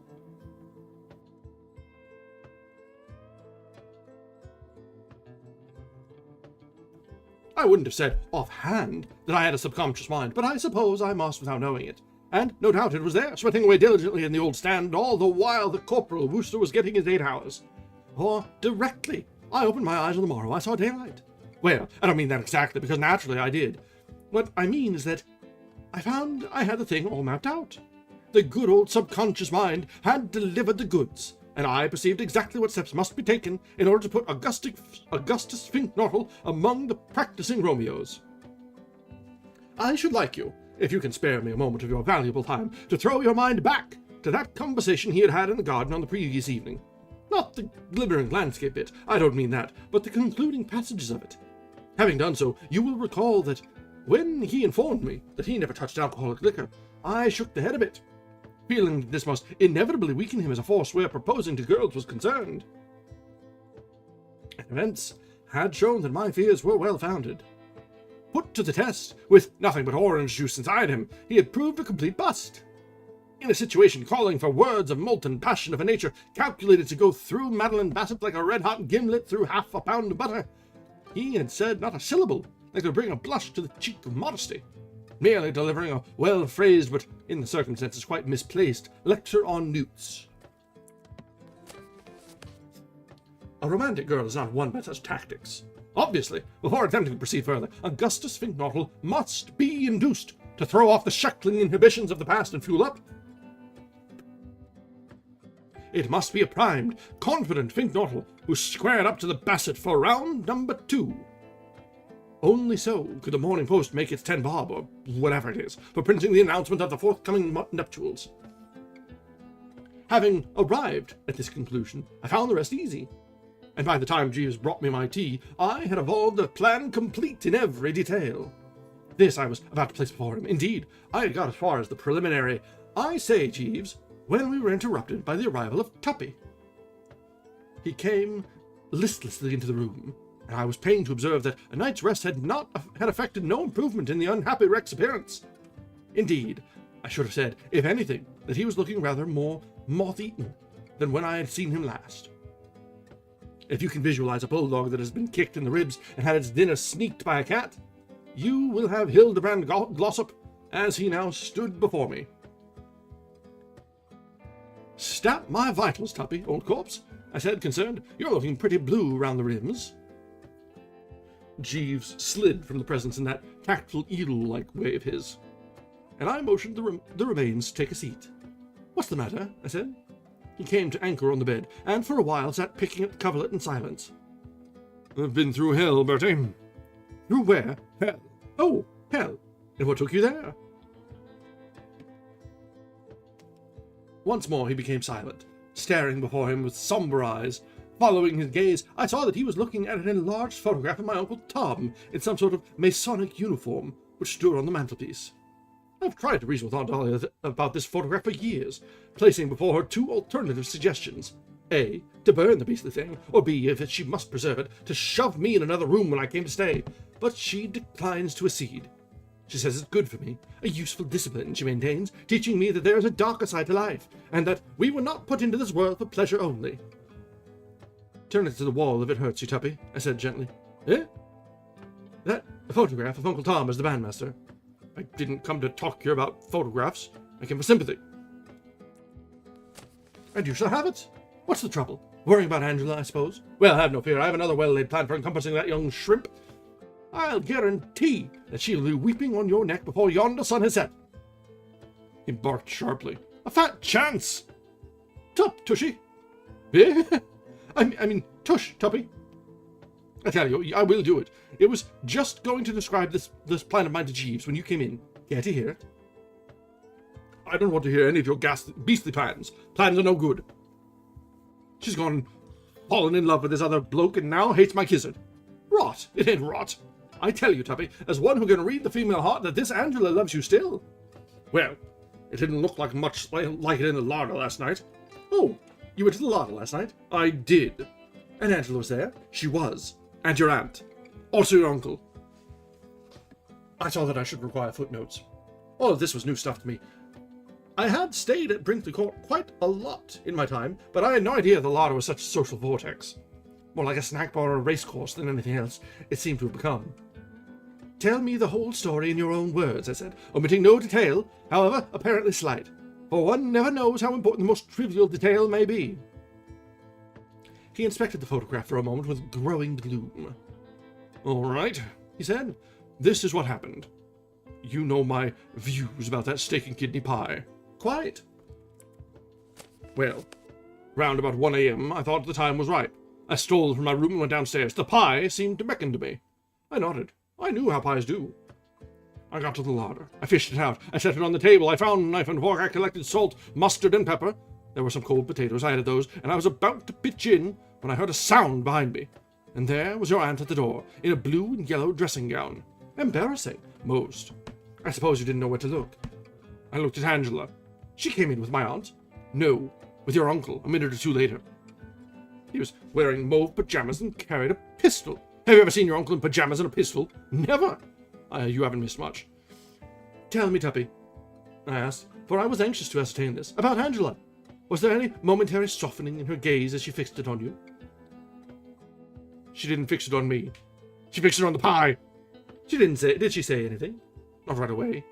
I wouldn't have said offhand that I had a subconscious mind, but I suppose I must without knowing it. And no doubt it was there, sweating away diligently in the old stand, all the while the Corporal Wooster was getting his 8 hours. For directly I opened my eyes on the morrow, I saw daylight. Well, I don't mean that exactly, because naturally I did. What I mean is that I found I had the thing all mapped out. The good old subconscious mind had delivered the goods, and I perceived exactly what steps must be taken in order to put Augustus Finknortle among the practicing Romeos. I should like you, if you can spare me a moment of your valuable time, to throw your mind back to that conversation he had had in the garden on the previous evening. Not the glimmering landscape bit, I don't mean that, but the concluding passages of it. Having done so, you will recall that when he informed me that he never touched alcoholic liquor, I shook the head a bit, feeling that this must inevitably weaken him as a force where proposing to girls was concerned. And events had shown that my fears were well-founded. Put to the test, with nothing but orange juice inside him, he had proved a complete bust. In a situation calling for words of molten passion of a nature calculated to go through Madeline Bassett like a red-hot gimlet through half a pound of butter, he had said not a syllable that could bring a blush to the cheek of modesty, merely delivering a well-phrased but, in the circumstances, quite misplaced lecture on newts. A romantic girl is not one by such tactics. Obviously, before attempting to proceed further, Augustus Finknortle must be induced to throw off the shackling inhibitions of the past and fuel up. It must be a primed, confident Finknortle who squared up to the Bassett for round number 2. Only so could the Morning Post make its 10 bob, or whatever it is, for printing the announcement of the forthcoming nuptials. Having arrived at this conclusion, I found the rest easy. and by the time Jeeves brought me my tea, I had evolved a plan complete in every detail. This I was about to place before him. Indeed, I had got as far as the preliminary, "I say, Jeeves," when we were interrupted by the arrival of Tuppy. He came listlessly into the room, and I was pained to observe that a night's rest had affected no improvement in the unhappy wreck's appearance. Indeed, I should have said, if anything, that he was looking rather more moth-eaten than when I had seen him last. If you can visualize a bulldog that has been kicked in the ribs and had its dinner sneaked by a cat, you will have Hildebrand Glossop as he now stood before me. "Stat my vitals, Tuppy, old corpse," I said, concerned. "You're looking pretty blue round the rims." Jeeves slid from the presence in that tactful eagle-like way of his, and I motioned the remains to take a seat. "What's the matter?" I said. He came to anchor on the bed, and for a while sat picking at the coverlet in silence. "I've been through hell, Bertie." "Through where?" "Hell." "Oh, hell. And what took you there?" Once more he became silent, staring before him with somber eyes. Following his gaze, I saw that he was looking at an enlarged photograph of my Uncle Tom in some sort of Masonic uniform, which stood on the mantelpiece. I've tried to reason with Aunt Dahlia about this photograph for years, placing before her two alternative suggestions. A, to burn the beastly thing, or B, if she must preserve it, to shove me in another room when I came to stay. But she declines to accede. She says it's good for me, a useful discipline, she maintains, teaching me that there is a darker side to life, and that we were not put into this world for pleasure only. "Turn it to the wall if it hurts you, Tuppy," I said gently. "Eh?" "That photograph of Uncle Tom as the bandmaster. I didn't come to talk here about photographs. I came for sympathy." "And you shall have it. What's the trouble? Worrying about Angela, I suppose? Well, have no fear. I have another well-laid plan for encompassing that young shrimp. I'll guarantee that she'll be weeping on your neck before yonder sun has set." He barked sharply. "A fat chance! Tushy." "Eh? I mean, tush, Tuppy. I tell you, I will do it. It was just going to describe this plan of mine to Jeeves when you came in. Care to hear it?" "I don't want to hear any of your beastly plans. Plans are no good. She's gone fallen in love with this other bloke and now hates my gizzard. Rot. It ain't rot. I tell you, Tuppy, as one who can read the female heart, that this Angela loves you still." "Well, it didn't look like much like it in the larder last night." "Oh, you went to the larder last night?" "I did." "And Angela was there?" "She was. And your aunt. Also your uncle." I saw that I should require footnotes. All of this was new stuff to me. I had stayed at Brinkley Court quite a lot in my time, but I had no idea the larder was such a social vortex. More like a snack bar or a racecourse than anything else it seemed to have become. "Tell me the whole story in your own words," I said, omitting no detail, however apparently slight, for one never knows how important the most trivial detail may be. He inspected the photograph for a moment with growing gloom. "All right," he said, "this is what happened. You know my views about that steak and kidney pie." "Quite." "Well, round about 1 a.m. I thought the time was ripe. I stole from my room and went downstairs. The pie seemed to beckon to me. I nodded. I knew how pies do. I got to the larder. I fished it out. I set it on the table. I found a knife and fork. I collected salt, mustard, and pepper. There were some cold potatoes. I added those, and I was about to pitch in when I heard a sound behind me. And there was your aunt at the door, in a blue and yellow dressing gown. Embarrassing, most. I suppose you didn't know where to look. I looked at Angela. She came in with my aunt. No, with your uncle, a minute or two later. He was wearing mauve pajamas and carried a pistol. Have you ever seen your uncle in pajamas and a pistol? Never. You haven't missed much. Tell me, Tuppy, I asked, for I was anxious to ascertain this, about Angela. Was there any momentary softening in her gaze as she fixed it on you? She didn't fix it on me. She fixed it on the pie. Did she say anything? Not right away.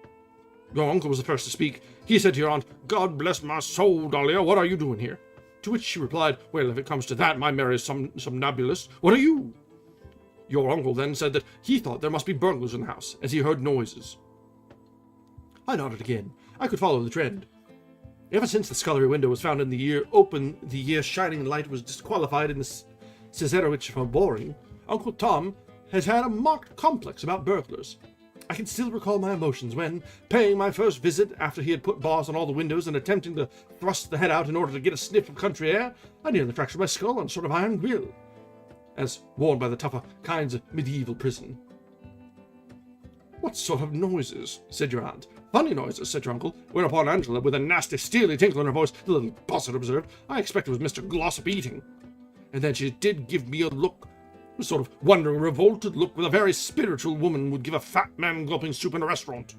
Your uncle was the first to speak. He said to your aunt, "God bless my soul, Dahlia, what are you doing here?" To which she replied, "Well, if it comes to that, my Mary is somnambulist. What are you?" Your uncle then said that he thought there must be burglars in the house, as he heard noises. I nodded again. I could follow the trend. Ever since the scullery window was found in the year open, the year shining light was disqualified in the Cesarewitch for boring, Uncle Tom has had a marked complex about burglars. I can still recall my emotions when, paying my first visit after he had put bars on all the windows and attempting to thrust the head out in order to get a sniff of country air, I nearly fractured my skull on a sort of iron grill. as worn by the tougher kinds of medieval prison. "What sort of noises?" said your aunt. "Funny noises," said your uncle, whereupon Angela, with a nasty, steely tinkle in her voice, the little posset observed, "I expect it was Mr. Glossop eating." And then she did give me a look, a sort of wondering, revolted look, with a very spiritual woman would give a fat man gulping soup in a restaurant.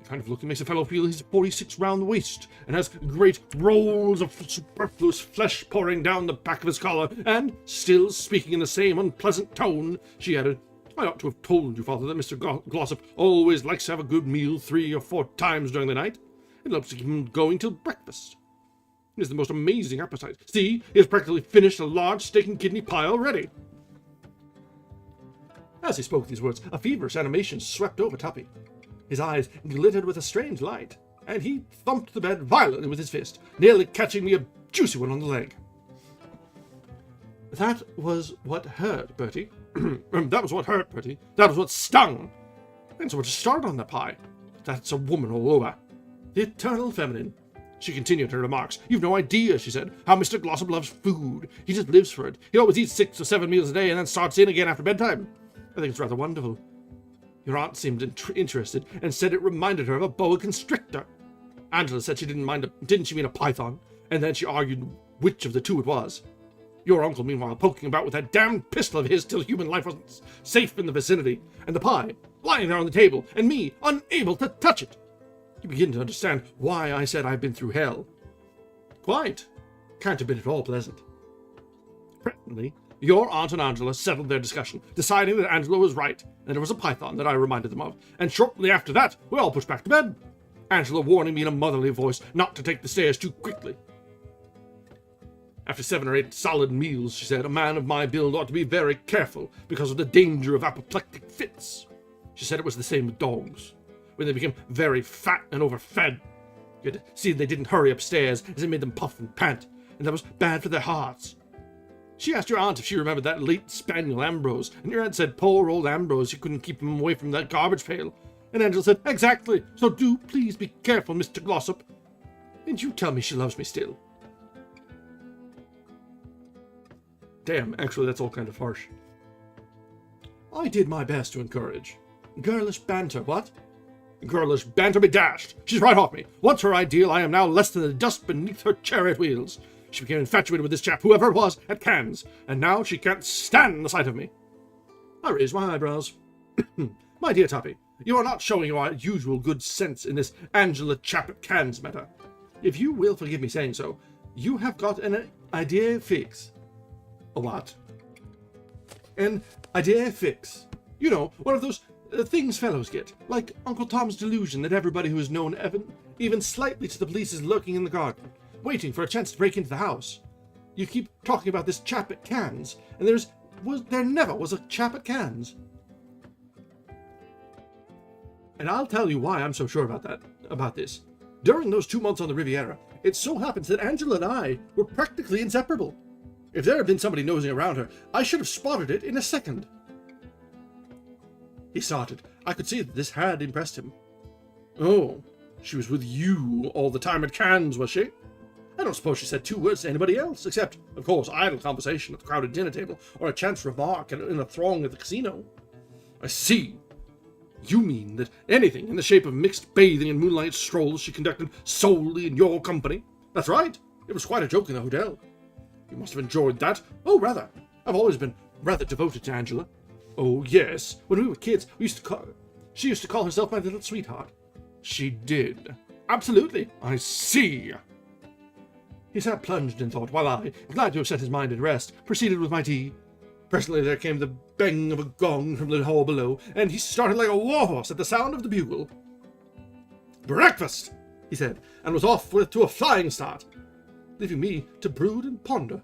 The kind of look that makes a fellow feel he's 46 round the waist, and has great rolls of superfluous flesh pouring down the back of his collar, and, still speaking in the same unpleasant tone, she added, "I ought to have told you, Father, that Mr. Glossop always likes to have a good meal 3 or 4 times during the night. It helps to keep him going till breakfast. He has the most amazing appetite. See, he has practically finished a large steak and kidney pie already." As he spoke these words, a feverish animation swept over Tuppy. His eyes glittered with a strange light, and he thumped the bed violently with his fist, nearly catching me a juicy one on the leg. "That was what hurt, Bertie." "That was what hurt, Bertie. That was what stung. And so much to start on the pie. That's a woman all over. The eternal feminine." She continued her remarks. "You've no idea," she said, "how Mr. Glossop loves food. He just lives for it. He always eats 6 or 7 meals a day and then starts in again after bedtime. I think it's rather wonderful." Your aunt seemed interested and said it reminded her of a boa constrictor. Angela said she didn't mind didn't she mean a python? And then she argued which of the two it was. Your uncle, meanwhile, poking about with that damned pistol of his till human life wasn't safe in the vicinity, and the pie lying there on the table, and me unable to touch it. You begin to understand why I said I've been through hell. Quite. Can't have been at all pleasant. Presently, your aunt and Angela settled their discussion, deciding that Angela was right, and it was a python that I reminded them of, and shortly after that, we all pushed back to bed, Angela warning me in a motherly voice not to take the stairs too quickly. After 7 or 8 solid meals, she said, a man of my build ought to be very careful because of the danger of apoplectic fits. She said it was the same with dogs. When they became very fat and overfed, you had to see they didn't hurry upstairs as it made them puff and pant, and that was bad for their hearts. She asked your aunt if she remembered that late spaniel Ambrose, and your aunt said, poor old Ambrose, you couldn't keep him away from that garbage pail. And Angela said, exactly, so do please be careful, Mr. Glossop. And you tell me she loves me still. Damn, actually that's all kind of harsh. I did my best to encourage. Girlish banter, what? Girlish banter be dashed. She's right off me. Once her ideal, I am now less than the dust beneath her chariot wheels. She became infatuated with this chap, whoever it was, at Cannes, and now she can't stand the sight of me. I raised my eyebrows. My dear Tuppy, you are not showing your usual good sense in this Angela chap at Cannes matter. If you will forgive me saying so, you have got an idea fix. A what? An idea fix. You know, one of those things fellows get, like Uncle Tom's delusion that everybody who is known even slightly to the police is lurking in the garden, waiting for a chance to break into the house. You keep talking about this chap at Cannes, and there never was a chap at Cannes. And I'll tell you why I'm so sure about this. During those 2 months on the Riviera, it so happens that Angela and I were practically inseparable. If there had been somebody nosing around her, I should have spotted it in a second. He started. I could see that this had impressed him. Oh, she was with you all the time at Cannes, was she? I don't suppose she said 2 words to anybody else, except, of course, idle conversation at the crowded dinner table, or a chance remark in a throng at the casino. I see. You mean that anything in the shape of mixed bathing and moonlight strolls she conducted solely in your company? That's right. It was quite a joke in the hotel. You must have enjoyed that. Oh, rather. I've always been rather devoted to Angela. Oh, yes. When we were kids, she used to call herself my little sweetheart. She did. Absolutely. I see. He sat plunged in thought, while I, glad to have set his mind at rest, proceeded with my tea. Presently there came the bang of a gong from the hall below, and he started like a warhorse at the sound of the bugle. Breakfast, he said, and was off to a flying start, leaving me to brood and ponder.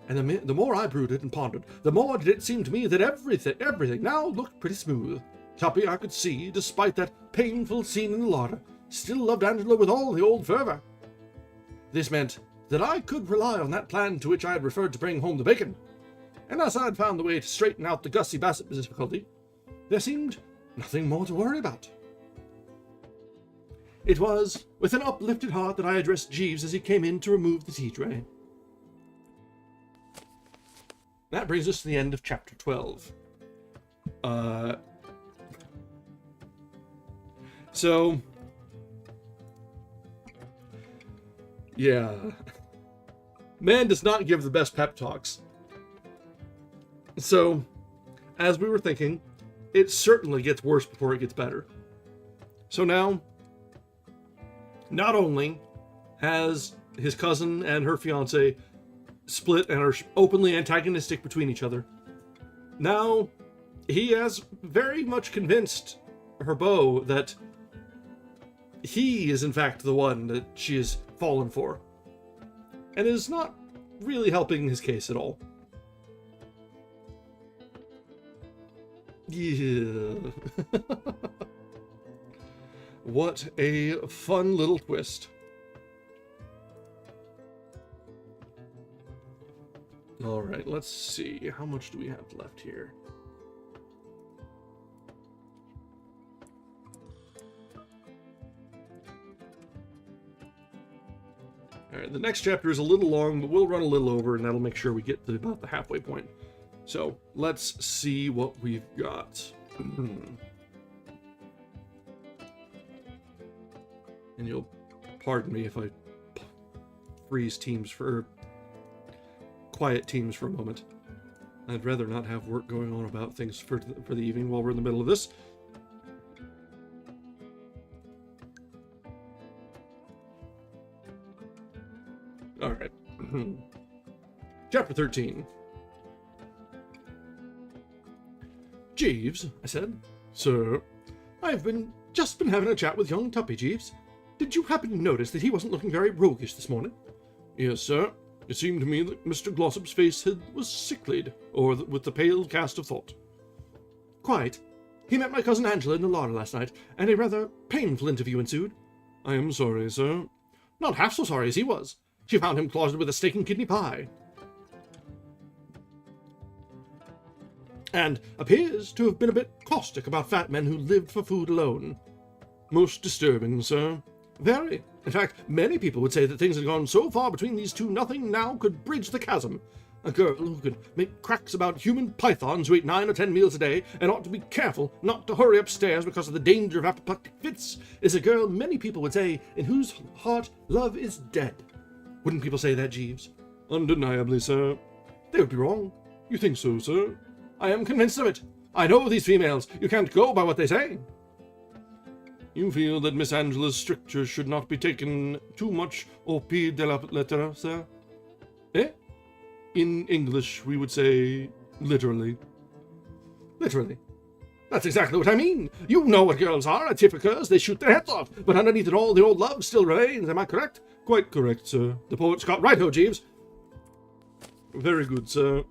And the more I brooded and pondered, the more did it seem to me that everything now looked pretty smooth. Tuppy, I could see, despite that painful scene in the larder, still loved Angela with all the old fervour. This meant that I could rely on that plan to which I had referred to bring home the bacon. And as I had found the way to straighten out the Gussie Bassett difficulty, there seemed nothing more to worry about. It was with an uplifted heart that I addressed Jeeves as he came in to remove the tea tray. that brings us to the end of chapter 12. So, yeah. Man does not give the best pep talks. So, as we were thinking, it certainly gets worse before it gets better. So now, not only has his cousin and her fiancé split and are openly antagonistic between each other, now he has very much convinced her beau that he is in fact the one that she has fallen for, and is not really helping his case at all. Yeah. What a fun little twist. Alright, let's see. How much do we have left here? Alright, the next chapter is a little long, but we'll run a little over, and that'll make sure we get to about the halfway point. So, let's see what we've got. And you'll pardon me if I freeze teams for... quiet teams for a moment. I'd rather not have work going on about things for the evening while we're in the middle of this. Alright. Chapter 13. Jeeves, I said. Sir, I've just been having a chat with young Tuppy, Jeeves. Did you happen to notice that he wasn't looking very roguish this morning? Yes, sir. It seemed to me that Mr. Glossop's face was sicklied, or with the pale cast of thought. Quite. He met my cousin Angela in the larder last night, and a rather painful interview ensued. I am sorry, sir. Not half so sorry as he was. She found him closeted with a steak and kidney pie. And appears to have been a bit caustic about fat men who lived for food alone. Most disturbing, sir. Very. In fact, many people would say that things had gone so far between these two, nothing now could bridge the chasm. A girl who could make cracks about human pythons who ate 9 or 10 meals a day and ought to be careful not to hurry upstairs because of the danger of apoplectic fits is a girl many people would say in whose heart love is dead. Wouldn't people say that, Jeeves? Undeniably, sir. They would be wrong. You think so, sir? I am convinced of it. I know these females. You can't go by what they say. You feel that Miss Angela's strictures should not be taken too much au pied de la lettre, sir? Eh? In English, we would say literally. Literally? That's exactly what I mean. You know what girls are. A tip occurs, they shoot their heads off. But underneath it all, the old love still remains. Am I correct? Quite correct, sir. The poet's got right-o, Jeeves. Very good, sir.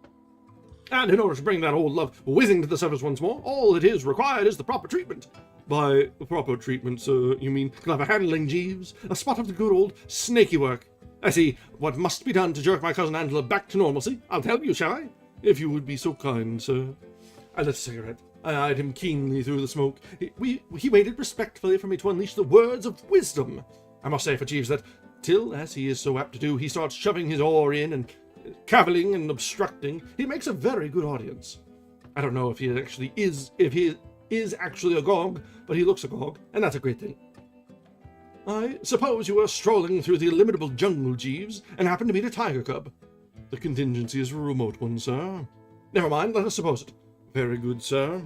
And in order to bring that old love whizzing to the surface once more, all that is required is the proper treatment. By proper treatment, sir, you mean clever handling, Jeeves? A spot of the good old snaky work. I see what must be done to jerk my cousin Angela back to normalcy. I'll tell you, shall I? If you would be so kind, sir. I lit a cigarette. I eyed him keenly through the smoke. He waited respectfully for me to unleash the words of wisdom. I must say for Jeeves that, till, as he is so apt to do, he starts shoving his oar in and cavilling and obstructing, he makes a very good audience. I don't know if he is actually agog, but he looks agog, and that's a great thing. I suppose you were strolling through the illimitable jungle, Jeeves, and happened to meet a tiger cub. The contingency is a remote one, sir. Never mind, let us suppose it. Very good, sir.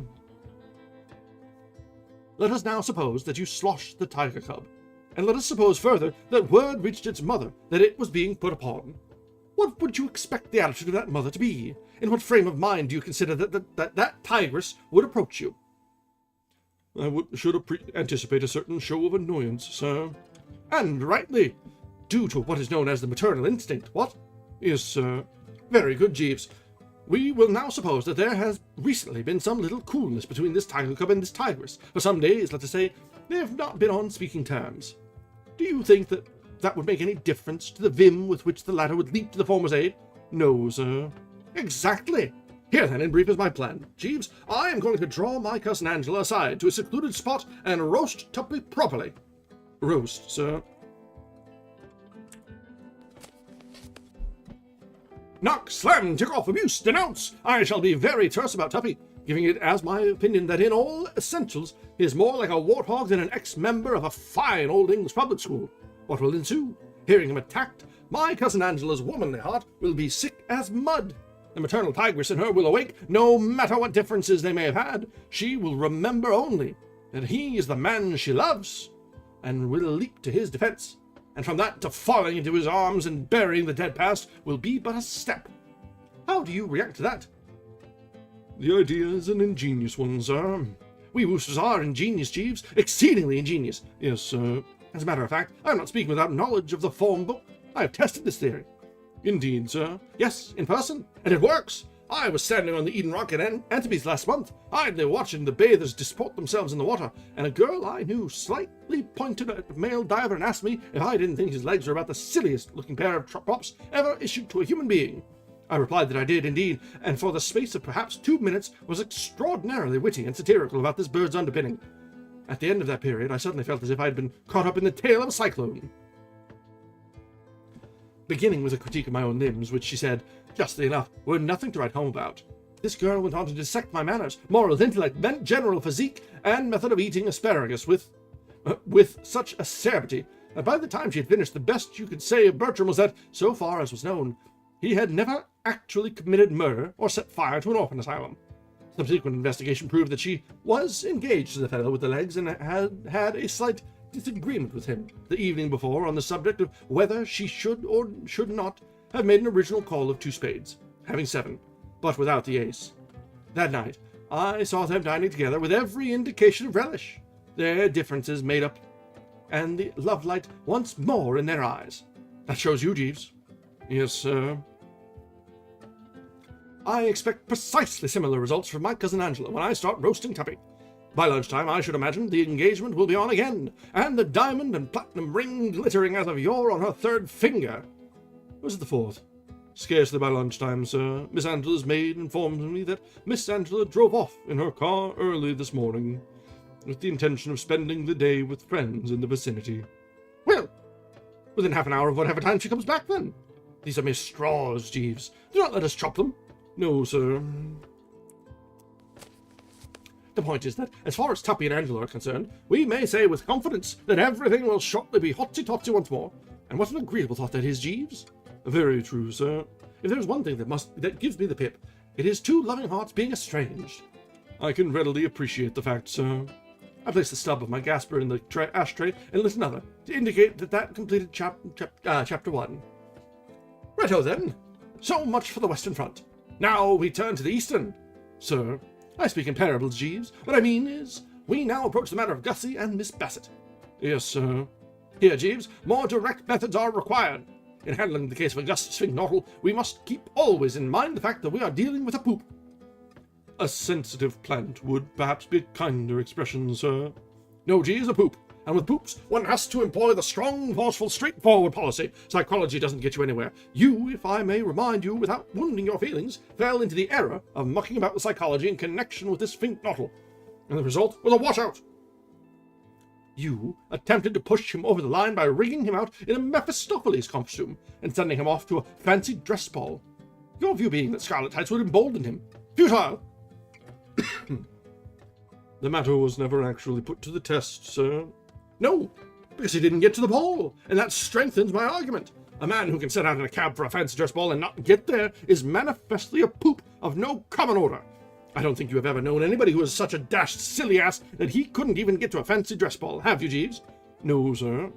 Let us now suppose that you sloshed the tiger cub, and let us suppose further that word reached its mother that it was being put upon. What would you expect the attitude of that mother to be? In what frame of mind do you consider that tigress would approach you? I should anticipate a certain show of annoyance, sir. And rightly, due to what is known as the maternal instinct, what? Yes, sir. Very good, Jeeves. We will now suppose that there has recently been some little coolness between this tiger cub and this tigress. For some days, let us say, they have not been on speaking terms. Do you think that would make any difference to the vim with which the latter would leap to the former's aid? No, sir. Exactly. Here then, in brief, is my plan. Jeeves, I am going to draw my cousin Angela aside to a secluded spot and roast Tuppy properly. Roast, sir. Knock, slam, tick off, abuse, denounce! I shall be very terse about Tuppy, giving it as my opinion that in all essentials he is more like a warthog than an ex-member of a fine old English public school. What will ensue? Hearing him attacked, my cousin Angela's womanly heart will be sick as mud. The maternal tigress in her will awake, no matter what differences they may have had. She will remember only that he is the man she loves, and will leap to his defense. And from that to falling into his arms and burying the dead past will be but a step. How do you react to that? The idea is an ingenious one, sir. We Woosters are ingenious, Jeeves. Exceedingly ingenious. Yes, sir. As a matter of fact, I am not speaking without knowledge of the form book. I have tested this theory. Indeed, sir. Yes, in person. And it works. I was standing on the Eden Rock at Antics last month, idly watching the bathers disport themselves in the water, and a girl I knew slightly pointed at a male diver and asked me if I didn't think his legs were about the silliest looking pair of props ever issued to a human being. I replied that I did indeed, and for the space of perhaps 2 minutes was extraordinarily witty and satirical about this bird's underpinning. At the end of that period, I suddenly felt as if I had been caught up in the tail of a cyclone. Beginning with a critique of my own limbs, which she said, justly enough, were nothing to write home about. This girl went on to dissect my manners, morals, intellect, general physique, and method of eating asparagus with such acerbity that by the time she had finished, the best you could say of Bertram was that, so far as was known, he had never actually committed murder or set fire to an orphan asylum. Subsequent investigation proved that she was engaged to the fellow with the legs and had a slight disagreement with him the evening before on the subject of whether she should or should not have made an original call of 2 spades, having 7, but without the ace. That night, I saw them dining together with every indication of relish, their differences made up, and the love-light once more in their eyes. That shows you, Jeeves. Yes, sir. I expect precisely similar results from my cousin Angela when I start roasting Tuppy. By lunchtime, I should imagine, the engagement will be on again, and the diamond and platinum ring glittering as of yore on her 3rd finger. Was it the 4th? Scarcely by lunchtime, sir. Miss Angela's maid informed me that Miss Angela drove off in her car early this morning, with the intention of spending the day with friends in the vicinity. Well, within half an hour of whatever time she comes back, then. These are mere straws, Jeeves. Do not let us chop them. No, sir. The point is that, as far as Tuppy and Angela are concerned, we may say with confidence that everything will shortly be hotsy-totsy once more. And what an agreeable thought that is, Jeeves. Very true, sir. If there's one thing that gives me the pip, it is 2 loving hearts being estranged. I can readily appreciate the fact, sir. I place the stub of my gasper in the ashtray and lit another, to indicate that completed chapter 1. Righto then. So much for the Western Front. Now we turn to the Eastern. Sir, I speak in parables, Jeeves. What I mean is, we now approach the matter of Gussie and Miss Bassett. Yes, sir. Here, Jeeves, more direct methods are required. In handling the case of Augustus Fignotle, we must keep always in mind the fact that we are dealing with a poop. A sensitive plant would perhaps be a kinder expression, sir. No, Jeeves, a poop. And with poops, one has to employ the strong, forceful, straightforward policy. Psychology doesn't get you anywhere. You, if I may remind you without wounding your feelings, fell into the error of mucking about with psychology in connection with this Fignotle. And the result was a washout. You attempted to push him over the line by rigging him out in a Mephistopheles costume and sending him off to a fancy dress ball. Your view being that scarlet tights would embolden him. Futile! The matter was never actually put to the test, sir. No, because he didn't get to the ball, and that strengthens my argument. A man who can set out in a cab for a fancy dress ball and not get there is manifestly a poop of no common order. I don't think you have ever known anybody who is such a dashed silly ass that he couldn't even get to a fancy dress ball, have you, Jeeves? No, sir.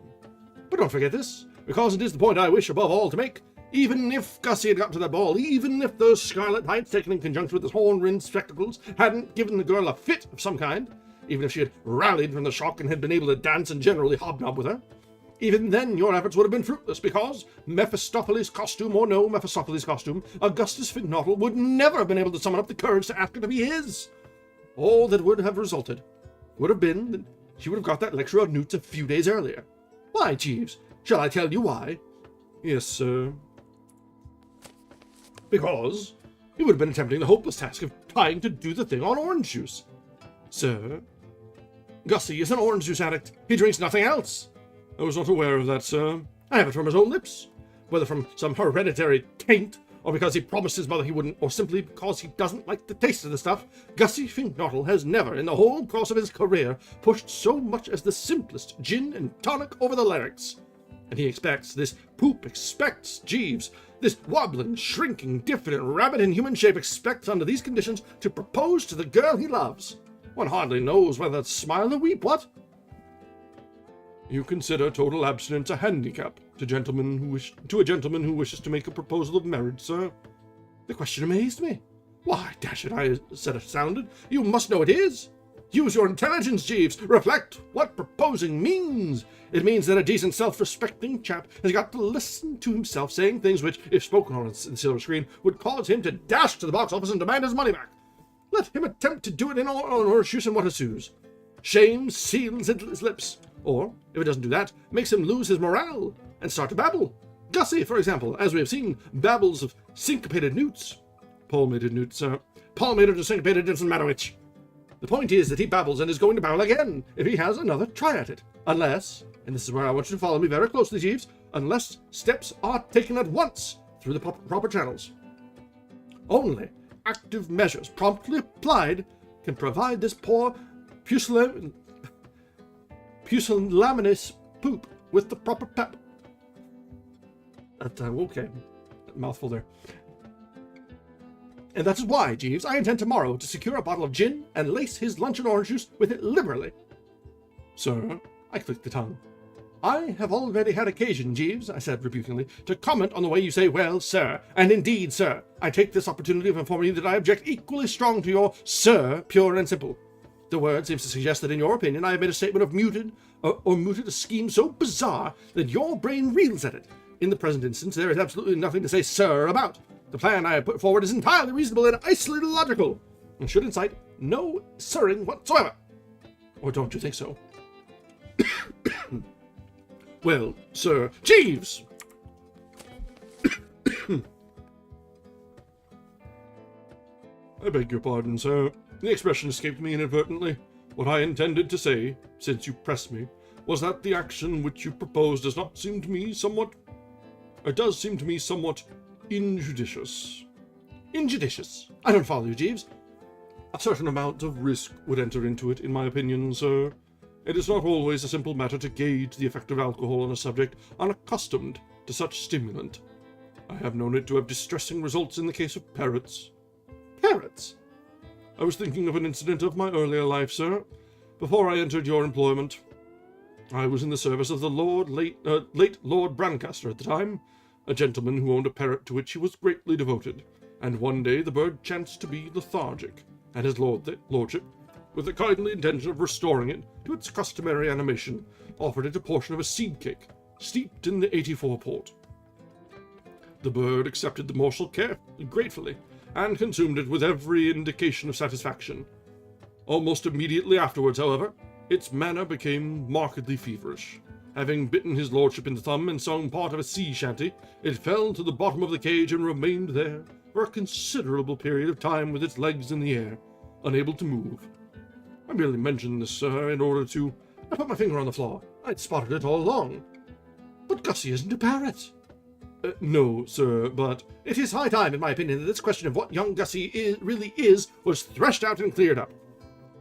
But don't forget this, because it is the point I wish above all to make. Even if Gussie had got to that ball, even if those scarlet tights taken in conjunction with his horn-rimmed spectacles hadn't given the girl a fit of some kind, even if she had rallied from the shock and had been able to dance and generally hobnob with her, even then your efforts would have been fruitless, because, Mephistopheles costume or no Mephistopheles costume, Augustus Fignotle would never have been able to summon up the courage to ask her to be his. All that would have resulted would have been that she would have got that lecture on newts a few days earlier. Why, Jeeves? Shall I tell you why? Yes, sir. Because he would have been attempting the hopeless task of trying to do the thing on orange juice. Sir? Gussie is an orange juice addict. He drinks nothing else. I was not aware of that, sir. I have it from his own lips. Whether from some hereditary taint, or because he promised his mother he wouldn't, or simply because he doesn't like the taste of the stuff, Gussie Finknottle has never, in the whole course of his career, pushed so much as the simplest gin and tonic over the larynx. And he expects, this poop expects, Jeeves, this wobbling, shrinking, diffident rabbit in human shape expects under these conditions to propose to the girl he loves. One hardly knows whether to smile or weep, what? You consider total abstinence a handicap to a gentleman who wishes to make a proposal of marriage, sir? The question amazed me. Why, dash it, I said astounded, you must know it is. Use your intelligence, Jeeves. Reflect what proposing means. It means that a decent, self-respecting chap has got to listen to himself saying things which, if spoken on the silver screen, would cause him to dash to the box office and demand his money back. Let him attempt to do it in all horseshoes and what ensues. Shame seals his lips, or, if it doesn't do that, makes him lose his morale and start to babble. Gussie, for example, as we have seen, babbles of syncopated newts. Palmated newts, sir. Palmated or syncopated, doesn't matter which. The point is that he babbles and is going to babble again if he has another try at it. Unless, and this is where I want you to follow me very closely, Jeeves, unless steps are taken at once through the proper channels. Only active measures promptly applied can provide this poor pusillanimous poop with the proper pep. Okay, mouthful there. And that is why, Jeeves, I intend tomorrow to secure a bottle of gin and lace his luncheon orange juice with it liberally. Sir, I clicked the tongue. I have already had occasion, Jeeves, I said rebukingly, to comment on the way you say, well, sir, and indeed, sir, I take this opportunity of informing you that I object equally strong to your sir, pure and simple. The word seems to suggest that, in your opinion, I have made a statement of mooted a scheme so bizarre that your brain reels at it. In the present instance, there is absolutely nothing to say sir about. The plan I have put forward is entirely reasonable and isolated logical, and should incite no sirring whatsoever. Or don't you think so? Well, sir, Jeeves! I beg your pardon, sir. The expression escaped me inadvertently. What I intended to say, since you press me, was that the action which you propose does seem to me somewhat injudicious. Injudicious? I don't follow you, Jeeves. A certain amount of risk would enter into it, in my opinion, sir. It is not always a simple matter to gauge the effect of alcohol on a subject unaccustomed to such stimulant. I have known it to have distressing results in the case of parrots. Parrots? I was thinking of an incident of my earlier life, sir. Before I entered your employment, I was in the service of the late Lord Brancaster at the time, a gentleman who owned a parrot to which he was greatly devoted, and one day the bird chanced to be lethargic, and his lordship, with the kindly intention of restoring it to its customary animation, offered it a portion of a seed cake, steeped in the 84 port. The bird accepted the morsel gratefully, and consumed it with every indication of satisfaction. Almost immediately afterwards, however, its manner became markedly feverish. Having bitten his lordship in the thumb and sung part of a sea shanty, it fell to the bottom of the cage and remained there for a considerable period of time with its legs in the air, unable to move. I merely mentioned this, sir, in order to... I put my finger on the flaw. I'd spotted it all along. But Gussie isn't a parrot. No, sir, but it is high time, in my opinion, that this question of what young Gussie really is was threshed out and cleared up.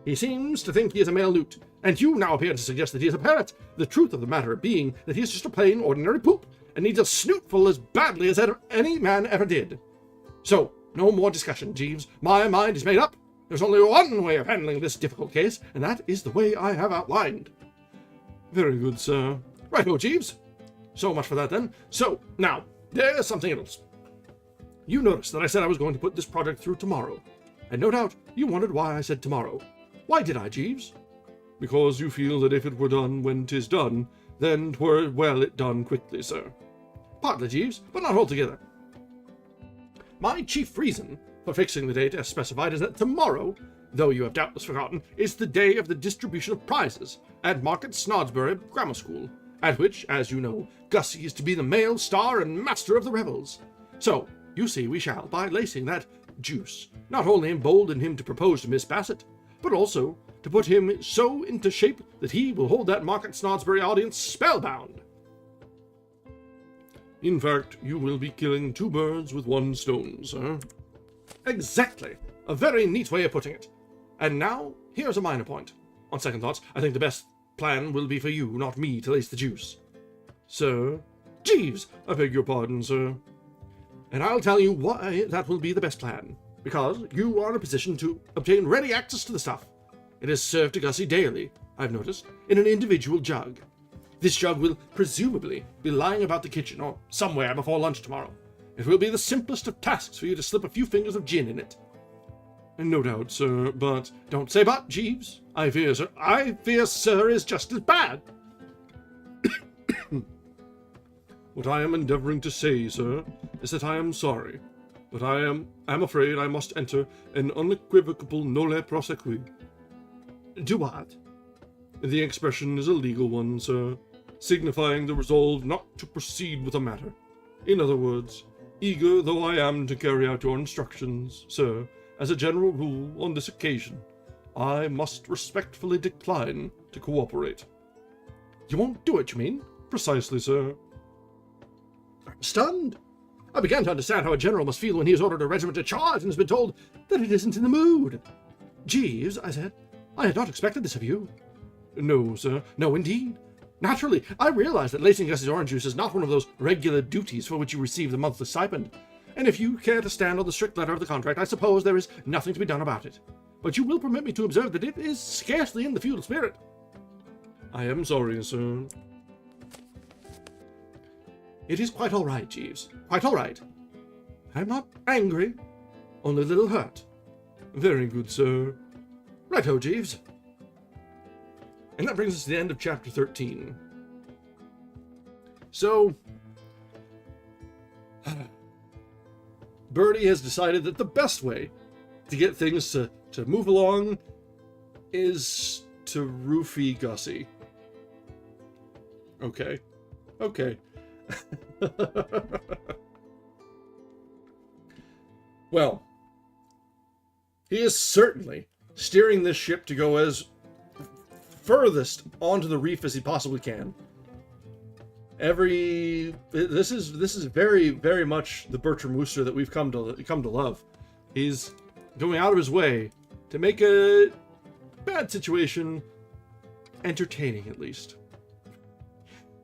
He seems to think he is a male newt, and you now appear to suggest that he is a parrot, the truth of the matter being that he is just a plain, ordinary poop, and needs a snootful as badly as any man ever did. So, no more discussion, Jeeves. My mind is made up. There's only one way of handling this difficult case, and that is the way I have outlined. Very good, sir. Righto, Jeeves. So much for that, then. So, now, there's something else. You noticed that I said I was going to put this project through tomorrow, and no doubt you wondered why I said tomorrow. Why did I, Jeeves? Because you feel that if it were done when 'tis done, then 'twere well it done quickly, sir. Partly, Jeeves, but not altogether. My chief reason for fixing the date as specified is that tomorrow, though you have doubtless forgotten, is the day of the distribution of prizes at Market Snodsbury Grammar School, at which, as you know, Gussie is to be the male star and master of the revels. So, you see, we shall, by lacing that juice, not only embolden him to propose to Miss Bassett, but also to put him so into shape that he will hold that Market Snodsbury audience spellbound. In fact, you will be killing two birds with one stone, sir. Exactly. A very neat way of putting it. And now, here's a minor point. On second thoughts, I think the best plan will be for you, not me, to lace the juice. Sir? Jeeves! I beg your pardon, sir. And I'll tell you why that will be the best plan. Because you are in a position to obtain ready access to the stuff. It is served to Gussie daily, I've noticed, in an individual jug. This jug will presumably be lying about the kitchen or somewhere before lunch tomorrow. It will be the simplest of tasks for you to slip a few fingers of gin in it. No doubt, sir, but don't say but, Jeeves. I fear, sir, is just as bad. What I am endeavouring to say, sir, is that I am sorry, but I am afraid I must enter an unequivocal nolle prosequi. Do what? The expression is a legal one, sir, signifying the resolve not to proceed with the matter. In other words, eager though I am to carry out your instructions, sir, as a general rule on this occasion, I must respectfully decline to cooperate. You won't do it, you mean? Precisely, sir. I'm stunned. I began to understand how a general must feel when he has ordered a regiment to charge and has been told that it isn't in the mood. Jeeves, I said, I had not expected this of you. No, sir, no indeed. Naturally, I realize that lacing Gussie's orange juice is not one of those regular duties for which you receive the monthly stipend. And if you care to stand on the strict letter of the contract, I suppose there is nothing to be done about it. But you will permit me to observe that it is scarcely in the feudal spirit. I am sorry, sir. It is quite all right, Jeeves. Quite all right. I'm not angry, only a little hurt. Very good, sir. Righto, Jeeves. And that brings us to the end of chapter 13. So, Birdie has decided that the best way to get things to move along is to roofie Gussie. Okay. Well, he is certainly steering this ship to go as furthest onto the reef as he possibly can. This is very, very much the Bertram Wooster that we've come to love. He's going out of his way to make a bad situation entertaining, at least.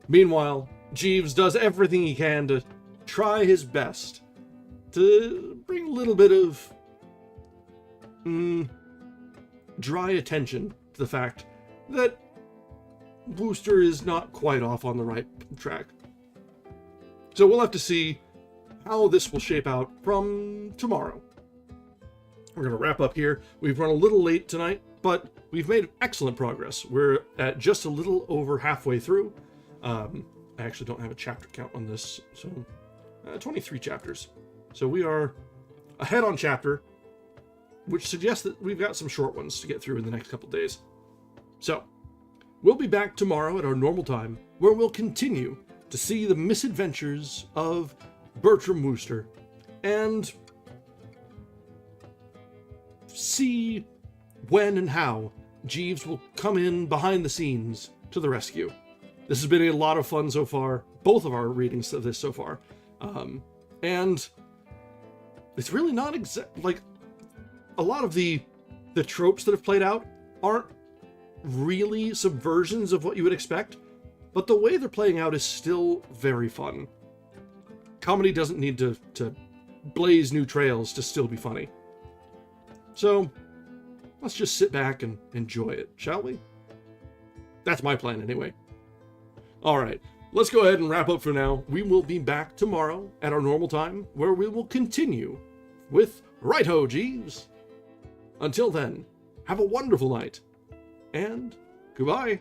Meanwhile, Jeeves does everything he can to try his best to bring a little bit of dry attention to the fact that Wooster is not quite off on the right track. So we'll have to see how this will shape out from tomorrow. We're going to wrap up here. We've run a little late tonight, but we've made excellent progress. We're at just a little over halfway through. I actually don't have a chapter count on this, so 23 chapters. So we are ahead on chapter, which suggests that we've got some short ones to get through in the next couple days. So, we'll be back tomorrow at our normal time, where we'll continue to see the misadventures of Bertram Wooster, and see when and how Jeeves will come in behind the scenes to the rescue. This has been a lot of fun so far, both of our readings of this so far, and it's really not like a lot of the tropes that have played out aren't really subversions of what you would expect, but the way they're playing out is still very fun. Comedy doesn't need to blaze new trails to still be funny. So, let's just sit back and enjoy it, shall we? That's my plan anyway. Alright, let's go ahead and wrap up for now. We will be back tomorrow at our normal time, where we will continue with Righto, Jeeves. Until then, have a wonderful night, and goodbye.